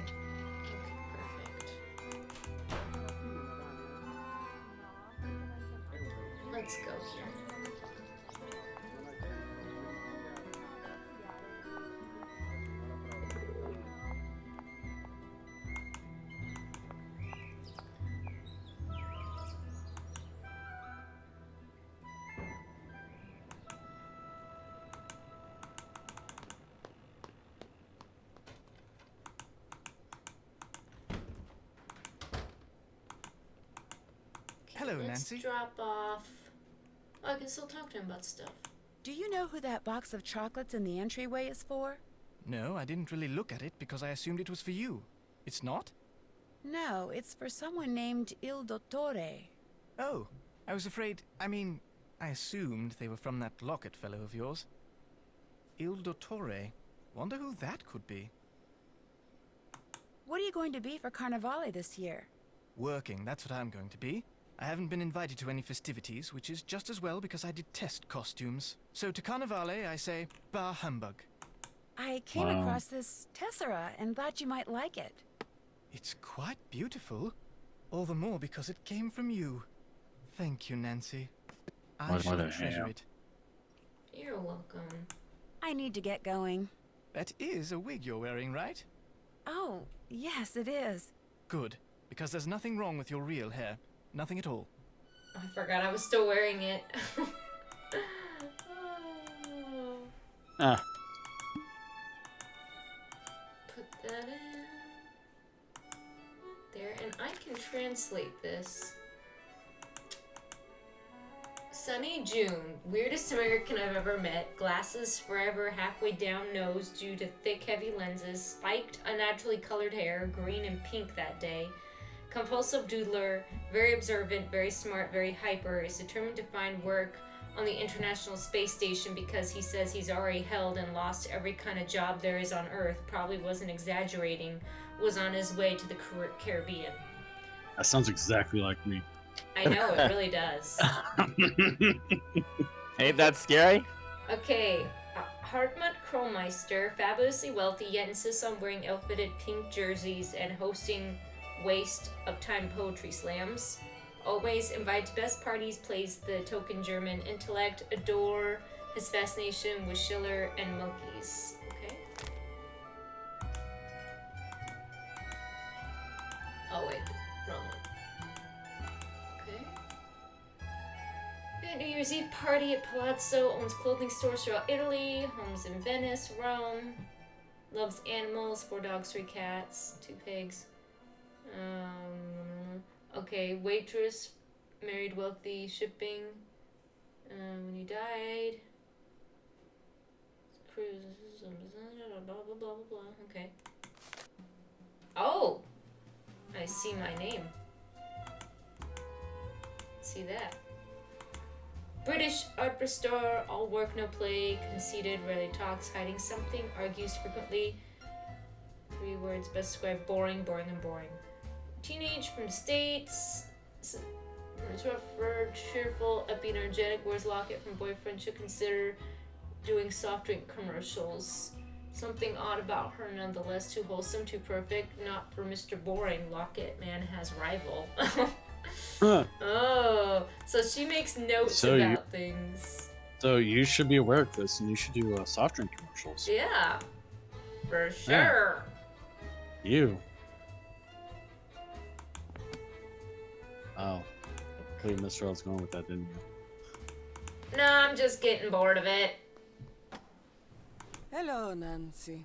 Let's go here. Hello, Let's Nancy. drop off. Oh, I can still talk to him about stuff. Do you know who that box of chocolates in the entryway is for? No, I didn't really look at it because I assumed it was for you. It's not? No, it's for someone named Il Dottore. Oh, I was afraid. I assumed they were from that locket fellow of yours. Il Dottore. Wonder who that could be. What are you going to be for Carnivale this year? Working, that's what I'm going to be. I haven't been invited to any festivities, which is just as well because I detest costumes. So to Carnivale, I say, bah humbug. I came across this tessera and thought you might like it. It's quite beautiful. All the more because it came from you. Thank you, Nancy. I shall treasure it. You're welcome. I need to get going. That is a wig you're wearing, right? Oh, yes, it is. Good, because there's nothing wrong with your real hair. Nothing at all. I forgot I was still wearing it. Ah. Put that in. There, and I can translate this. Sunny June, weirdest American I've ever met. Glasses forever, halfway down nose due to thick, heavy lenses. Spiked, unnaturally colored hair, green and pink that day. Compulsive doodler, very observant, very smart, very hyper, is determined to find work on the International Space Station because he says he's already held and lost every kind of job there is on Earth, probably wasn't exaggerating, was on his way to the Caribbean. That sounds exactly like me. I know, it really does. Ain't that scary? Okay, Hartmut Kromeister, fabulously wealthy yet insists on wearing ill-fitted pink jerseys and hosting waste of time poetry slams. Always invited to best parties, plays the token German intellect, adore his fascination with Schiller and monkeys. Okay. Oh wait, wrong one. Okay. New Year's Eve party at Palazzo, owns clothing stores throughout Italy, homes in Venice, Rome, loves animals, 4 dogs, 3 cats, 2 pigs. Okay, waitress married wealthy shipping. When he died. Cruises. Blah, blah, blah, blah, blah. Okay. Oh! I see my name. See that. British art star, all work no play, conceited, rarely talks, hiding something, argues frequently. 3 words best describe: boring, boring, and boring. Teenage from the States. Rougher, cheerful, upbeat, energetic. Wears locket from boyfriend. Should consider doing soft drink commercials. Something odd about her, nonetheless. Too wholesome, too perfect. Not for Mr. Boring. Locket man has rival. Huh. Oh, so she makes notes about things. So you should be aware of this, and you should do soft drink commercials. Yeah, for sure. Yeah. You. Oh. You missed where I was going with that, didn't you? No, I'm just getting bored of it. Hello, Nancy.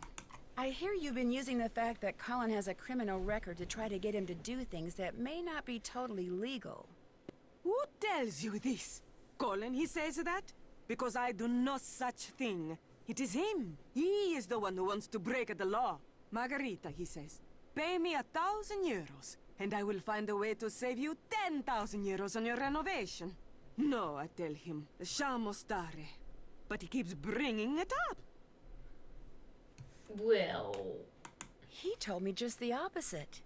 I hear you've been using the fact that Colin has a criminal record to try to get him to do things that may not be totally legal. Who tells you this? Colin, he says that? Because I do no such thing. It is him. He is the one who wants to break the law. Margarita, he says, pay me 1,000 euros, and I will find a way to save you 10,000 euros on your renovation. No, I tell him, lasciamo stare. But he keeps bringing it up. Well... He told me just the opposite.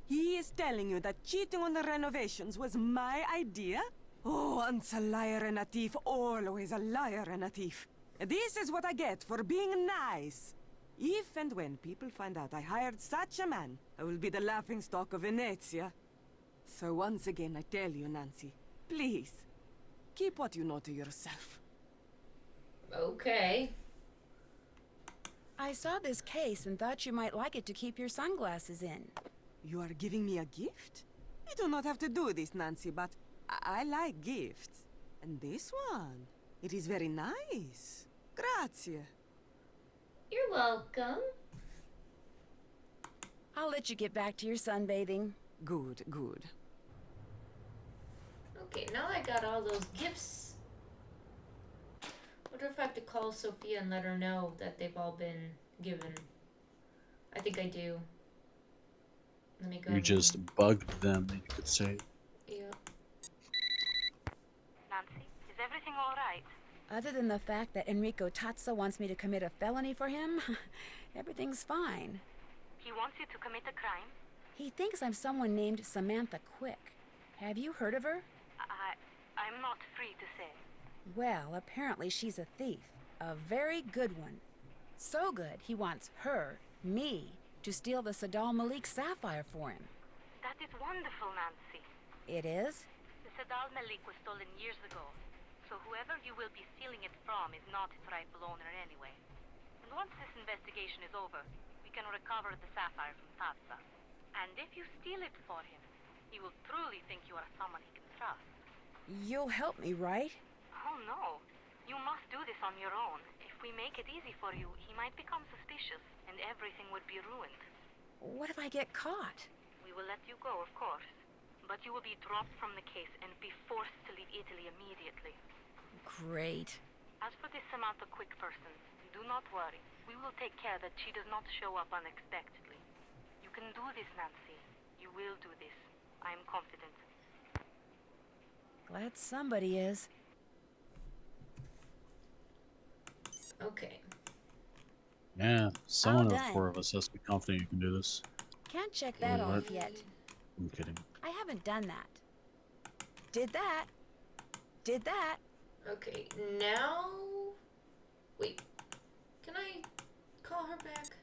He is telling you that cheating on the renovations was my idea? Oh, once a liar and a thief, always a liar and a thief. This is what I get for being nice. If and when people find out I hired such a man, I will be the laughingstock of Venezia. So once again, I tell you, Nancy, please, keep what you know to yourself. Okay. I saw this case and thought you might like it to keep your sunglasses in. You are giving me a gift? You do not have to do this, Nancy, but I like gifts. And this one, it is very nice. Grazie. You're welcome. I'll let you get back to your sunbathing. Good, good. Okay, now I got all those gifts. Wonder if I have to call Sophia and let her know that they've all been given. I think I do. Let me go. You just bugged them, you could say. Yeah. Nancy, is everything all right? Other than the fact that Enrico Tazzo wants me to commit a felony for him, everything's fine. He wants you to commit a crime? He thinks I'm someone named Samantha Quick. Have you heard of her? I'm not free to say. Well, apparently she's a thief. A very good one. So good, he wants her, me, to steal the Sadal Malik sapphire for him. That is wonderful, Nancy. It is? The Sadal Malik was stolen years ago, so whoever you will be stealing it from is not its rightful owner anyway. And once this investigation is over, we can recover the sapphire from Tazza. And if you steal it for him, he will truly think you are someone he can trust. You'll help me, right? Oh no. You must do this on your own. If we make it easy for you, he might become suspicious, and everything would be ruined. What if I get caught? We will let you go, of course. But you will be dropped from the case and be forced to leave Italy immediately. Great. As for this Samantha Quick person, do not worry. We will take care that she does not show up unexpectedly. You can do this, Nancy. You will do this. I am confident. Glad somebody is. Okay. Yeah, someone of the done. 4 of us has to be confident you can do this. Can't check that What? off yet. I'm kidding. I haven't done that. Did that. Did that. Okay, now... Wait. Can I call her back?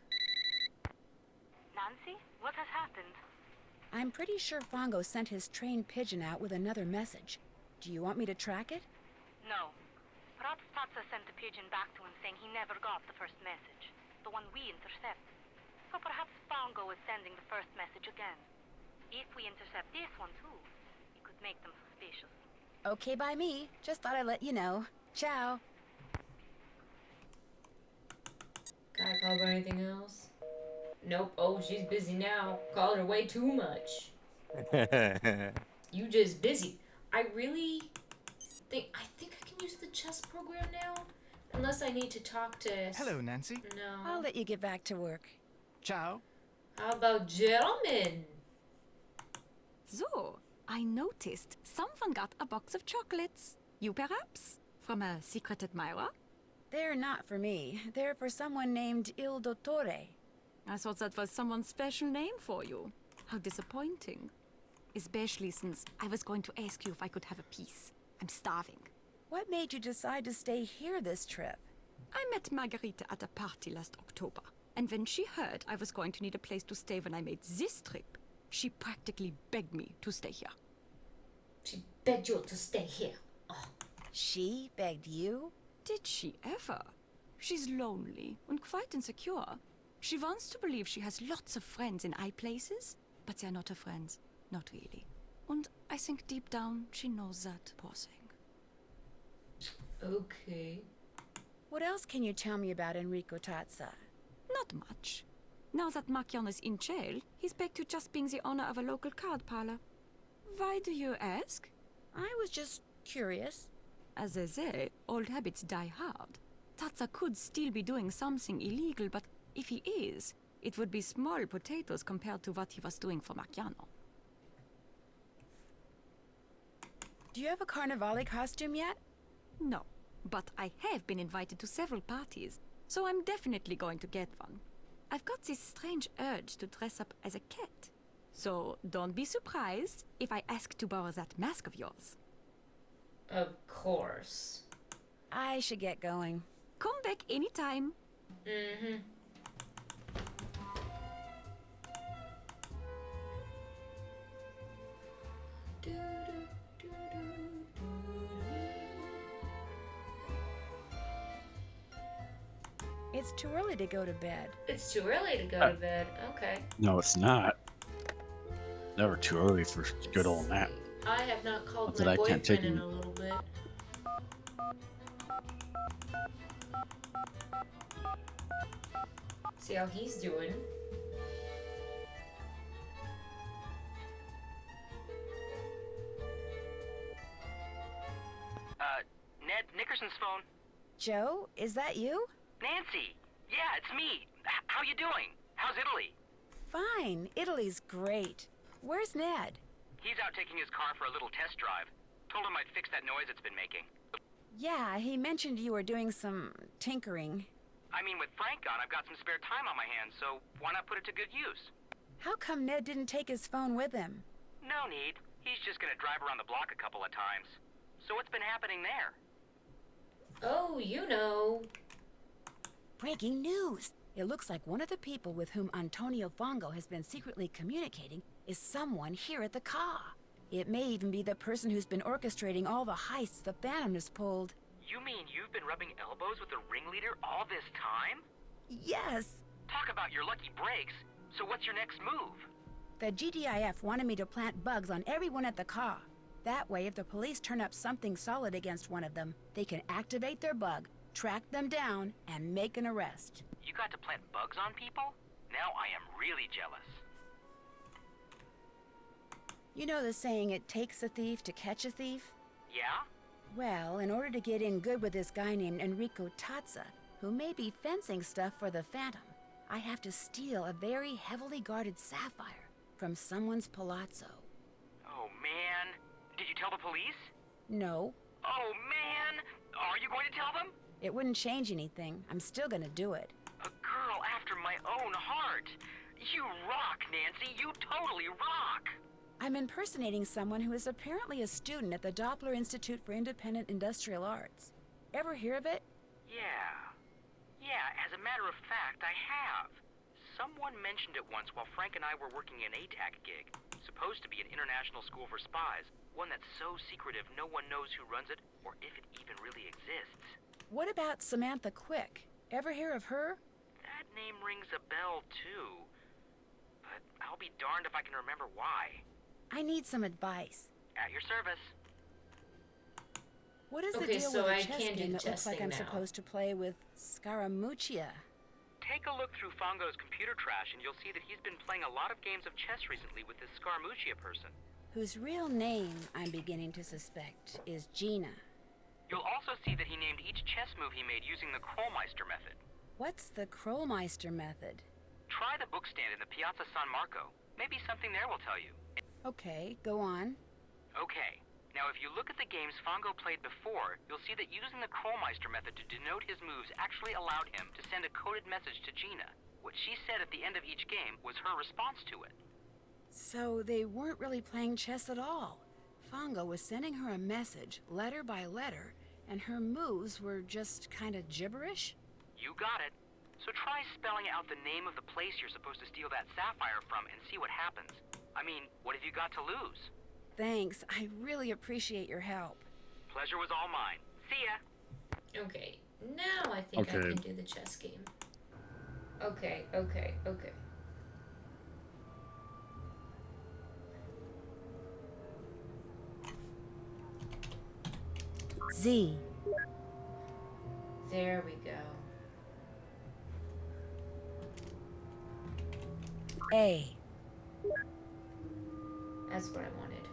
Nancy, what has happened? I'm pretty sure Fongo sent his trained pigeon out with another message. Do you want me to track it? No. Perhaps Tazza sent the pigeon back to him saying he never got the first message, the one we intercepted. So perhaps Fongo is sending the first message again. If we intercept this one too, it could make them suspicious. Okay by me. Just thought I'd let you know. Ciao. Gotta call her anything else? Nope. Oh, she's busy now. Called her way too much. You just busy. I think I can use the chess program now, unless I need to talk to. Hello, Nancy. No. I'll let you get back to work. Ciao. How about gentlemen? So, I noticed someone got a box of chocolates. You perhaps? From a secret admirer? They're not for me. They're for someone named Il Dottore. I thought that was someone's special name for you. How disappointing. Especially since I was going to ask you if I could have a piece. I'm starving. What made you decide to stay here this trip? I met Margarita at a party last October. And when she heard I was going to need a place to stay when I made this trip, she practically begged me to stay here. She begged you to stay here. Oh. She begged you? Did she ever? She's lonely and quite insecure. She wants to believe she has lots of friends in high places, but they're not her friends. Not really. And I think deep down she knows that, poor thing. Okay. What else can you tell me about Enrico Tazza? Not much. Now that Marchion is in jail, he's back to just being the owner of a local card parlor. Why do you ask? I was just curious. As they say, old habits die hard. Tazza could still be doing something illegal, but if he is, it would be small potatoes compared to what he was doing for Marchiano. Do you have a Carnivale costume yet? No, but I have been invited to several parties, so I'm definitely going to get one. I've got this strange urge to dress up as a cat. So don't be surprised if I ask to borrow that mask of yours. Of course. I should get going. Come back anytime. Mm-hmm. It's too early to go to bed. It's too early to go to bed. Okay. No, it's not. Never too early for good old nap. I have not called Not that my I can't take boyfriend in him. a little bit. See how he's doing. Ned Nickerson's phone. Joe, is that you? Nancy! Yeah, it's me. How you doing? How's Italy? Fine. Italy's great. Where's Ned? He's out taking his car for a little test drive. Told him I'd fix that noise it's been making. Yeah, he mentioned you were doing some tinkering. I mean, with Frank gone, I've got some spare time on my hands, so why not put it to good use? How come Ned didn't take his phone with him? No need. He's just gonna drive around the block a couple of times. So what's been happening there? Oh, you know. Breaking news! It looks like one of the people with whom Antonio Fongo has been secretly communicating is someone here at the car. It may even be the person who's been orchestrating all the heists the Phantom has pulled. You mean you've been rubbing elbows with the ringleader all this time? Yes! Talk about your lucky breaks. So what's your next move? The GDIF wanted me to plant bugs on everyone at the car. That way, if the police turn up something solid against one of them, they can activate their bug, track them down, and make an arrest. You got to plant bugs on people? Now I am really jealous. You know the saying, it takes a thief to catch a thief? Yeah? Well, in order to get in good with this guy named Enrico Tazza, who may be fencing stuff for the Phantom, I have to steal a very heavily guarded sapphire from someone's palazzo. Oh, man. Did you tell the police? No, Oh, man. Are you going to tell them? it wouldn't change anything. I'm still gonna do it. A girl after my own heart. You rock, Nancy. You totally rock. I'm impersonating someone who is apparently a student at the Doppler Institute for Independent Industrial Arts. Ever hear of it? Yeah. Yeah, as a matter of fact, I have. Someone mentioned it once while Frank and I were working an ATAC gig. Supposed to be an international school for spies. One that's so secretive no one knows who runs it or if it even really exists. What about Samantha Quick? Ever hear of her? That name rings a bell, too. But I'll be darned if I can remember why. I need some advice. At your service. What is the Okay, deal so with I a chess can do game the that looks chess like thing I'm now. supposed to play with Scaramuccia? Take a look through Fongo's computer trash and you'll see that he's been playing a lot of games of chess recently with this Scaramuccia person. whose real name I'm beginning to suspect is Gina. You'll also see that he named each chess move he made using the Krollmeister method. What's the Krollmeister method? Try the book stand in the Piazza San Marco. Maybe something there will tell you. Okay, go on. Okay. Now, if you look at the games Fongo played before, you'll see that using the Krollmeister method to denote his moves actually allowed him to send a coded message to Gina. What she said at the end of each game was her response to it. So they weren't really playing chess at all. Fongo was sending her a message, letter by letter, and her moves were just kind of gibberish? You got it. So try spelling out the name of the place you're supposed to steal that sapphire from and see what happens. I mean, what have you got to lose? Thanks. I really appreciate your help. Pleasure was all mine. See ya. Okay, now I think I can do the chess game. Okay. Z. There we go. A. That's what I wanted.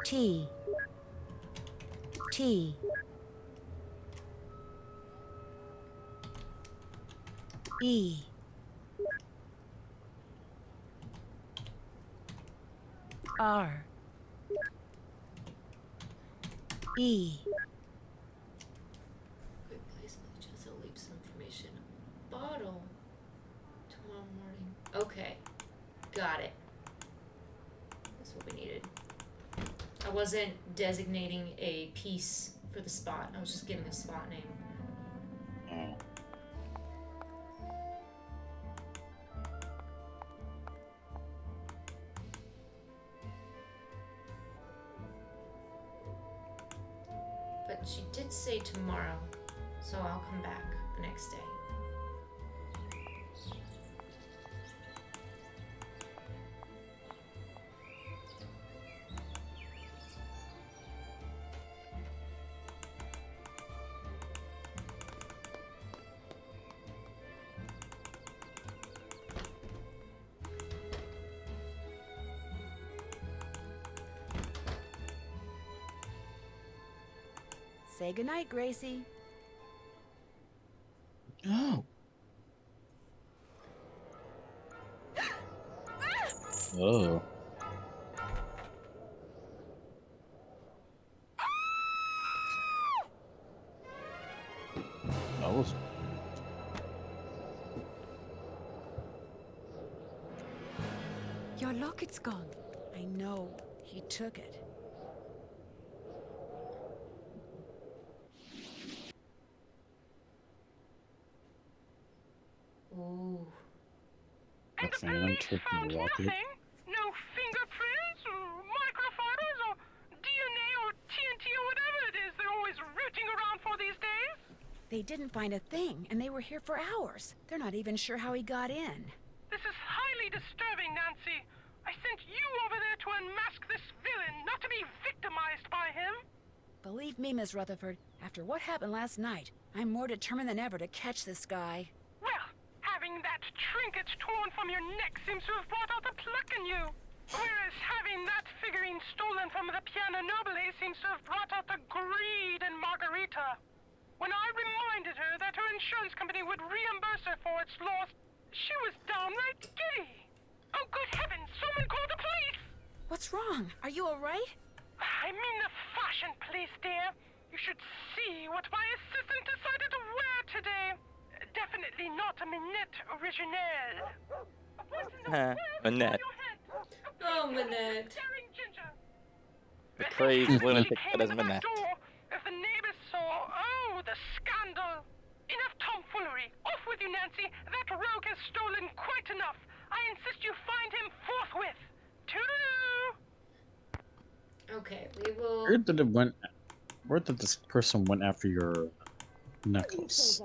T. T. E. R. E. Quick place just to leave some information. Bottle. Tomorrow morning. Okay. Got it. That's what we needed. I wasn't designating a piece for the spot. I was just giving a spot name. Oh. But she did say tomorrow, so I'll come back the next day. Say goodnight, Gracie. Oh. Oh. That was. Your locket's gone. I know. He took it. Ooh. And the police found nothing? No fingerprints, or microfibers, or DNA, or TNT, or whatever it is they're always rooting around for these days? They didn't find a thing, and they were here for hours. They're not even sure how he got in. This is highly disturbing, Nancy. I sent you over there to unmask this villain, not to be victimized by him. Believe me, Miss Rutherford, after what happened last night, I'm more determined than ever to catch this guy. Well, having that trinket torn from your neck seems to have brought out the pluck in you. Whereas having that figurine stolen from the Piano Nobile seems to have brought out the greed in Margarita. When I reminded her that her insurance company would reimburse her for its loss, she was downright giddy. Oh, good heavens, someone call the police! What's wrong? Are you all right? I mean the fashion police, dear. You should see what my assistant decided to wear today. Definitely not a Minette originelle. Minette. Oh, Minette. The crazed lunatic that is Minette. If the neighbors saw, oh, the scandal. Enough tomfoolery. Off with you, Nancy. That rogue has stolen quite enough. I insist you find him forthwith. Toodaloo! Okay, we will. Where did this person went after your necklace?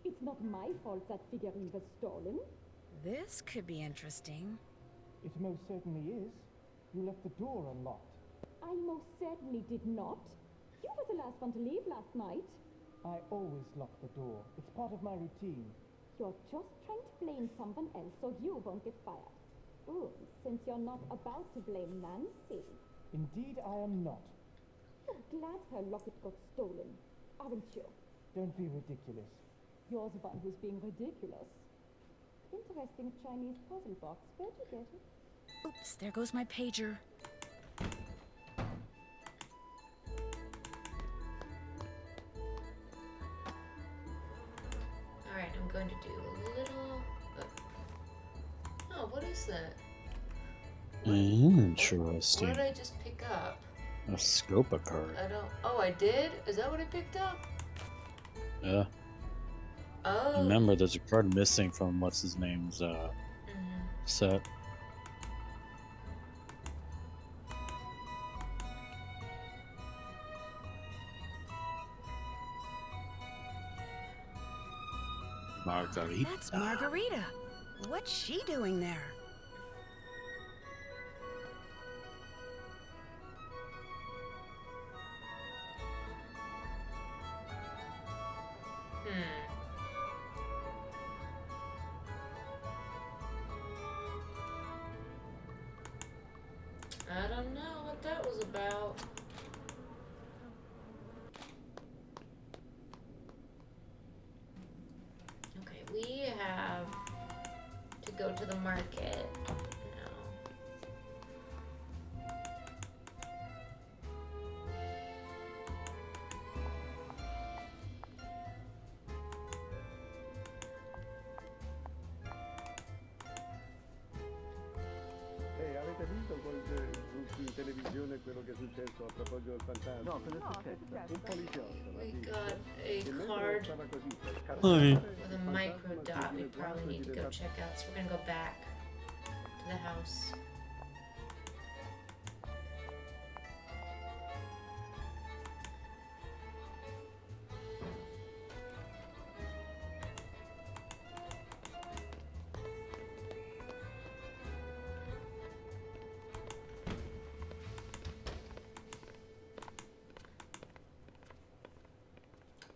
It's not my fault that figurine was stolen. This could be interesting. It most certainly is. You left the door unlocked. I most certainly did not. You were the last one to leave last night. I always lock the door. It's part of my routine. You're just trying to blame someone else so you won't get fired. Oh, since you're not about to blame Nancy. Indeed, I am not. You're glad her locket got stolen, aren't you? Don't be ridiculous. You're the one who's being ridiculous. Interesting Chinese puzzle box. Where'd you get it? Oops, there goes my pager. Alright, I'm going to do a little... Oh, what is that? Interesting. What did I just pick up? A Scopa card. I don't... Oh, I did? Is that what I picked up? Yeah. Oh. Remember, there's a card missing from what's his name's set. Margarita. That's Margarita. What's she doing there? I don't know what that was about. Okay, we have to go to the market now. Avete visto in televisione quello che è successo a proposito del fantasma? No, cosa è successo? Un poliziotto. We got a card Hi. with a micro dot. We probably need to go check out, so we're gonna go back to the house.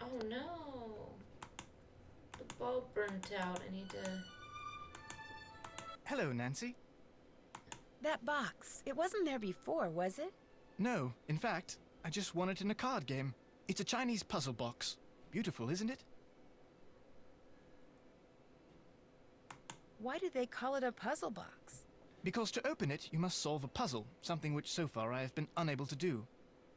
Oh no! The bulb burnt out. I need to... Hello, Nancy. That box. It wasn't there before, was it? No, in fact, I just won it in a card game. It's a Chinese puzzle box. Beautiful, isn't it? Why do they call it a puzzle box? Because to open it, you must solve a puzzle, something which so far I have been unable to do.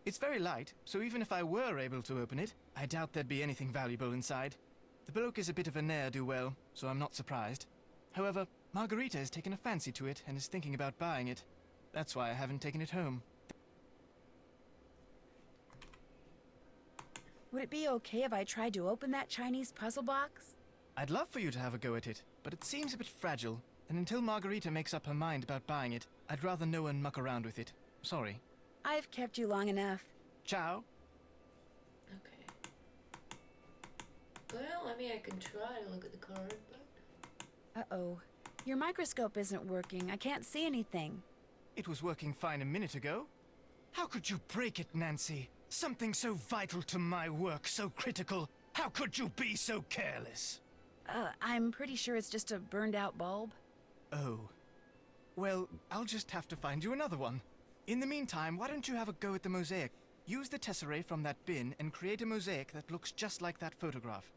It's very light, so even if I were able to open it, I doubt there'd be anything valuable inside. The bloke is a bit of a ne'er-do-well, so I'm not surprised. However, Margarita has taken a fancy to it and is thinking about buying it. That's why I haven't taken it home. Would it be okay if I tried to open that Chinese puzzle box? I'd love for you to have a go at it, but it seems a bit fragile, and until Margarita makes up her mind about buying it, I'd rather no one muck around with it. Sorry. I've kept you long enough. Ciao. Okay. Well, I mean, I can try to look at the card, but... Uh-oh. Your microscope isn't working. I can't see anything. It was working fine a minute ago. How could you break it, Nancy? Something so vital to my work, so critical. How could you be so careless? I'm pretty sure it's just a burned-out bulb. Oh. Well, I'll just have to find you another one. In the meantime, why don't you have a go at the mosaic? Use the tesserae from that bin and create a mosaic that looks just like that photograph.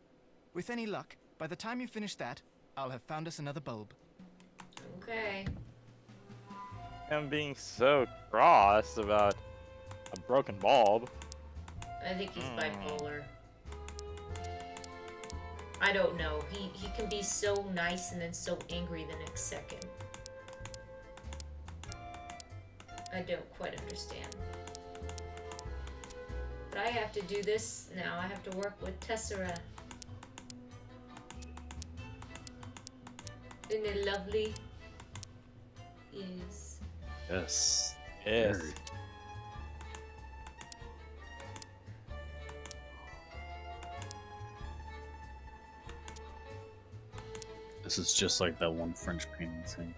With any luck, by the time you finish that, I'll have found us another bulb. Okay. I'm being so cross about a broken bulb. I think he's bipolar. I don't know. He can be so nice and then so angry the next second. I don't quite understand. But I have to do this now. I have to work with Tessera. Isn't it lovely? Yes. Yes. Yes. Very. This is just like that one French painting thing.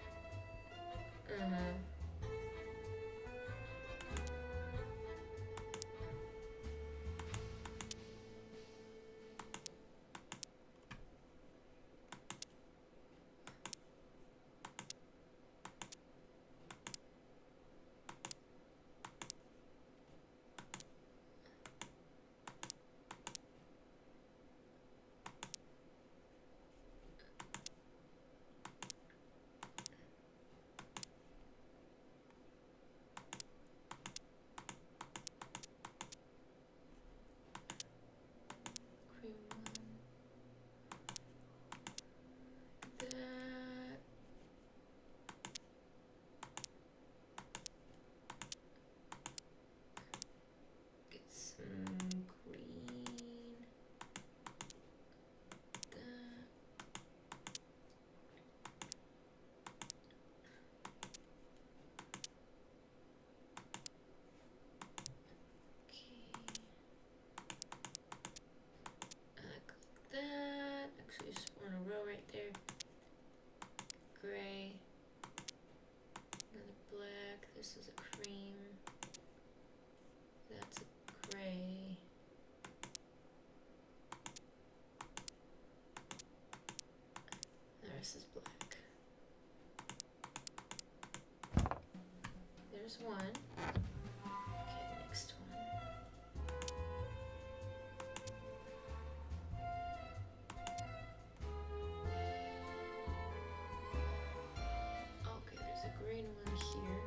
there's one. Okay, next one. Okay, there's a green one here.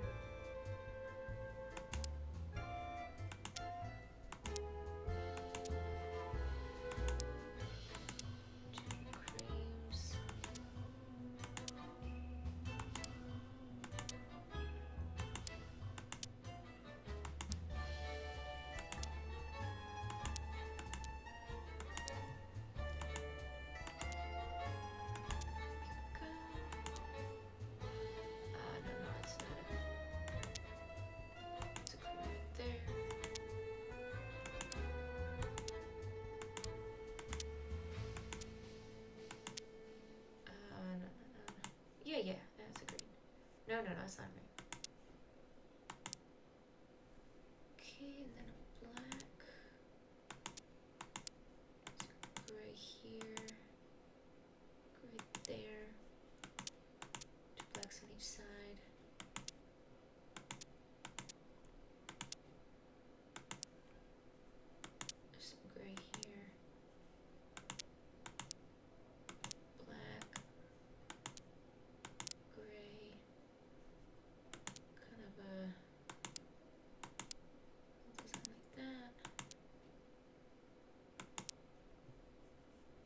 Yeah, that's a green. No, it's not green. Okay, and then a black. Gray here. Gray there. Two blacks on each side. There's some gray here. Black. Gray, kind of a, something like that.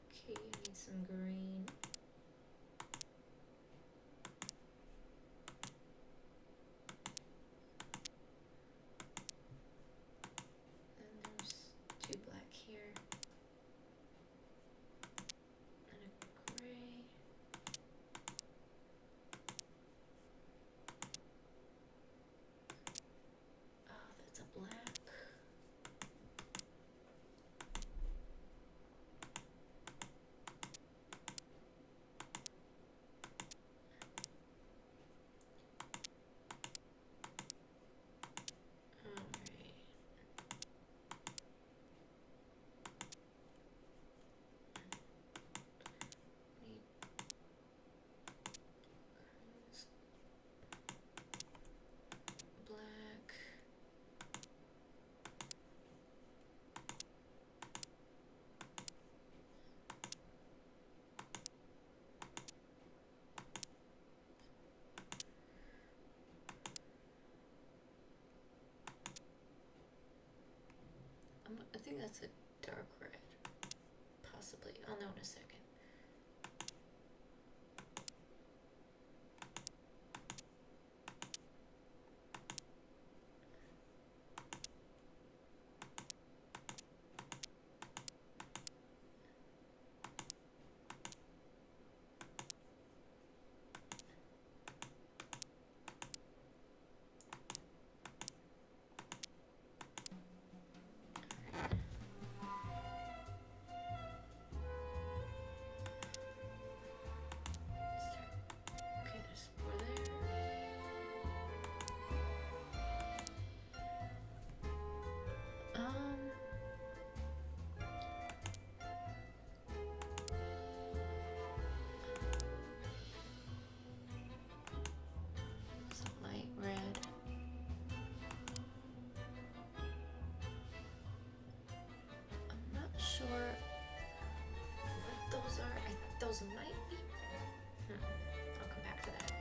Okay, you need some green. And there's two black here. And a gray. That's a black. Alright. Need black. I think that's a dark red. Possibly. I'll know in a second. Those might be. I'll come back to that.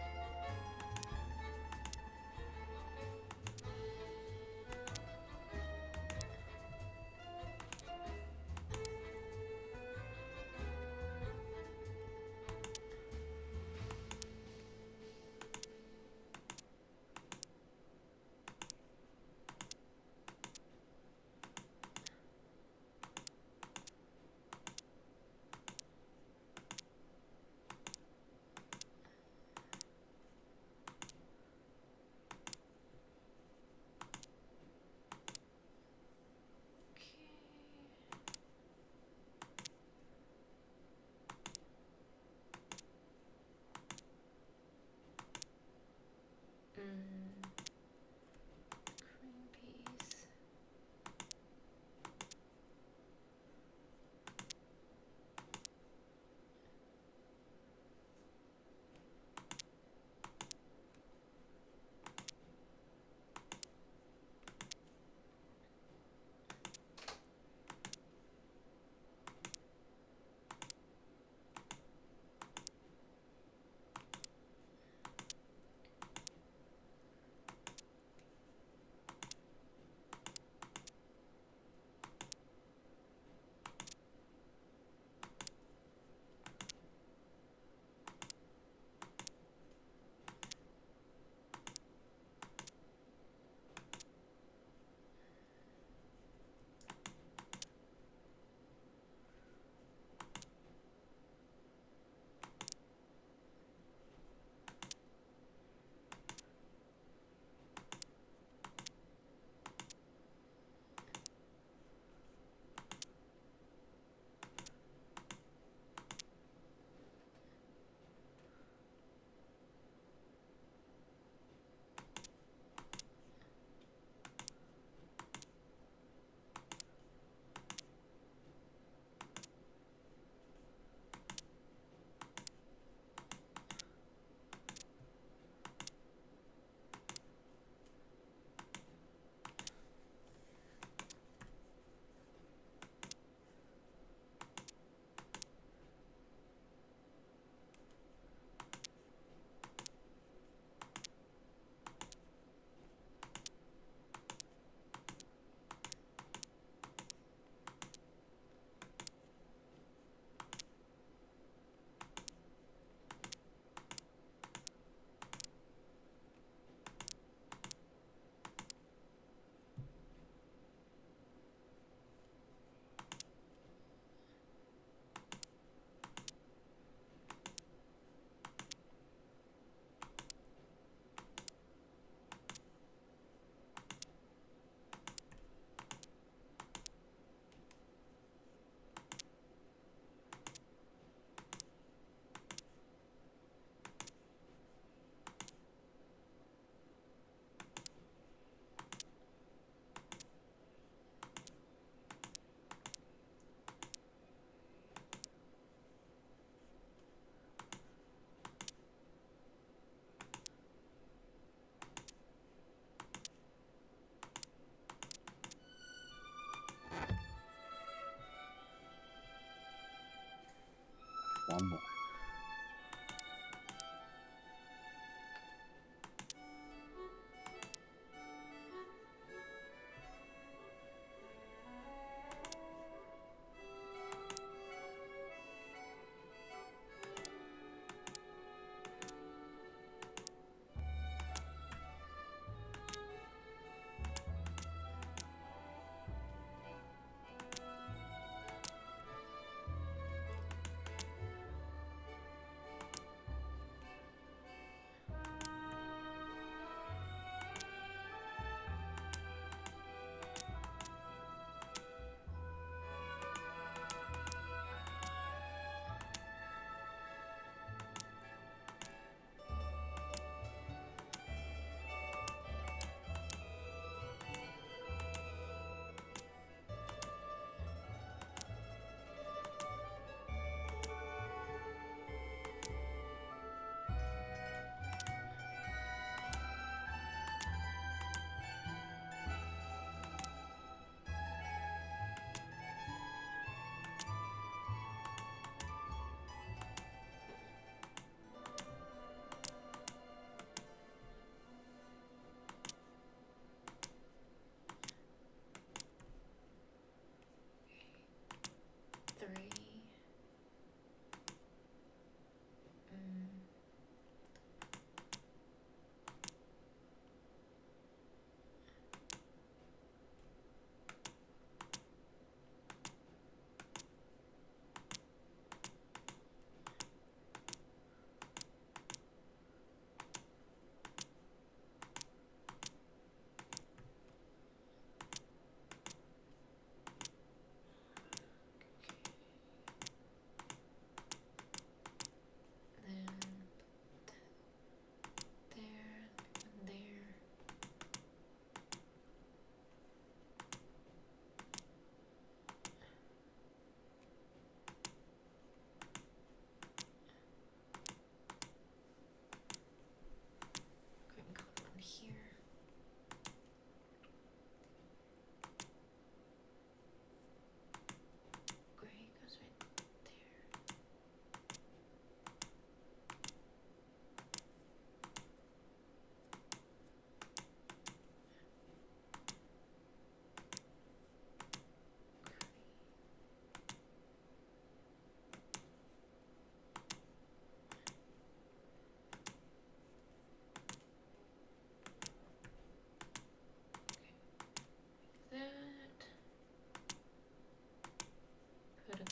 one more.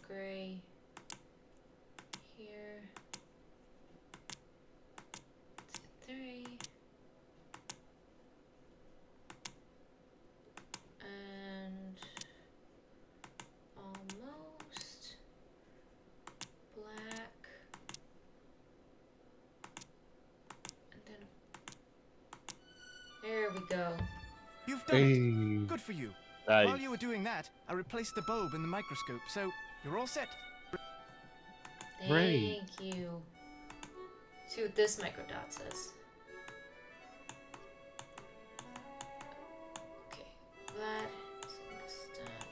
Gray here. Three. And almost black. And then there we go. You've done it. Good for you. Nice. While you were doing that, I replaced the bulb in the microscope, so you're all set. Thank you. See what this microdot says. Okay, that is done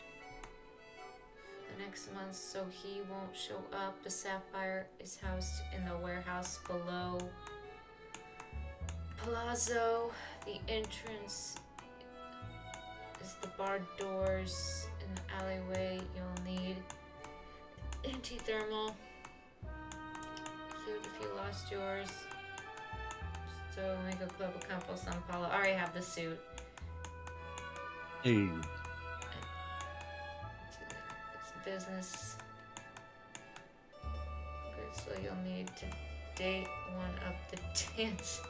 for the next month, so he won't show up. The sapphire is housed in the warehouse below. Palazzo, the entrance is the barred doors in the alleyway. You'll need anti-thermal suit if you lost yours. So make a club of Campo San Paulo. I already have the suit. Hey. It's business. Good, so you'll need to date one of the dancers.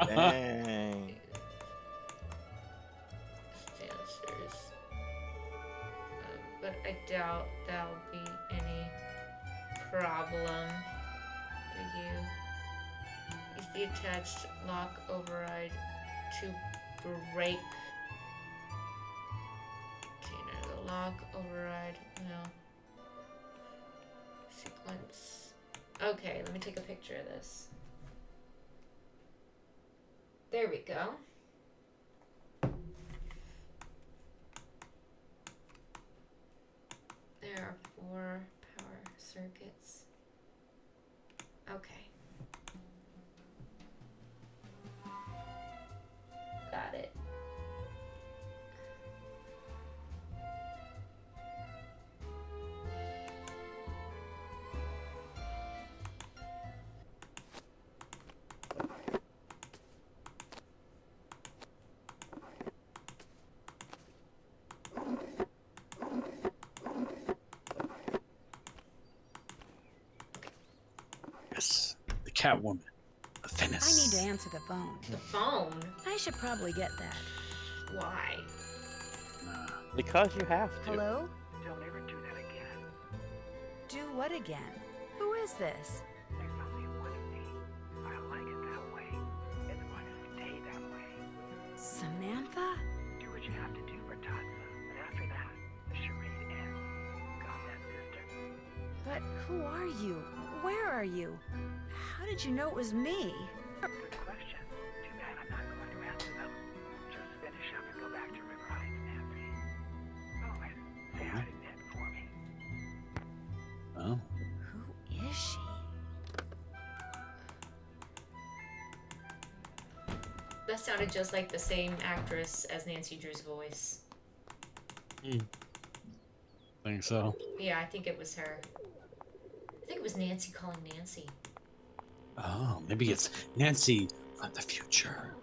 Dang. Dancers. But I doubt that'll be any problem for you. Use the attached lock override to break. Container. The lock override. No. Sequence. Okay, let me take a picture of this. There we go. There are 4 power circuits. Okay. Got it. Yes, the Catwoman of Venice. I need to answer the phone. The phone? I should probably get that. Why? Because you have to. Hello? Don't ever do that again. Do what again? Who is this? There's only one of me. I like it that way. It's going to stay that way. Samantha? Do what you have to do for Tatsa, but after that, the charade ends. Got that, sister? But who are you? Where are you? How did you know it was me? Good question. Too bad I'm not going to answer them. Just finish up and go back to River Heights, Nancy. Oh, and say hi to Ned for me. Oh. Who is she? That sounded just like the same actress as Nancy Drew's voice. Think so. Yeah, I think it was her. I think it was Nancy calling Nancy. Oh, maybe it's Nancy from the future.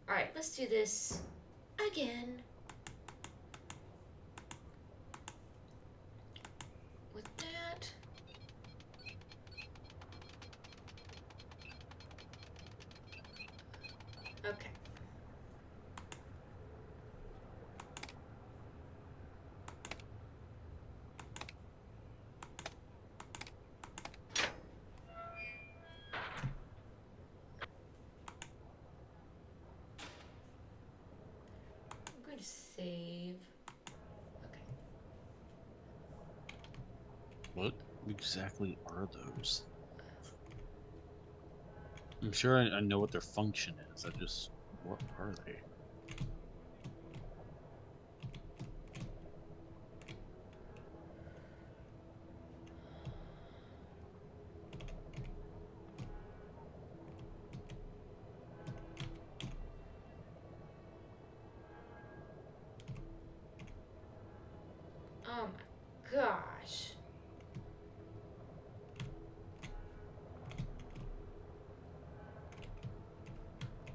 Alright, let's do this again. With that. Okay. I'm going to save. Okay. What exactly are those? I'm sure I know what their function is. What are they? Oh my gosh.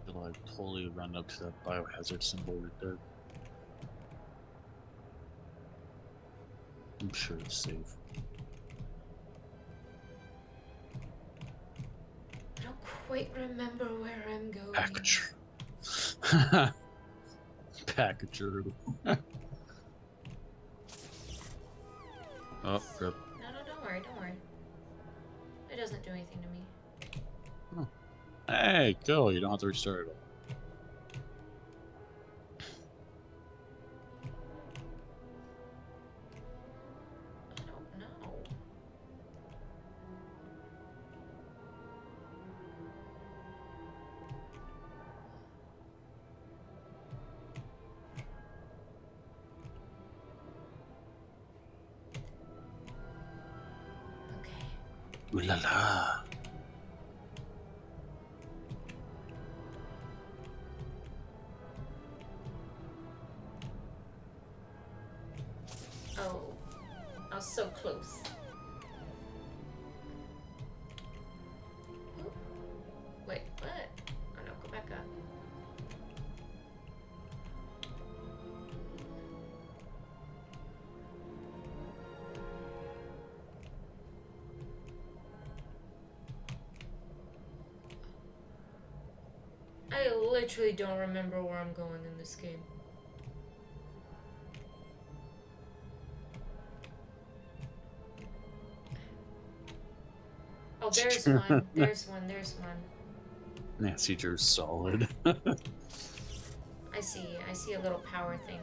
It'll like totally run up to that biohazard symbol right there. I'm sure it's safe. I don't quite remember where I'm going. Packager. Packager. Oh, rip. No, don't worry, don't worry. It doesn't do anything to me. Oh. Hey, go. You don't have to restart it all. I don't know. Ooh la la. Oh, I was so close. Oop. Wait, what? Oh no, go back up. I literally don't remember where I'm going in this game. Oh, there's one. There's one. There's one. Nancy Drew's solid. I see a little power thing.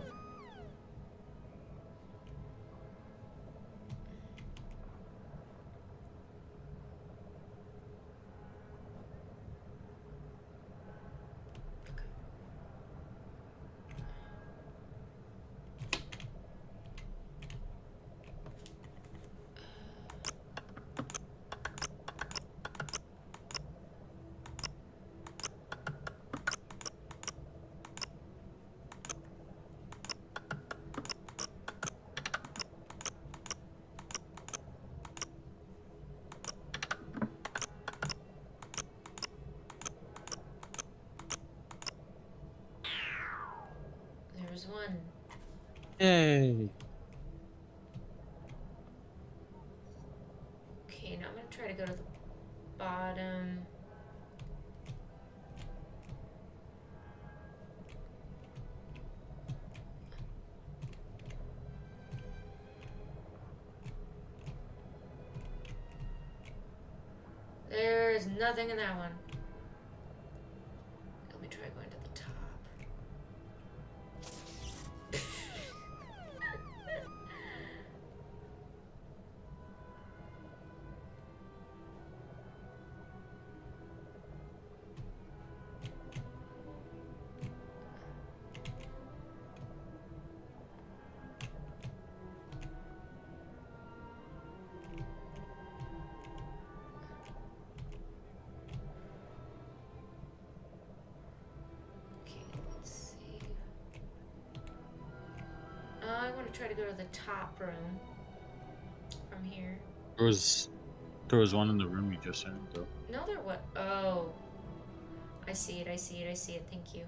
Yay. Okay, now I'm gonna try to go to the bottom. There's nothing in that one. Let me try going to the top. I want to try to go to the top room from here. There was one in the room you just entered, though. No, there what? Oh. I see it, I see it, I see it. Thank you.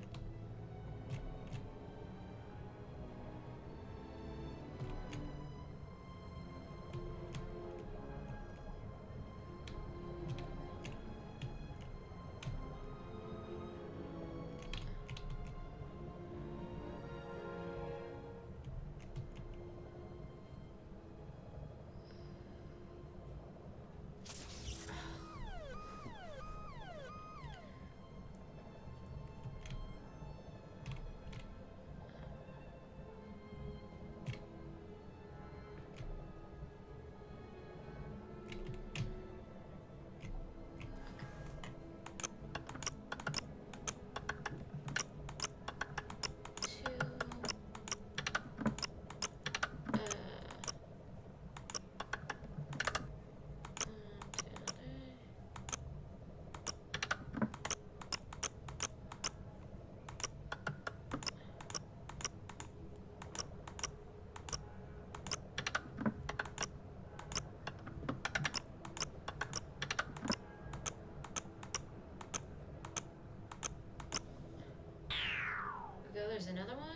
There's another one.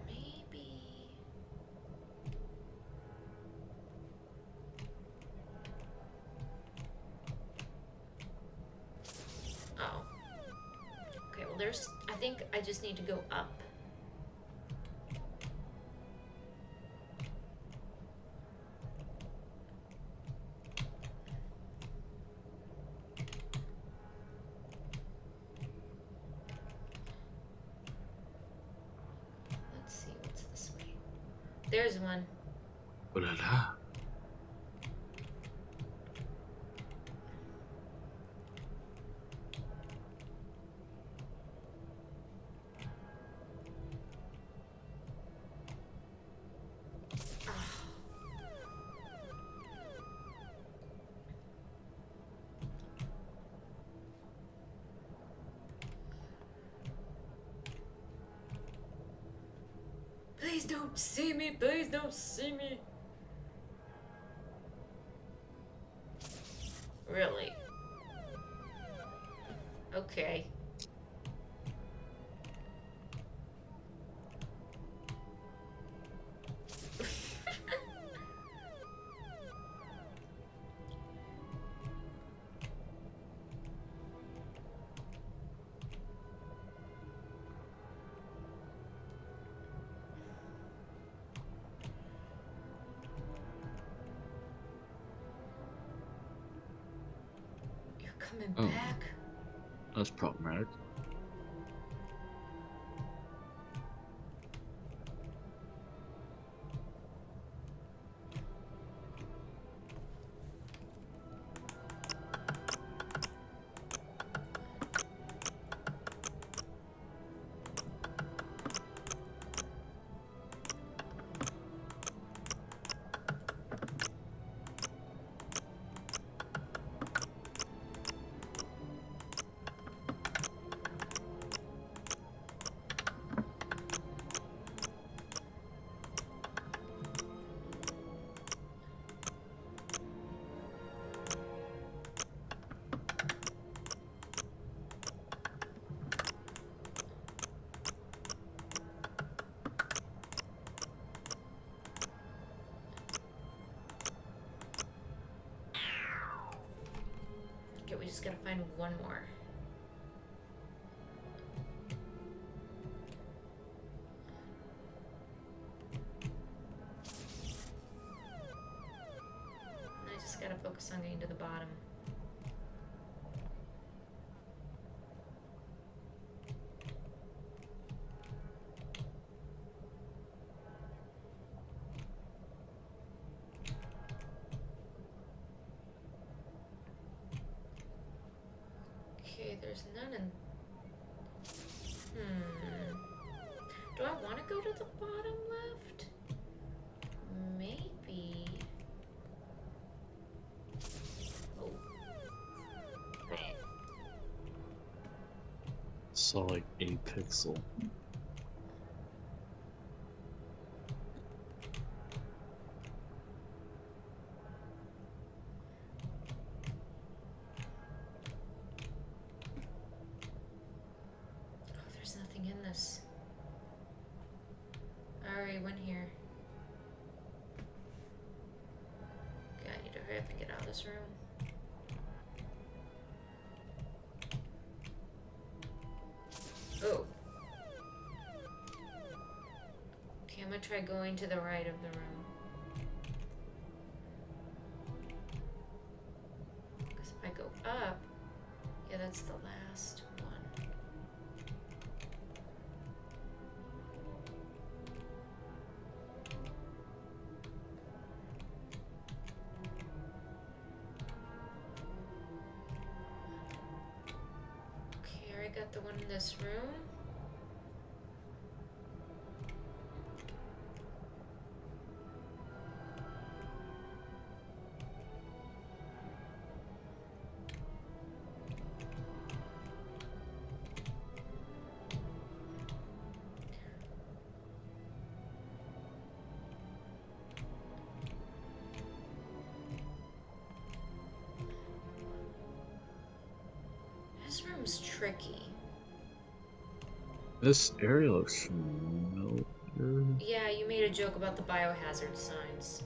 Maybe. Oh. Okay, well there's, I think I just need to go up. Let's see what's this way. There's one. Oh la la. Please don't see me, please don't see me. Really? Okay. Coming back? That's problematic. one more. I just gotta focus on getting to the bottom. Okay, there's none in... Do I want to go to the bottom left? Maybe. Oh. Saw like a pixel. There's nothing in this. I already went here. Okay, I need to hurry up and get out of this room. Oh. Okay, I'm gonna try going to the right of the room. Because if I go up, yeah, that's the last one. Okay, I already got the one in this room. This room's tricky. This area looks familiar. Yeah, you made a joke about the biohazard signs.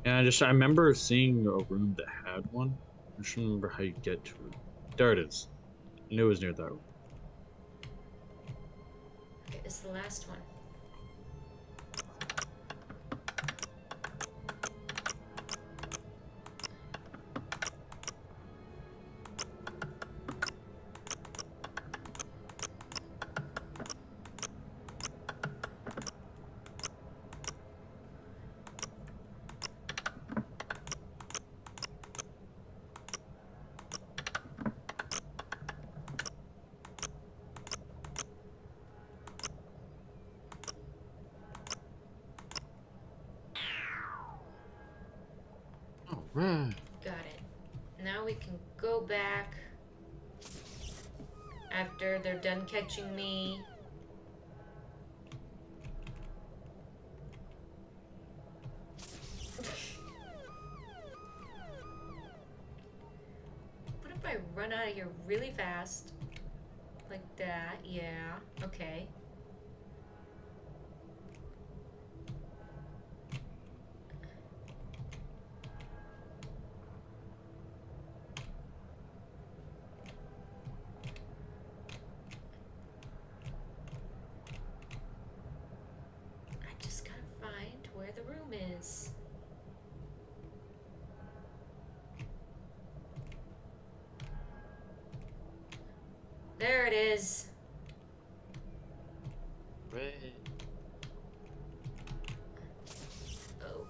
Yeah, I remember seeing a room that had one. I just don't remember how you get to it. There it is. I knew it was near that room. Okay, this is the last one. Right. Got it. Now we can go back after they're done catching me. What if I run out of here really fast? Like that, yeah, okay. The room is. There it is. Right. Oh.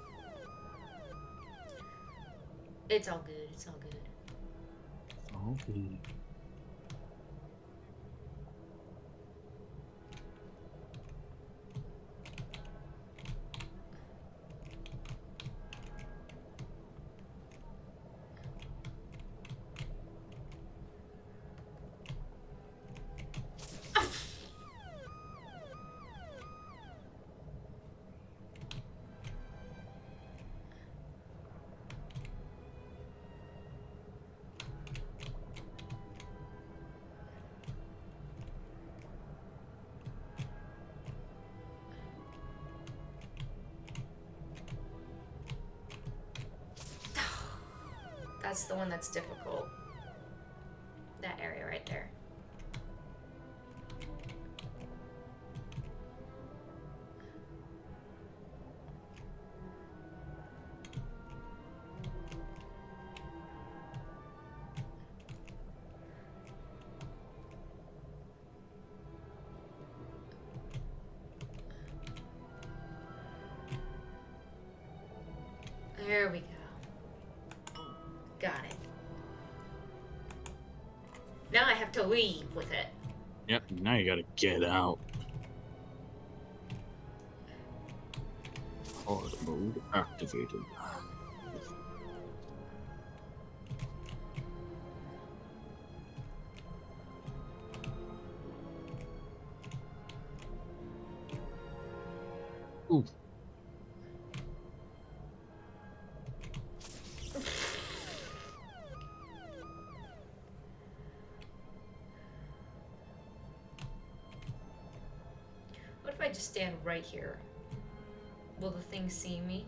It's all good. It's all good. Okay. That's the one that's difficult. That area There we go. Got it. Now I have to leave with it. Yep, now you gotta get out. Hard mode activated. Ooh. What if I just stand right here? Will the thing see me?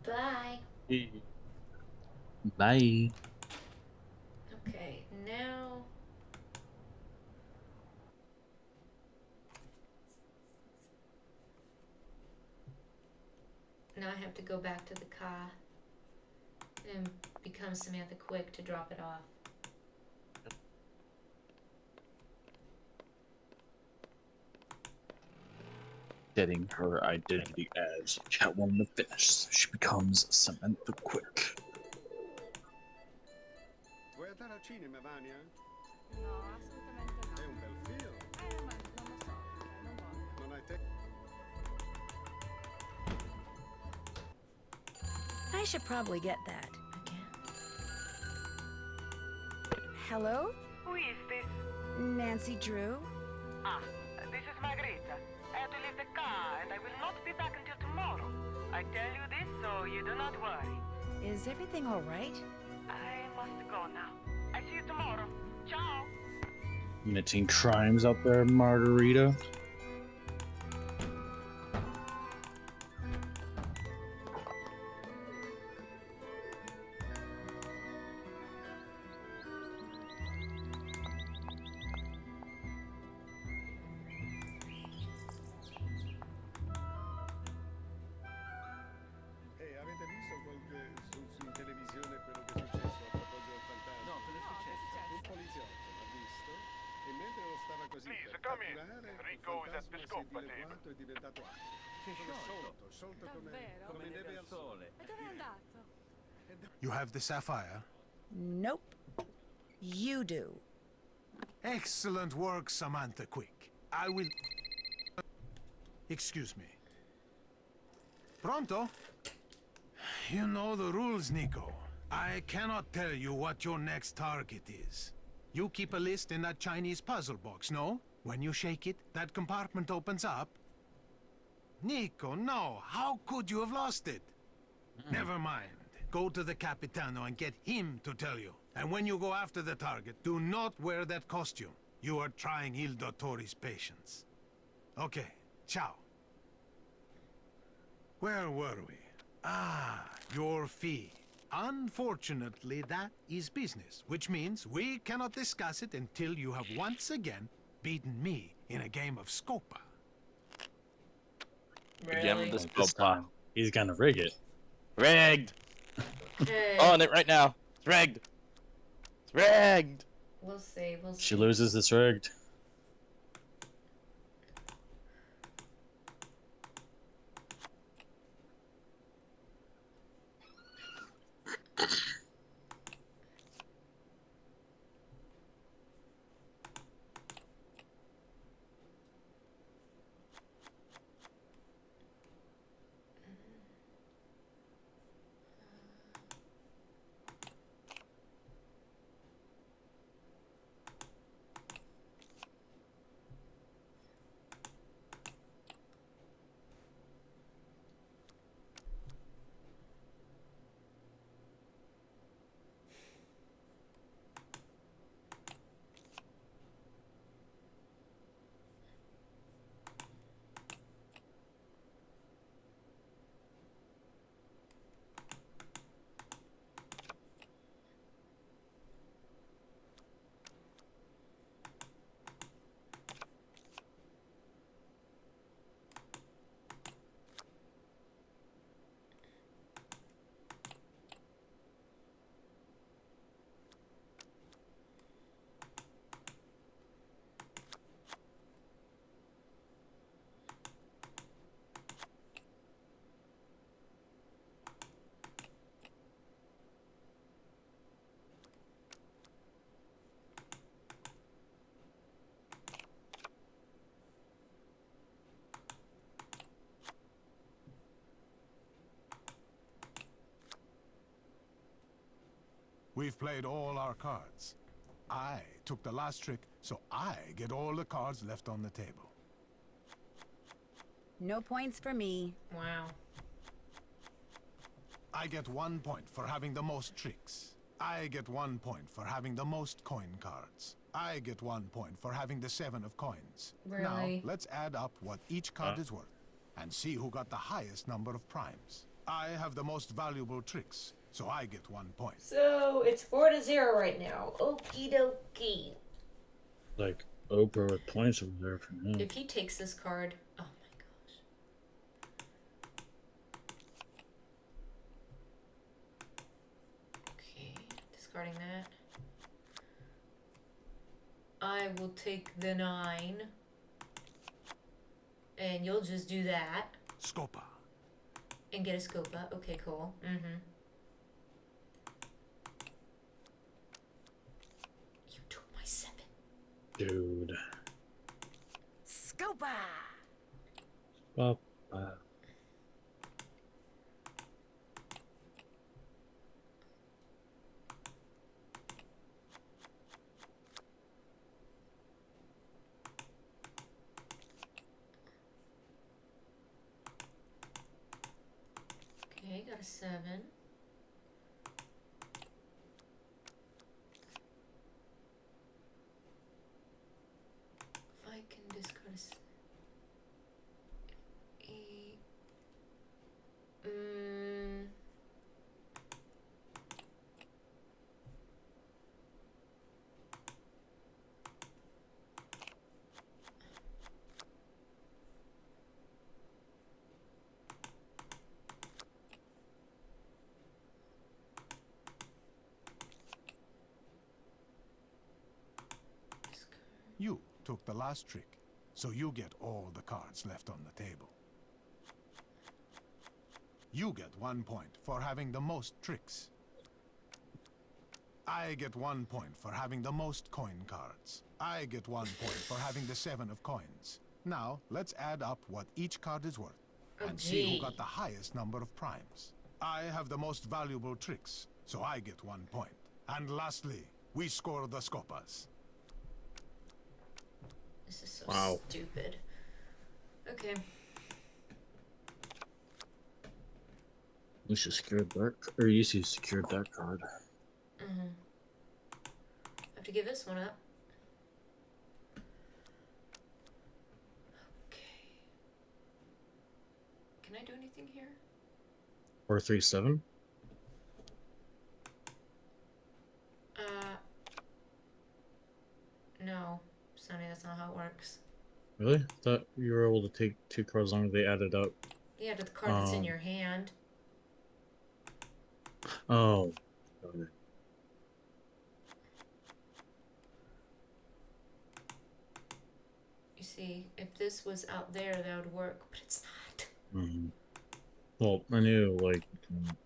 Bye. Bye. Okay, now... Now I have to go back to the car and become Samantha Quick to drop it off. Getting her identity as Catwoman of Venice. She becomes Samantha Quick. Vuoi andare al cinema, Vania? No, assolutamente no. È un bel film. Ma non lo so, non voglio. Non hai te... I should probably get that. Hello? Who is this? Nancy Drew? Ah, this is Margarita. I have to leave the car, and I will not be back until tomorrow. I tell you this so you do not worry. Is everything all right? I must go now. I see you tomorrow. Ciao. Committing crimes out there, Margarita. Avete visto in televisione quello che è successo a proposito del fantasma? No, cosa è successo? Un poliziotto l'ha visto e mentre lo stava così Please, per come in. catturare, il Enrico is at fantasma the si è Scopa dileguato e è diventato acqua. Si è Sciolto come Davvero? neve al sole. E dove è andato? You have the sapphire? Nope. You do. Excellent work, Samantha Quick. I will... Excuse me. Pronto? You know the rules, Nico. I cannot tell you what your next target is. You keep a list in that Chinese puzzle box, no? When you shake it, that compartment opens up. Nico, no. How could you have lost it? Never mind. Go to the Capitano and get him to tell you. And when you go after the target, do not wear that costume. You are trying Il Dottore's patience. Okay, ciao. Where were we? Ah, your fee. Unfortunately, that is business, which means we cannot discuss it until you have once again beaten me in a game of Scopa. Again with the This time, he's gonna rig it. Rigged! On it right now. It's rigged. It's rigged. We'll see. We'll see. She loses, it's rigged. We've played all our cards. I took the last trick, so I get all the cards left on the table. No points for me. Wow. I get 1 point for having the most tricks. I get 1 point for having the most coin cards. I get 1 point for having the 7 of coins. Really? Now, let's add up what each card is worth and see who got the highest number of primes. I have the most valuable tricks, so I get 1 point. So it's 4-0 right now. Okie dokie. Like Oprah with points over there for him. If he takes this card, oh my gosh. Okay, discarding that. I will take the 9. And you'll just do that. Scopa. And get a Scopa. Okay, cool. Mm-hmm. You took my 7. Dude. Scopa! Well, Okay, got a 7. If I can discard a 8. You took the last trick, so you get all the cards left on the table. You get 1 point for having the most tricks. I get 1 point for having the most coin cards. I get 1 point for having the 7 of coins. Now, let's add up what each card is worth and see who got the highest number of primes. I have the most valuable tricks, so I get 1 point. And lastly, we score the Scopas. This is so stupid. Okay. you secured that, or you secured that card. Mm-hmm. Have to give this one up. Okay. Can I do anything here? 437. No, Sonny, that's not how it works. Really? Thought you were able to take 2 cards as long as they added up. Yeah, to the card that's in your hand. Oh. Okay. You see, if this was out there, that would work, but it's not. Mm-hmm. Well, I knew, like, you can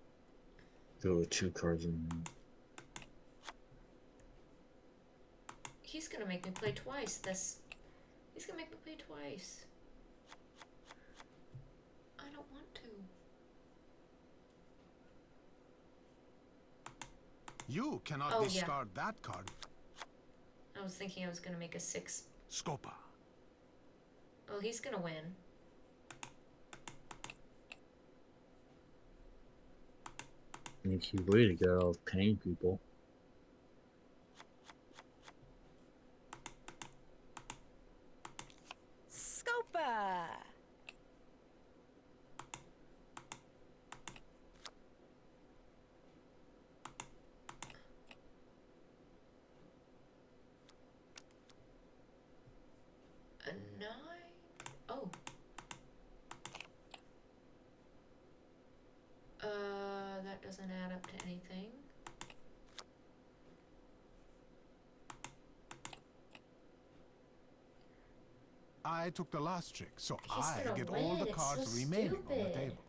go with 2 cards in there. He's gonna make me play twice. He's gonna make me play twice. I don't want to. You cannot discard that card. I was thinking I was gonna make a 6. Scopa. Oh, he's gonna win. Makes you way to get out of paying people. Scopa! A 9? Oh. That doesn't add up to anything. I took the last trick, so He's I gonna get win. all the It's cards so remaining on the stupid. table.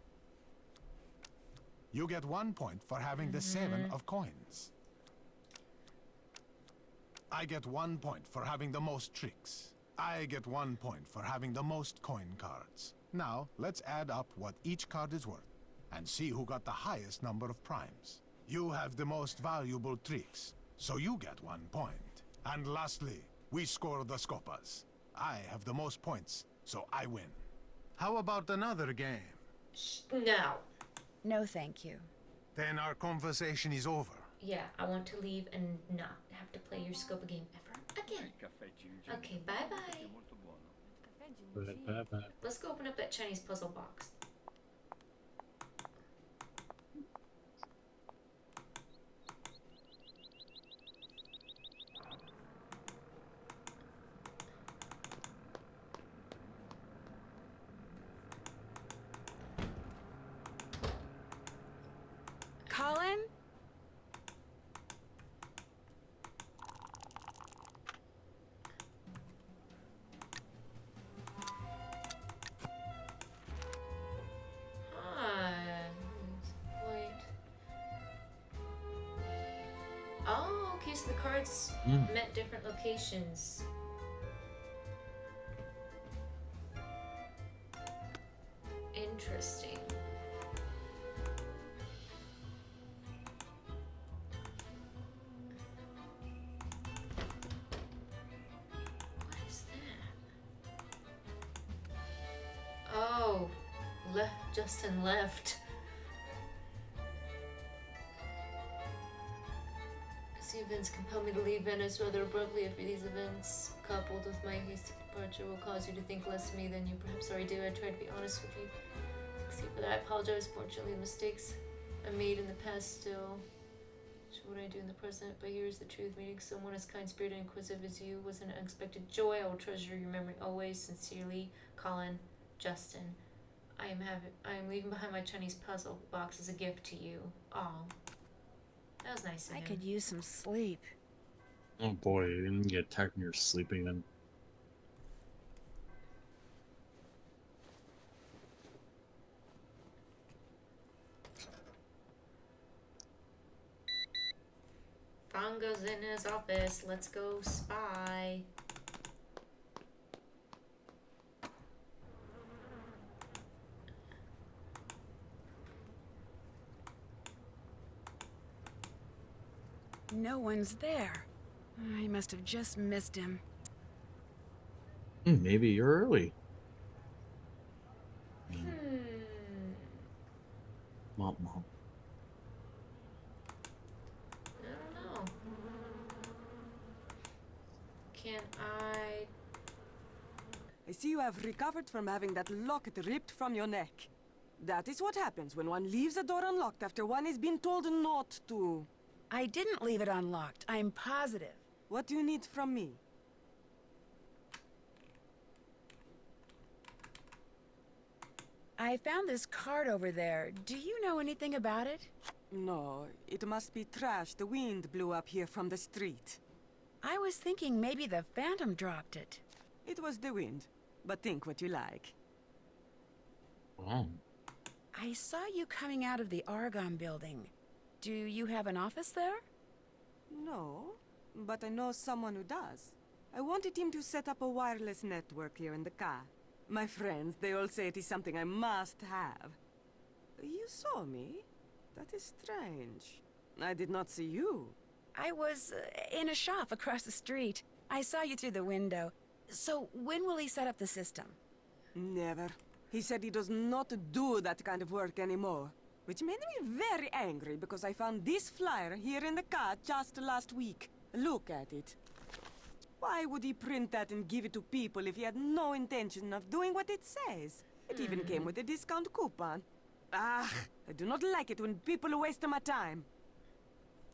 You get 1 point for having the 7 of coins. I get 1 point for having the most tricks. I get 1 point for having the most coin cards. Now, let's add up what each card is worth and see who got the highest number of primes. You have the most valuable tricks, so you get 1 point. And lastly, we score the Scopas. I have the most points, so I win. How about another game? No. No, thank you. Then our conversation is over. Yeah, I want to leave and not have to play your Scopa game ever again. Okay, bye-bye. Bye. Let's go open up that Chinese puzzle box. Colin? Oh, okay, so the cards meant different locations. Interesting. What is that? Oh, Justin left. These events compel me to leave Venice rather abruptly after these events, coupled with my hasty departure, will cause you to think less of me than you perhaps already do. I try to be honest with you. Succeed for that. I apologize. Fortunately, the mistakes I made in the past still show what I do in the present. But here's the truth. Meeting someone as kind-spirited and inquisitive as you was an unexpected joy. I will treasure your memory always. Sincerely, Colin, Justin. I am leaving behind my Chinese puzzle box as a gift to you. Aw. That was nice of I him. could use some sleep. Oh boy, you didn't get attacked when you're sleeping then. Fongo's in his office. Let's go spy. No one's there. I must have just missed him. Maybe you're early. Mom. I don't know. Can I... I see you have recovered from having that locket ripped from your neck. That is what happens when one leaves a door unlocked after one has been told not to. I didn't leave it unlocked. I'm positive. What do you need from me? I found this card over there. Do you know anything about it? No, it must be trash. The wind blew up here from the street. I was thinking maybe the Phantom dropped it. It was the wind, but think what you like. Wow. I saw you coming out of the Argonne building. Do you have an office there? No, but I know someone who does. I wanted him to set up a wireless network here in the car. My friends, they all say it is something I must have. You saw me? That is strange. I did not see you. I was in a shop across the street. I saw you through the window. So when will he set up the system? Never. He said he does not do that kind of work anymore. Which made me very angry because I found this flyer here in the car just last week. Look at it. Why would he print that and give it to people if he had no intention of doing what it says? It even came with a discount coupon. Ah, I do not like it when people waste my time.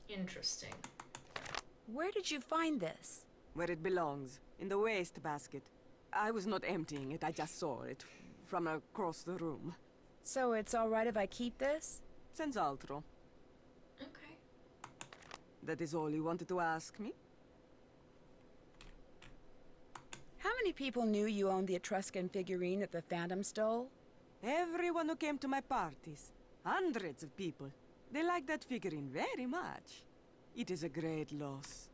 Interesting. Where did you find this? Where it belongs, in the waste basket. I was not emptying it, I just saw it from across the room. So it's all right if I keep this? Senz'altro. Okay. That is all you wanted to ask me? How many people knew you owned the Etruscan figurine that the Phantom stole? Everyone who came to my parties. Hundreds of people. They like that figurine very much. It is a great loss.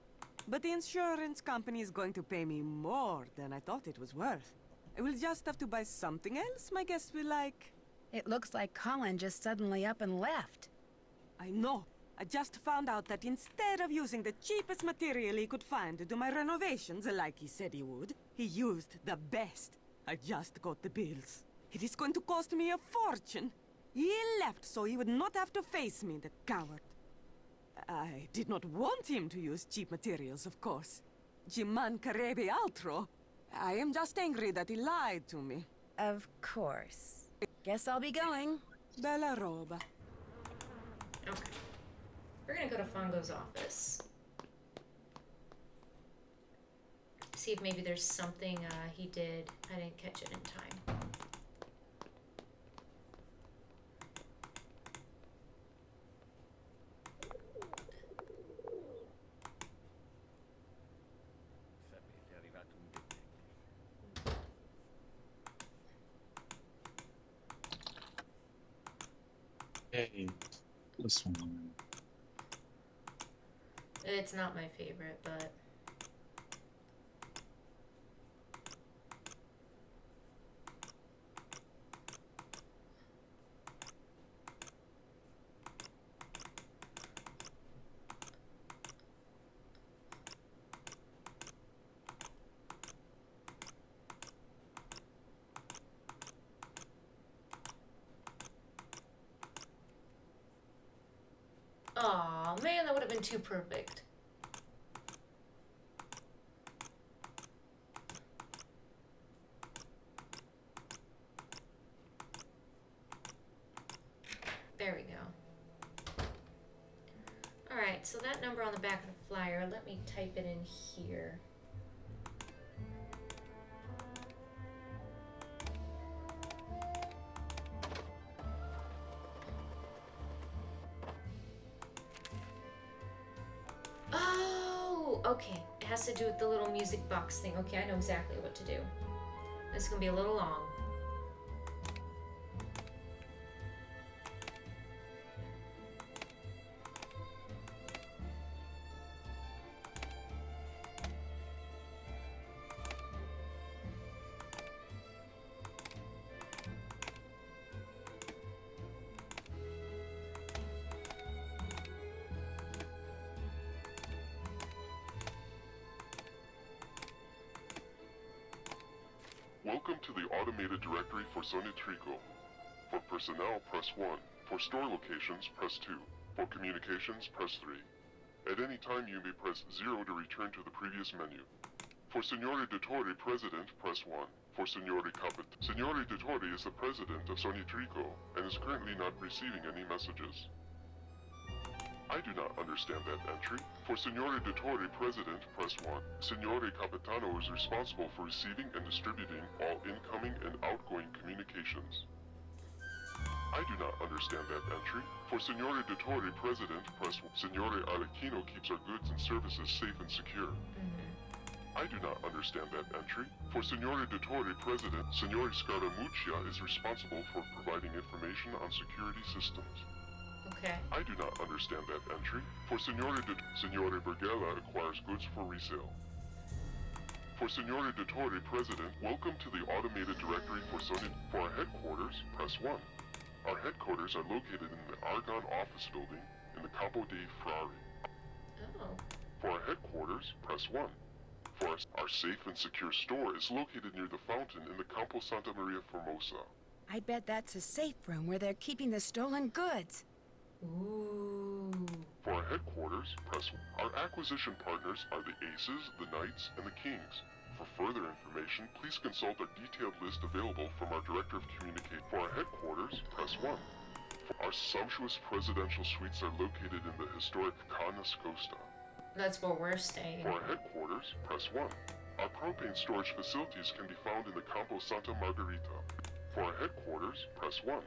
But the insurance company is going to pay me more than I thought it was worth. I will just have to buy something else my guests will like. It looks like Colin just suddenly up and left. I know. I just found out that instead of using the cheapest material he could find to do my renovations like he said he would, he used the best. I just got the bills. It is going to cost me a fortune. He left so he would not have to face me, the coward. I did not want him to use cheap materials, of course. Jiman Karebe Altro. I am just angry that he lied to me. Of course. Guess I'll be going. Bella roba. Okay. We're gonna go to Fongo's office. See if maybe there's something he did. I didn't catch it in time. Hey, this one. It's not my favorite, but... Aw, man, that would have been too perfect. There we go. Alright, so that number on the back of the flyer, let me type it in here. Okay, it has to do with the little music box thing. Okay, I know exactly what to do. This is gonna be a little long. Welcome to the automated directory for Soni Trico. For personnel, press 1. For store locations, press 2. For communications, press 3. At any time you may press 0 to return to the previous menu. For Signore Dottore, President, press 1. For Signore Caput. Signore Dottore is the President of Soni Trico and is currently not receiving any messages. I do not understand that entry. For Signore Dottore, President, press 1. Signore Capitano is responsible for receiving and distributing all incoming and outgoing communications. I do not understand that entry. For Signore Dottore, President, press 1. Signore Arlecchino keeps our goods and services safe and secure. I do not understand that entry. For Signore Dottore, President, Signore Scaramuccia is responsible for providing information on security systems. Okay. I do not understand that entry. For Signore Bergella acquires goods for resale. For Signore Dottore, President, welcome to the automated directory for Soni. For our headquarters, press 1. Our headquarters are located in the Argonne office building in the Campo dei Frari. Oh. For our headquarters, press 1. For our safe and secure store is located near the fountain in the Campo Santa Maria Formosa. I bet that's a safe room where they're keeping the stolen goods. Ooh. For our headquarters, press 1. Our acquisition partners are the Aces, the Knights, and the Kings. For further information, please consult our detailed list available from our Director of Communication. For our headquarters, press 1. Our sumptuous presidential suites are located in the historic Canas Costa. That's where we're staying. For our headquarters, press 1. Our propane storage facilities can be found in the Campo Santa Margarita. For our headquarters, press 1.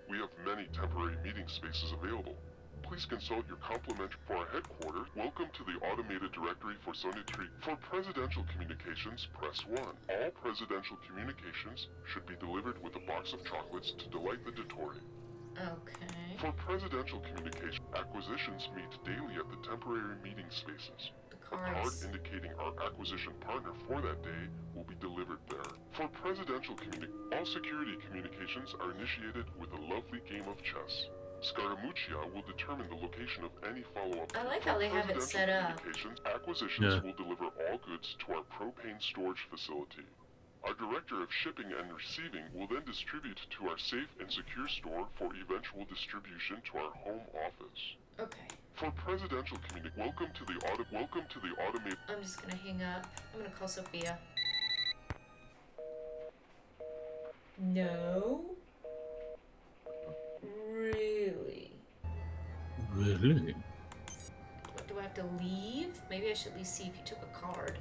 We have many temporary meeting spaces available. Please consult your complement. For our headquarters, welcome to the automated directory for Soni Trico. For presidential communications, press 1. All presidential communications should be delivered with a box of chocolates to delight the Dottore. Okay. For presidential communication, acquisitions meet daily at the temporary meeting spaces. A card indicating our acquisition partner for that day will be delivered there. For presidential all security communications are initiated with a lovely game of chess. Scaramuccia will determine the location of any follow-up. I like how they have it set up. Acquisitions will deliver all goods to our propane storage facility. Our director of shipping and receiving will then distribute to our safe and secure store for eventual distribution to our home office. Okay. For presidential welcome to the automated. I'm just gonna hang up. I'm gonna call Sophia. No. Really? Really? What, do I have to leave? Maybe I should at least see if he took a card.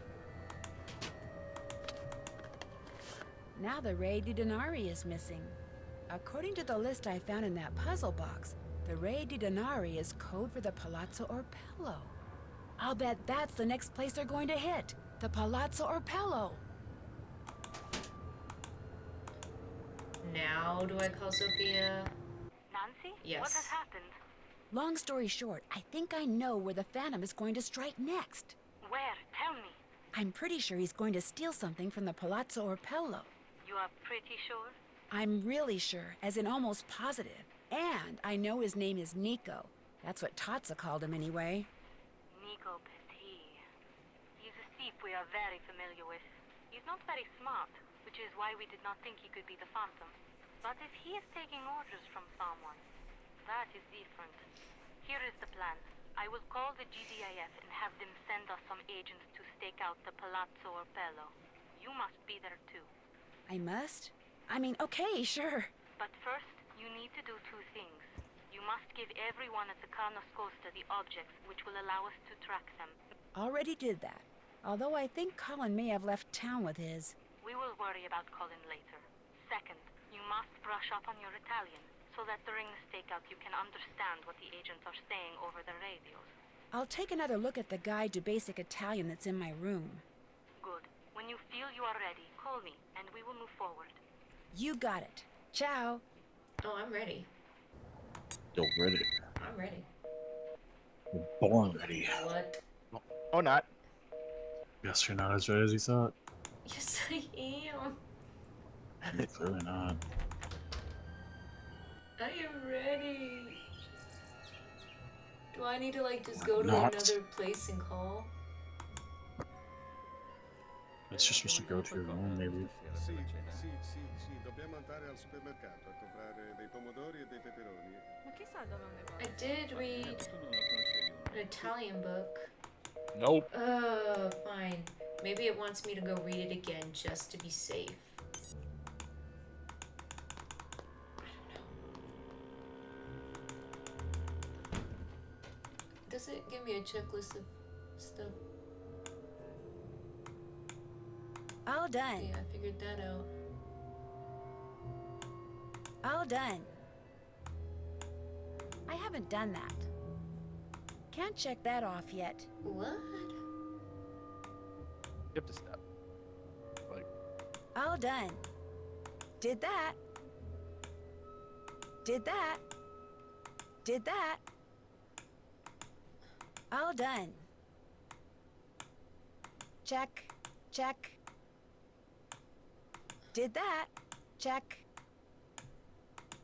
Now the Re di Denari is missing. According to the list I found in that puzzle box, the Re di Denari is code for the Palazzo Orpello. I'll bet that's the next place they're going to hit. The Palazzo Orpello. Now do I call Sophia? Nancy? Yes. What has happened? Long story short, I think I know where the Phantom is going to strike next. Where? Tell me. I'm pretty sure he's going to steal something from the Palazzo Orpello. You are pretty sure? I'm really sure, as in almost positive. And I know his name is Nico. That's what Tatsa called him anyway. Nico Petit. He's a thief we are very familiar with. He's not very smart, which is why we did not think he could be the Phantom. But if he is taking orders from someone, that is different. Here is the plan. I will call the GDIF and have them send us some agents to stake out the Palazzo Orpello. You must be there too. I must? I mean, okay, sure. But first, you need to do two things. You must give everyone at the Carnos Costa the objects which will allow us to track them. Already did that. Although I think Colin may have left town with his. We will worry about Colin later. Second, you must brush up on your Italian, so that during the stakeout you can understand what the agents are saying over the radios. I'll take another look at the guide to basic Italian that's in my room. Good. When you feel you are ready, call me, and we will move forward. You got it. Ciao. Oh, I'm ready. Still ready. I'm ready. You're born ready. What? Or not. Guess you're not as ready as you thought. Yes, I am. Clearly not. I am ready. Do I need to like just go to Not. another place and call? It's just supposed to go to your room, maybe. Sì, dobbiamo andare al supermercato a comprare dei pomodori e dei peperoni. Ma chissà dove è un negozio. I did read an Italian book. Nope. Fine. Maybe it wants me to go read it again just to be safe. Does it give me a checklist of stuff? All done. Yeah, I figured that out. All done. I haven't done that. Can't check that off yet. What? Skip the step. Like. All done. Did that. Did that. Did that. All done. Check. Check. Did that. Check.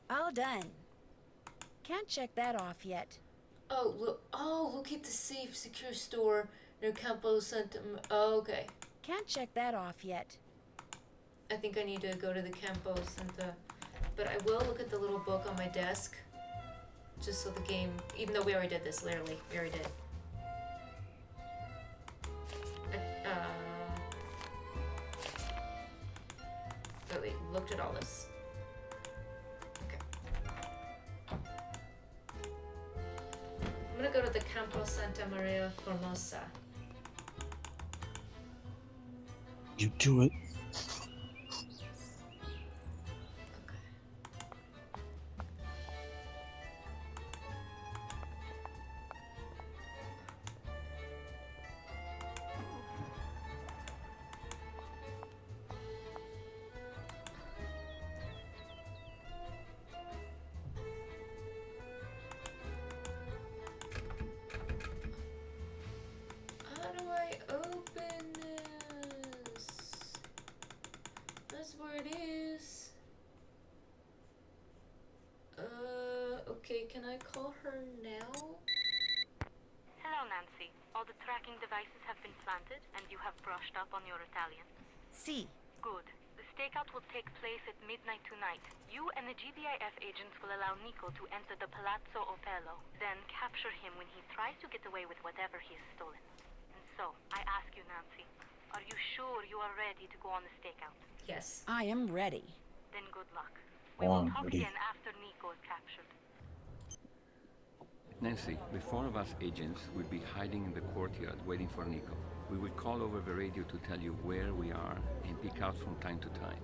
All done. Can't check that off yet. Oh, locate the safe, secure store near Campo Santa. Oh, okay. Can't check that off yet. I think I need to go to the Campo Santa. But I will look at the little book on my desk. Just so the game, even though we already did this, literally, we already did. Oh wait, looked at all this. Okay. I'm gonna go to the Campo Santa Maria Formosa. You do it. How do I open this? That's where it is. Okay, can I call her now? Hello, Nancy. All the tracking devices have been planted, and you have brushed up on your Italian. See. Good. The stakeout will take place at midnight tonight. You and the GDIF agents will allow Nico to enter the Palazzo Opello, then capture him when he tries to get away with whatever he has stolen. And so, I ask you, Nancy, are you sure you are ready to go on the stakeout? Yes. I am ready. Then good luck. We will talk again after Nico is captured. Nancy, the four of us agents will be hiding in the courtyard waiting for Nico. We will call over the radio to tell you where we are and peek out from time to time.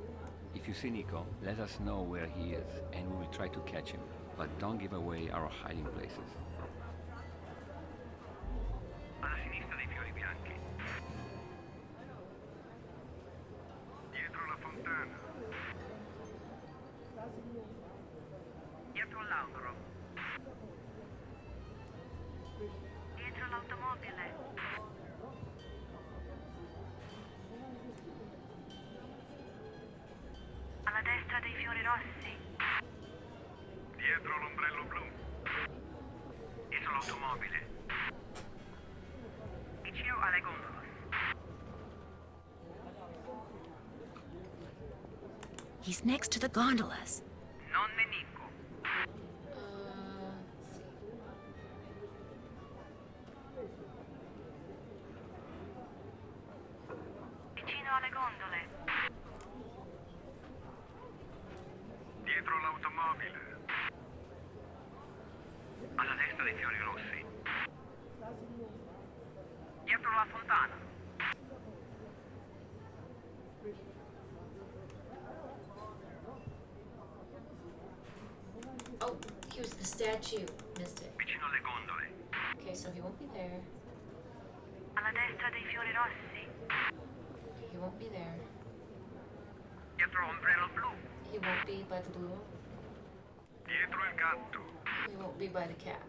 If you see Nico, let us know where he is and we will try to catch him. But don't give away our hiding places. Alla sinistra dei fiori bianchi. Dietro la fontana. Dietro l'albero. Dietro l'automobile. Alla destra dei fiori rossi. Dietro l'ombrello blu. Dietro l'automobile. Vicino alle gondole. He's next to the gondolas. Non nemico. Vicino alle gondole. Dietro l'automobile. Alla destra dei fiori rossi. Dietro la fontana. Oh, here's the statue. Missed it. Vicino alle gondole. Okay, so he won't be there. Alla destra dei fiori rossi. He won't be there. Dietro l'ombrello blu. He won't be by the blue. Dietro il gatto. He won't be by the cat.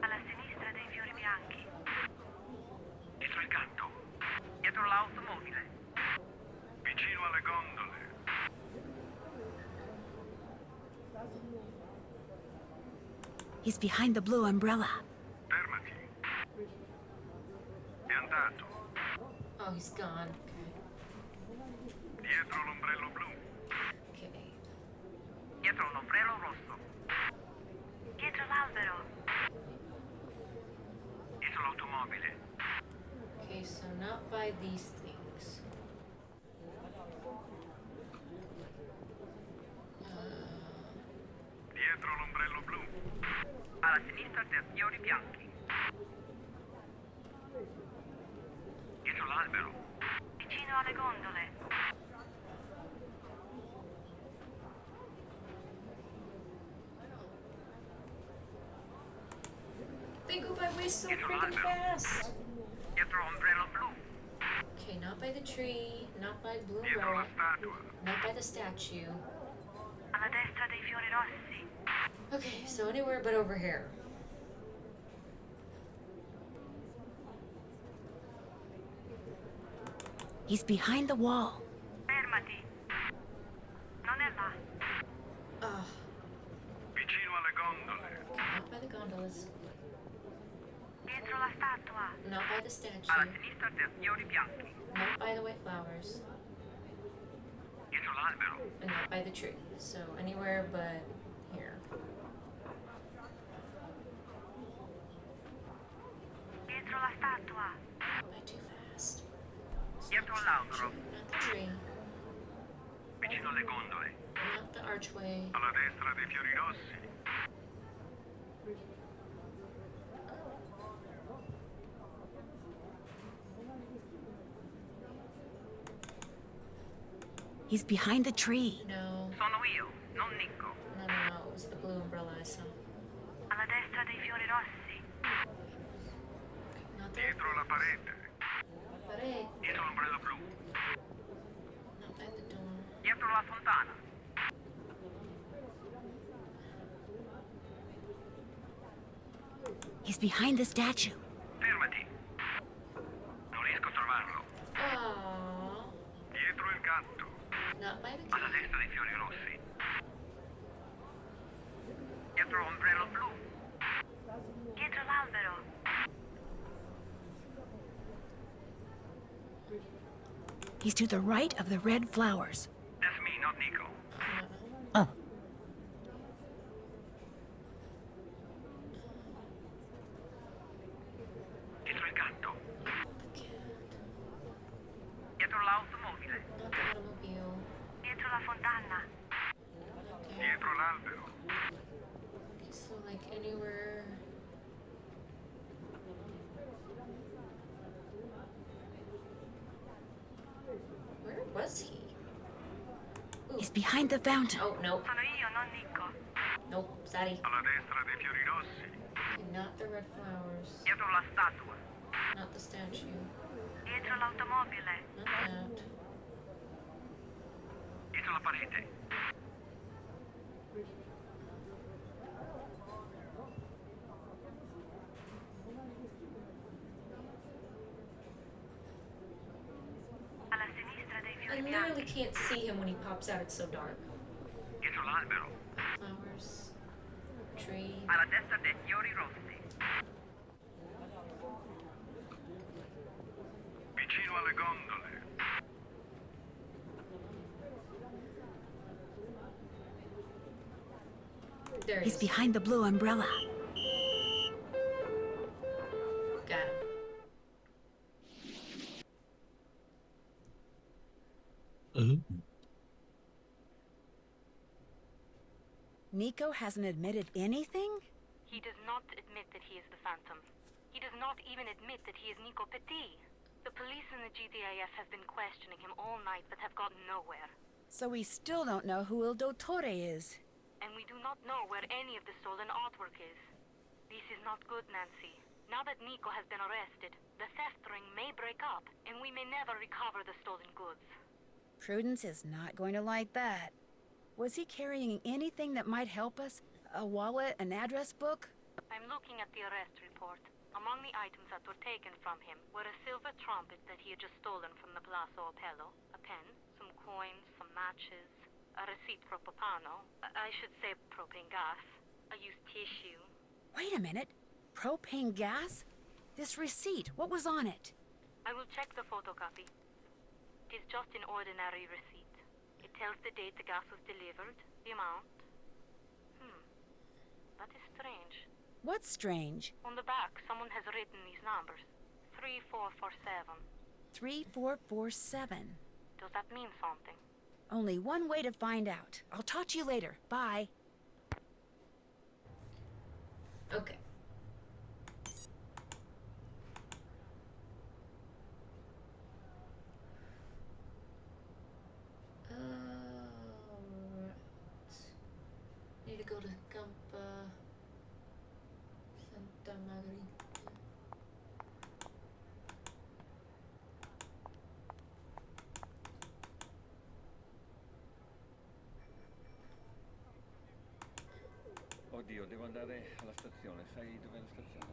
Alla sinistra dei fiori bianchi. Dietro il gatto. Dietro l'automobile. Vicino alle gondole. He's behind the blue umbrella. Fermati. È andato. Oh, he's gone. Okay. Dietro l'ombrello blu. Okay. Dietro l'ombrello rosso. Dietro l'albero. Dietro l'automobile. Okay, so not by these things. Dietro l'ombrello blu. Alla sinistra dei fiori bianchi. Dietro l'albero. Vicino alle gondole. They go by way so freaking fast. Dietro l'ombrello blu. Okay, not by the tree, not by the blue Dietro la umbrella, statua. not by the statue. Alla destra dei fiori rossi. Okay, so anywhere but over here. He's behind the wall. Fermati. Non è là. Ah, Vicino alle gondole. not by the gondolas, Dietro la statua. not by the statue, Alla sinistra dei fiori bianchi. not by the white flowers, Dietro l'albero. and not by the tree. So anywhere but here. Dietro la statua. Not by too fast. Dietro l'albero. Not the tree, Vicino alle gondole. not the archway. Alla destra dei fiori rossi. He's behind the tree. No, Sono io, non Nico. no, it was the blue umbrella I saw. Alla destra dei fiori rossi. Not the Dietro la parete. parade, Dietro l'ombrello blu. not by the door. Dietro la fontana. He's behind the statue. Fermo Dietro ombrello blu. Dietro l'albero. He's to the right of the red flowers. That's me, not Nico. Ah. Dietro il gatto. Dietro l'automobile. Not the automobile. Dietro la fontana. Dietro l'albero. Okay, so like anywhere. Where was he? He's behind the fountain. Oh, nope. Sono io, non Nico. Nope, sorry. Alla destra dei fiori rossi. Okay, not the red flowers. Dietro la statua. Not the statue. Dietro l'automobile. Not that. Dietro la parete. Alla sinistra dei I fiori literally bianchi. can't see him when he pops out. It's so dark. Dietro l'albero. Flowers. Tree. Alla destra dei fiori rossi. Vicino alle gondole. There he He's is. behind the blue umbrella. Got him. Nico hasn't admitted anything? He does not admit that he is the Phantom. He does not even admit that he is Nico Petit. The police and the GDIF have been questioning him all night but have gotten nowhere. So we still don't know who Il Dottore is. And we do not know where any of the stolen artwork is. This is not good, Nancy. Now that Nico has been arrested, the theft ring may break up, and we may never recover the stolen goods. Prudence is not going to like that. Was he carrying anything that might help us? A wallet, an address book? I'm looking at the arrest report. Among the items that were taken from him were a silver trumpet that he had just stolen from the Palazzo Opello, a pen, some coins, some matches, a receipt for Popano, I should say propane gas, a used tissue. Wait a minute. Propane gas? This receipt, what was on it? I will check the photocopy. It is just an ordinary receipt. It tells the date the gas was delivered, the amount. That is strange. What's strange? On the back, someone has written these numbers. 3447. 3447. Does that mean something? Only one way to find out. I'll talk to you later. Bye. Okay. Alright. Need to go to Campa Santa Margarita. Oddio, devo andare alla stazione. Sai dov'è la stazione?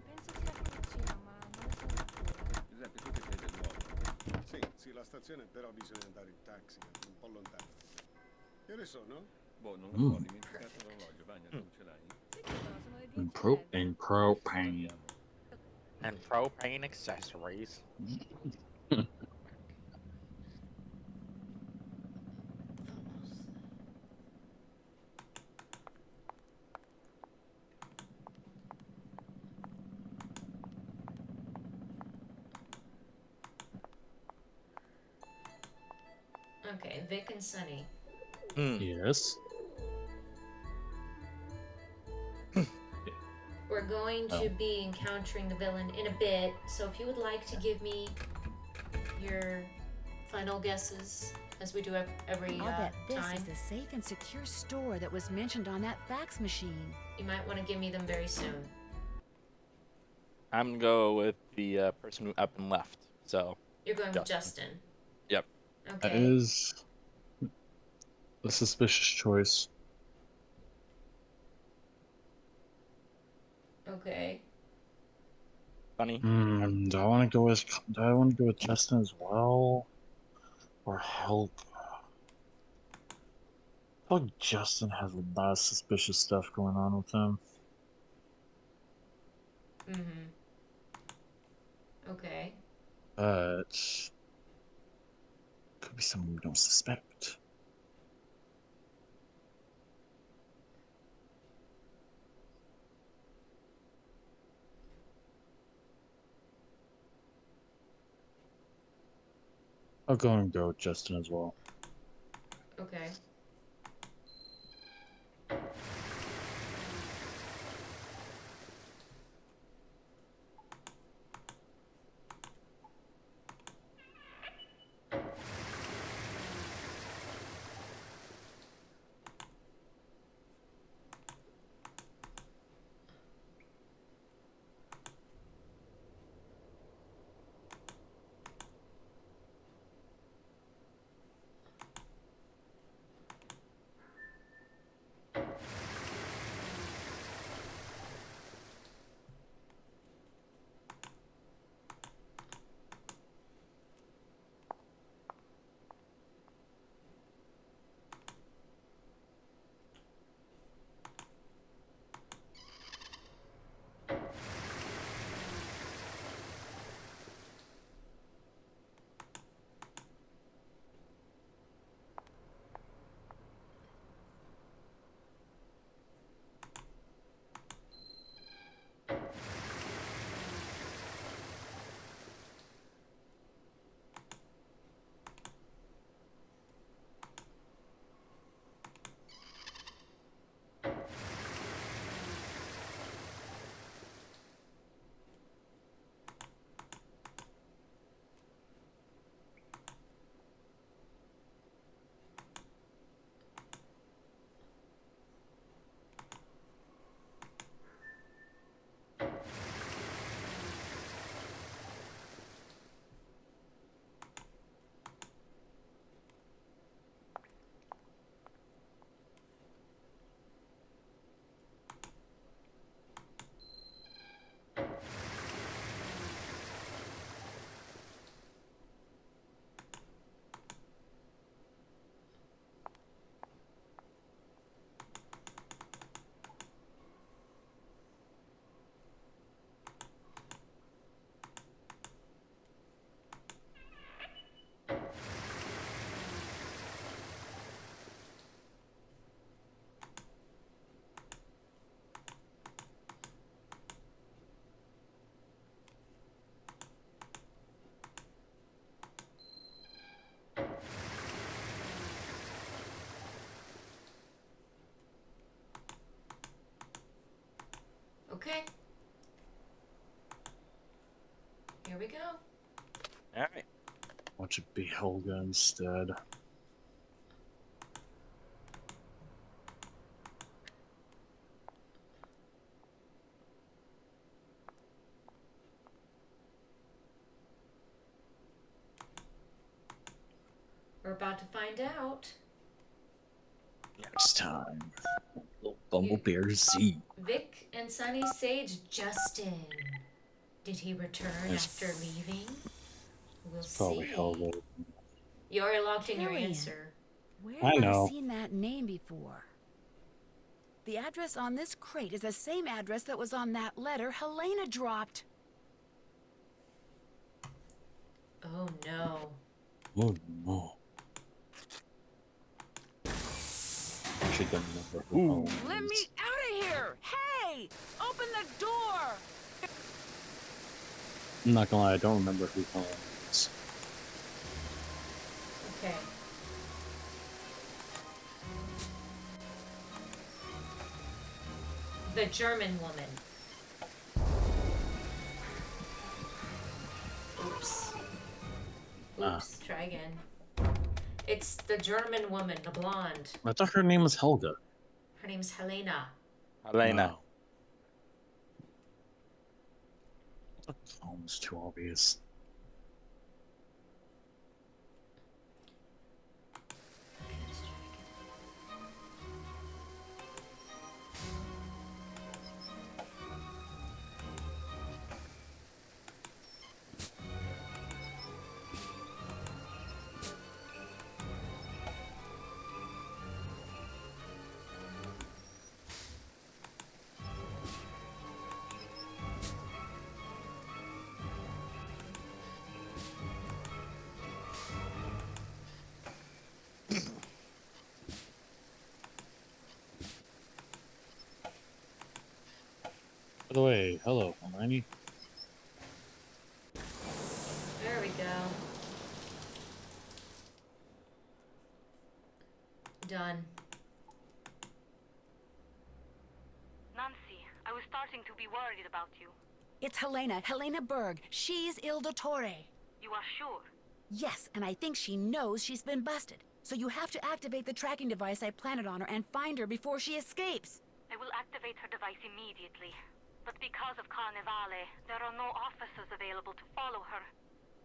Penso sia qui vicino, ma non ne sono sicura. Giuseppe, tu che sei del luogo. Sì, la stazione, però bisogna andare in taxi, è un po' lontano. Che ore sono? Boh, non lo so, ho dimenticato l'orologio. Vagna, tu ce l'hai? And propane. And propane accessories. Okay, Vic and Sunny. Yes. We're going to be encountering the villain in a bit, so if you would like to give me your final guesses, as we do every I'll bet this time, is the safe and secure store that was mentioned on that fax machine. you might want to give me them very soon. I'm gonna go with the person who up and left. So. You're going with Justin. Yep. That Okay. is a suspicious choice. Okay. Funny. Do I want to go with Justin as well, or help? Oh, Justin has a lot of suspicious stuff going on with him. Mm-hmm. Okay. But could be someone we don't suspect. I'll go with Justin as well. Okay. Okay. Here we go. Alright. Watch it be Helga instead. We're about to find out. Next time. Lilbumblebear Z. Vic and Sunny Sage Justin. Did he return after leaving? We'll Probably see. Helga. You already locked in your Killian. answer. Where I have know. I seen that name before? The address on this crate is the same address that was on that letter Helena dropped. Oh no. Oh no. I should don't remember who Helena Let is. me out of here! Hey! Open the door! I'm not gonna lie, I don't remember who Helena is. Okay. The German woman. Oops. Oops. Try again. It's the German woman, the blonde. I thought her name was Helga. Her name's Helena. Helena. Oh, it's too obvious. By the way, hello, Hermione. There we go. Done. Nancy, I was starting to be worried about you. It's Helena Berg. She's Il Dottore. You are sure? Yes, and I think she knows she's been busted. So you have to activate the tracking device I planted on her and find her before she escapes. I will activate her device immediately. But because of Carnevale, there are no officers available to follow her.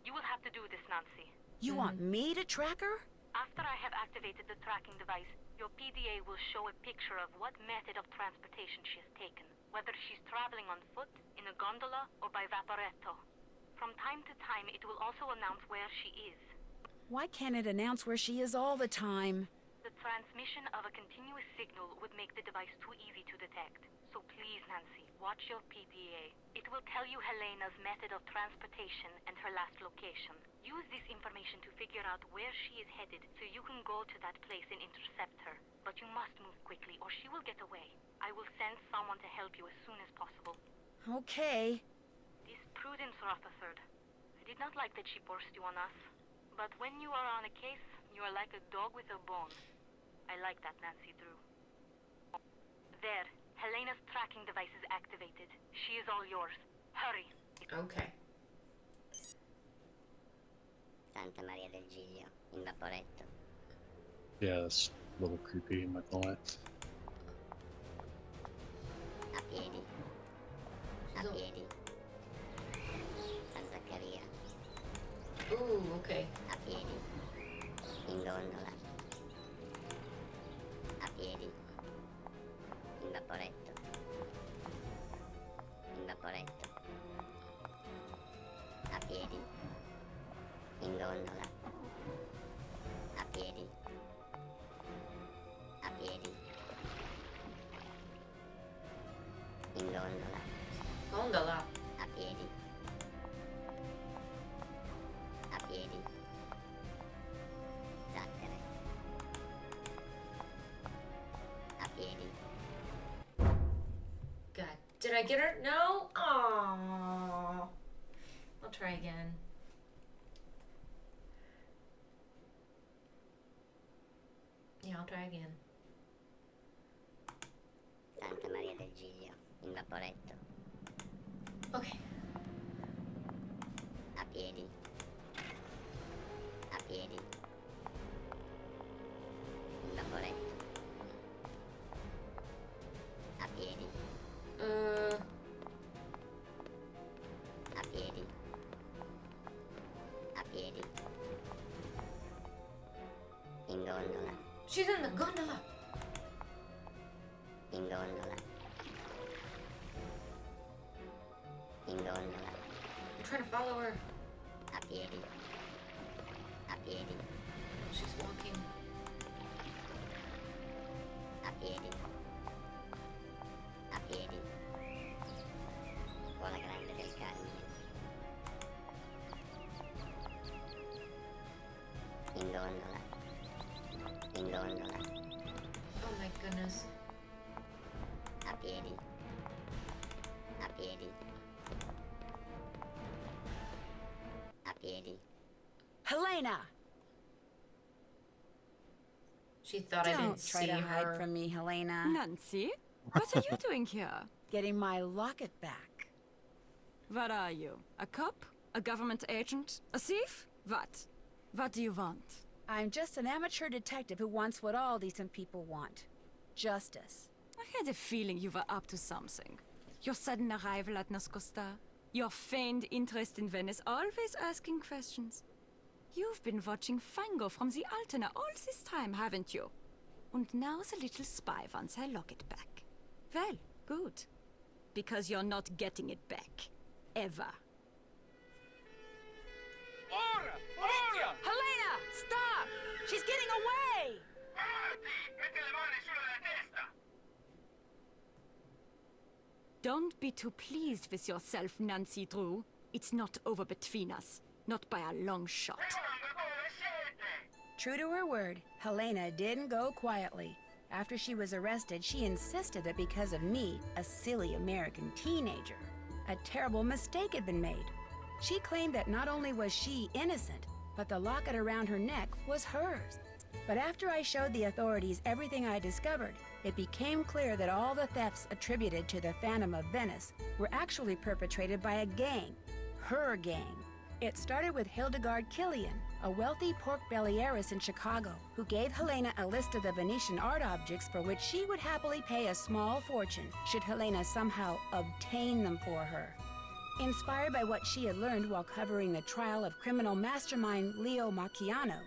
You will have to do this, Nancy. You want me to track her? After I have activated the tracking device, your PDA will show a picture of what method of transportation she has taken, whether she's traveling on foot, in a gondola, or by vaporetto. From time to time, it will also announce where she is. Why can't it announce where she is all the time? The transmission of a continuous signal would make the device too easy to detect. So please, Nancy, watch your PDA. It will tell you Helena's method of transportation and her last location. Use this information to figure out where she is headed so you can go to that place and intercept her. But you must move quickly or she will get away. I will send someone to help you as soon as possible. Okay. This Prudence Rutherford. I did not like that she forced you on us. But when you are on a case, you are like a dog with a bone. I like that, Nancy Drew. There. Helena's tracking device is activated. She is all yours. Hurry. Okay. Santa Maria del Giglio, in Vaporetto. Yeah, that's a little creepy, I'm not gonna lie. A piedi. A piedi. San Zaccaria. Ooh, okay. A piedi. In gondola. A piedi. In Vaporetto. In Vaporetto. A piedi. In gondola. A piedi. A piedi. In gondola. Gondola. A piedi. A piedi. Zattere. A piedi. God, did I get her? No? Aww. I'll try again. Yeah, I'll try again. Santa Maria del Giglio, in Vaporetto. Okay. A piedi. A piedi. In Vaporetto. A piedi. A piedi. A piedi. In gondola. She's in the gondola. In gondola. In gondola. I'm trying to follow her. A piedi. A piedi. She's walking. A piedi. A piedi. Scuola Grande del Carmine. In gondola. In gondola. Oh my goodness. A piedi. A piedi. A piedi. Helena! She thought I Don't didn't try see to her. hide from me, Helena. Nancy, what are you doing here? Getting my locket back. What are you? A cop? A government agent? A thief? What? What do you want? I'm just an amateur detective who wants what all decent people want. Justice. I had a feeling you were up to something. Your sudden arrival at Nascosta, your feigned interest in Venice, always asking questions. You've been watching Fango from the Altena all this time, haven't you? And now the little spy wants her locket back. Well, good. Because you're not getting it back. Ever. Ora! Ora! Helena! Stop! She's getting away! Don't be too pleased with yourself, Nancy Drew. It's not over between us. Not by a long shot. True to her word, Helena didn't go quietly. After she was arrested, she insisted that because of me, a silly American teenager, a terrible mistake had been made. She claimed that not only was she innocent, but the locket around her neck was hers. But after I showed the authorities everything I discovered, it became clear that all the thefts attributed to the Phantom of Venice were actually perpetrated by a gang, her gang. It started with Hildegard Killian, a wealthy pork belly heiress in Chicago, who gave Helena a list of the Venetian art objects for which she would happily pay a small fortune should Helena somehow obtain them for her. Inspired by what she had learned while covering the trial of criminal mastermind Leo Macchiano,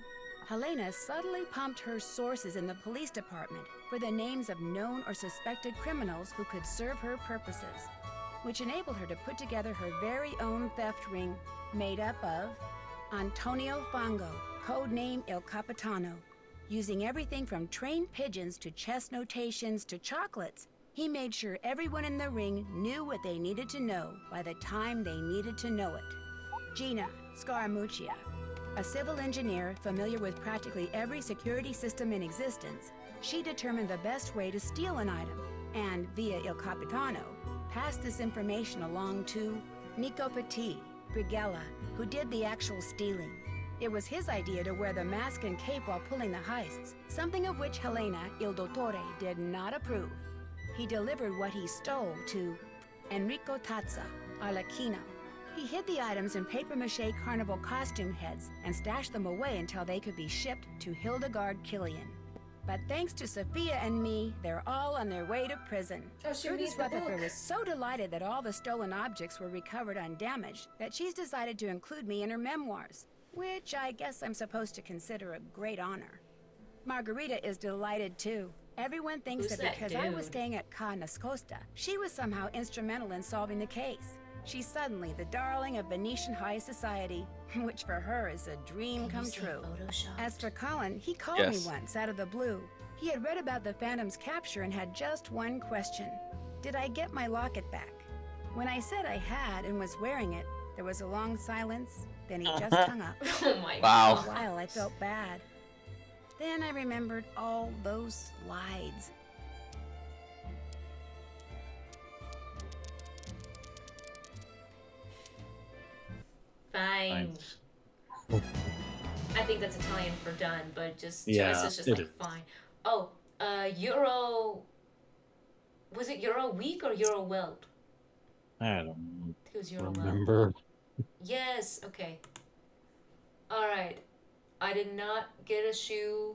Helena subtly pumped her sources in the police department for the names of known or suspected criminals who could serve her purposes, which enabled her to put together her very own theft ring made up of Antonio Fongo, codename Il Capitano. Using everything from trained pigeons to chess notations to chocolates, he made sure everyone in the ring knew what they needed to know by the time they needed to know it. Gina Scaramuccia, a civil engineer familiar with practically every security system in existence, she determined the best way to steal an item, and via Il Capitano, passed this information along to Nico Petit, Brigella, who did the actual stealing. It was his idea to wear the mask and cape while pulling the heists, something of which Helena, Il Dottore, did not approve. He delivered what he stole to Enrico Tazza, Arlecchino. He hid the items in papier-mâché carnival costume heads and stashed them away until they could be shipped to Hildegard Killian. But thanks to Sophia and me, they're all on their way to prison. Oh, she Curtis reads the Rutherford book. was so delighted that all the stolen objects were recovered undamaged that she's decided to include me in her memoirs, which I guess I'm supposed to consider a great honor. Margarita is delighted too. Everyone thinks Who's that that because I was dude? staying at Ca Nascosta, she was somehow instrumental in solving the case. She's suddenly the darling of Venetian high society, which for her is a dream come true. As for Colin, he called me Yes. once out of the blue. He had read about the Phantom's capture and had just one question. Did I get my locket back? When I said I had and was wearing it, there was a long silence, then he just hung up. Oh my Wow. For a while, I felt bad. Then I remembered all those slides. Fine. I think that's Italian for done, but just Yeah, to us it's just it like is. fine. Oh, Euro. Was it Euro Week or Euro World? I don't It was Euro World. remember. Yes. Okay. All right. I did not get a shoe.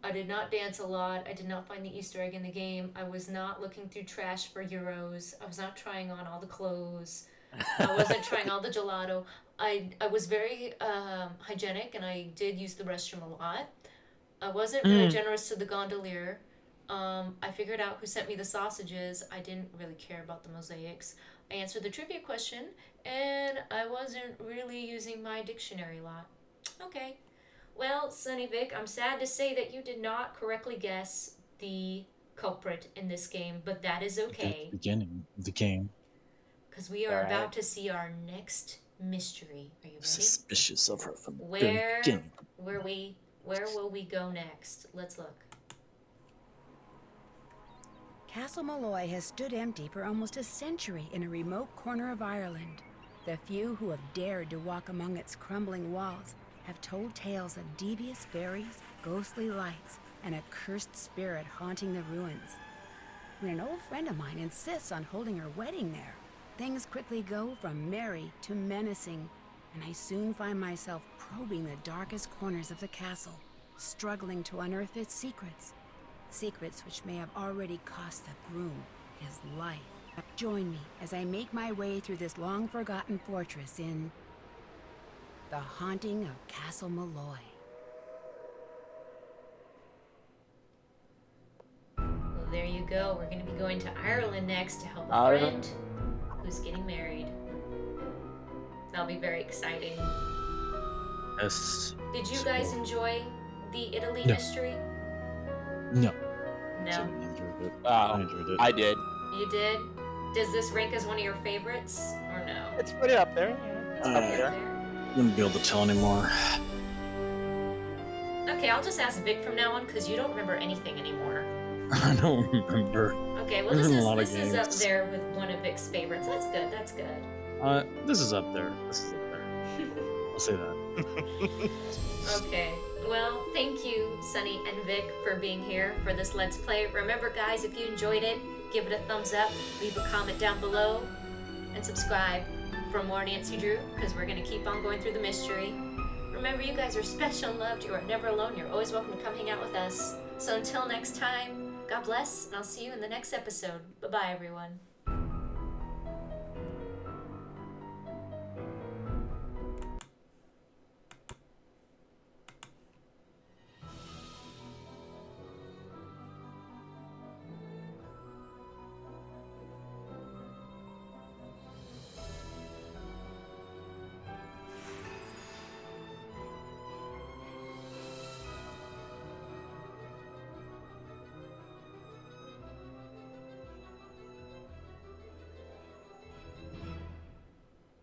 I did not dance a lot. I did not find the Easter egg in the game. I was not looking through trash for euros. I was not trying on all the clothes. I wasn't trying all the gelato. I was very hygienic and I did use the restroom a lot. I wasn't really generous to the gondolier. I figured out who sent me the sausages. I didn't really care about the mosaics. I answered the trivia question and I wasn't really using my dictionary a lot. Okay. Well, Sonny Vic, I'm sad to say that you did not correctly guess the culprit in this game, but that is okay. The beginning of the game. Because we are Alright. about to see our next mystery. Are you ready? Suspicious of her from the very Where beginning. where will we go next? Let's look. Castle Malloy has stood empty for almost a century in a remote corner of Ireland. The few who have dared to walk among its crumbling walls have told tales of devious fairies, ghostly lights, and a cursed spirit haunting the ruins. When an old friend of mine insists on holding her wedding there, things quickly go from merry to menacing, and I soon find myself probing the darkest corners of the castle, struggling to unearth its secrets. Secrets which may have already cost the groom his life. Join me as I make my way through this long-forgotten fortress in The Haunting of Castle Malloy. Well, there you go. We're going to be going to Ireland next to help a Ireland. friend who's getting married. That'll be very exciting. Yes. Did you guys enjoy the Italy No. mystery? No. No. I enjoyed it. Wow. I enjoyed it. I did. You did? Does this rank as one of your favorites or no? It's pretty up there. Yeah, it's up there. Wouldn't be able to tell anymore. Okay, I'll just ask Vic from now on because you don't remember anything anymore. I don't remember. Okay, well There's this been is a lot of this is up games. there with one of Vic's favorites. That's good. That's good. This is up there. This is up there. I'll say that. Okay. Well, thank you, Soni and Vic, for being here for this Let's Play. Remember, guys, if you enjoyed it, give it a thumbs up, leave a comment down below, and subscribe for more Nancy Drew, because we're going to keep on going through the mystery. Remember, you guys are special and loved. You are never alone. You're always welcome to come hang out with us. So until next time, God bless, and I'll see you in the next episode. Bye-bye, everyone.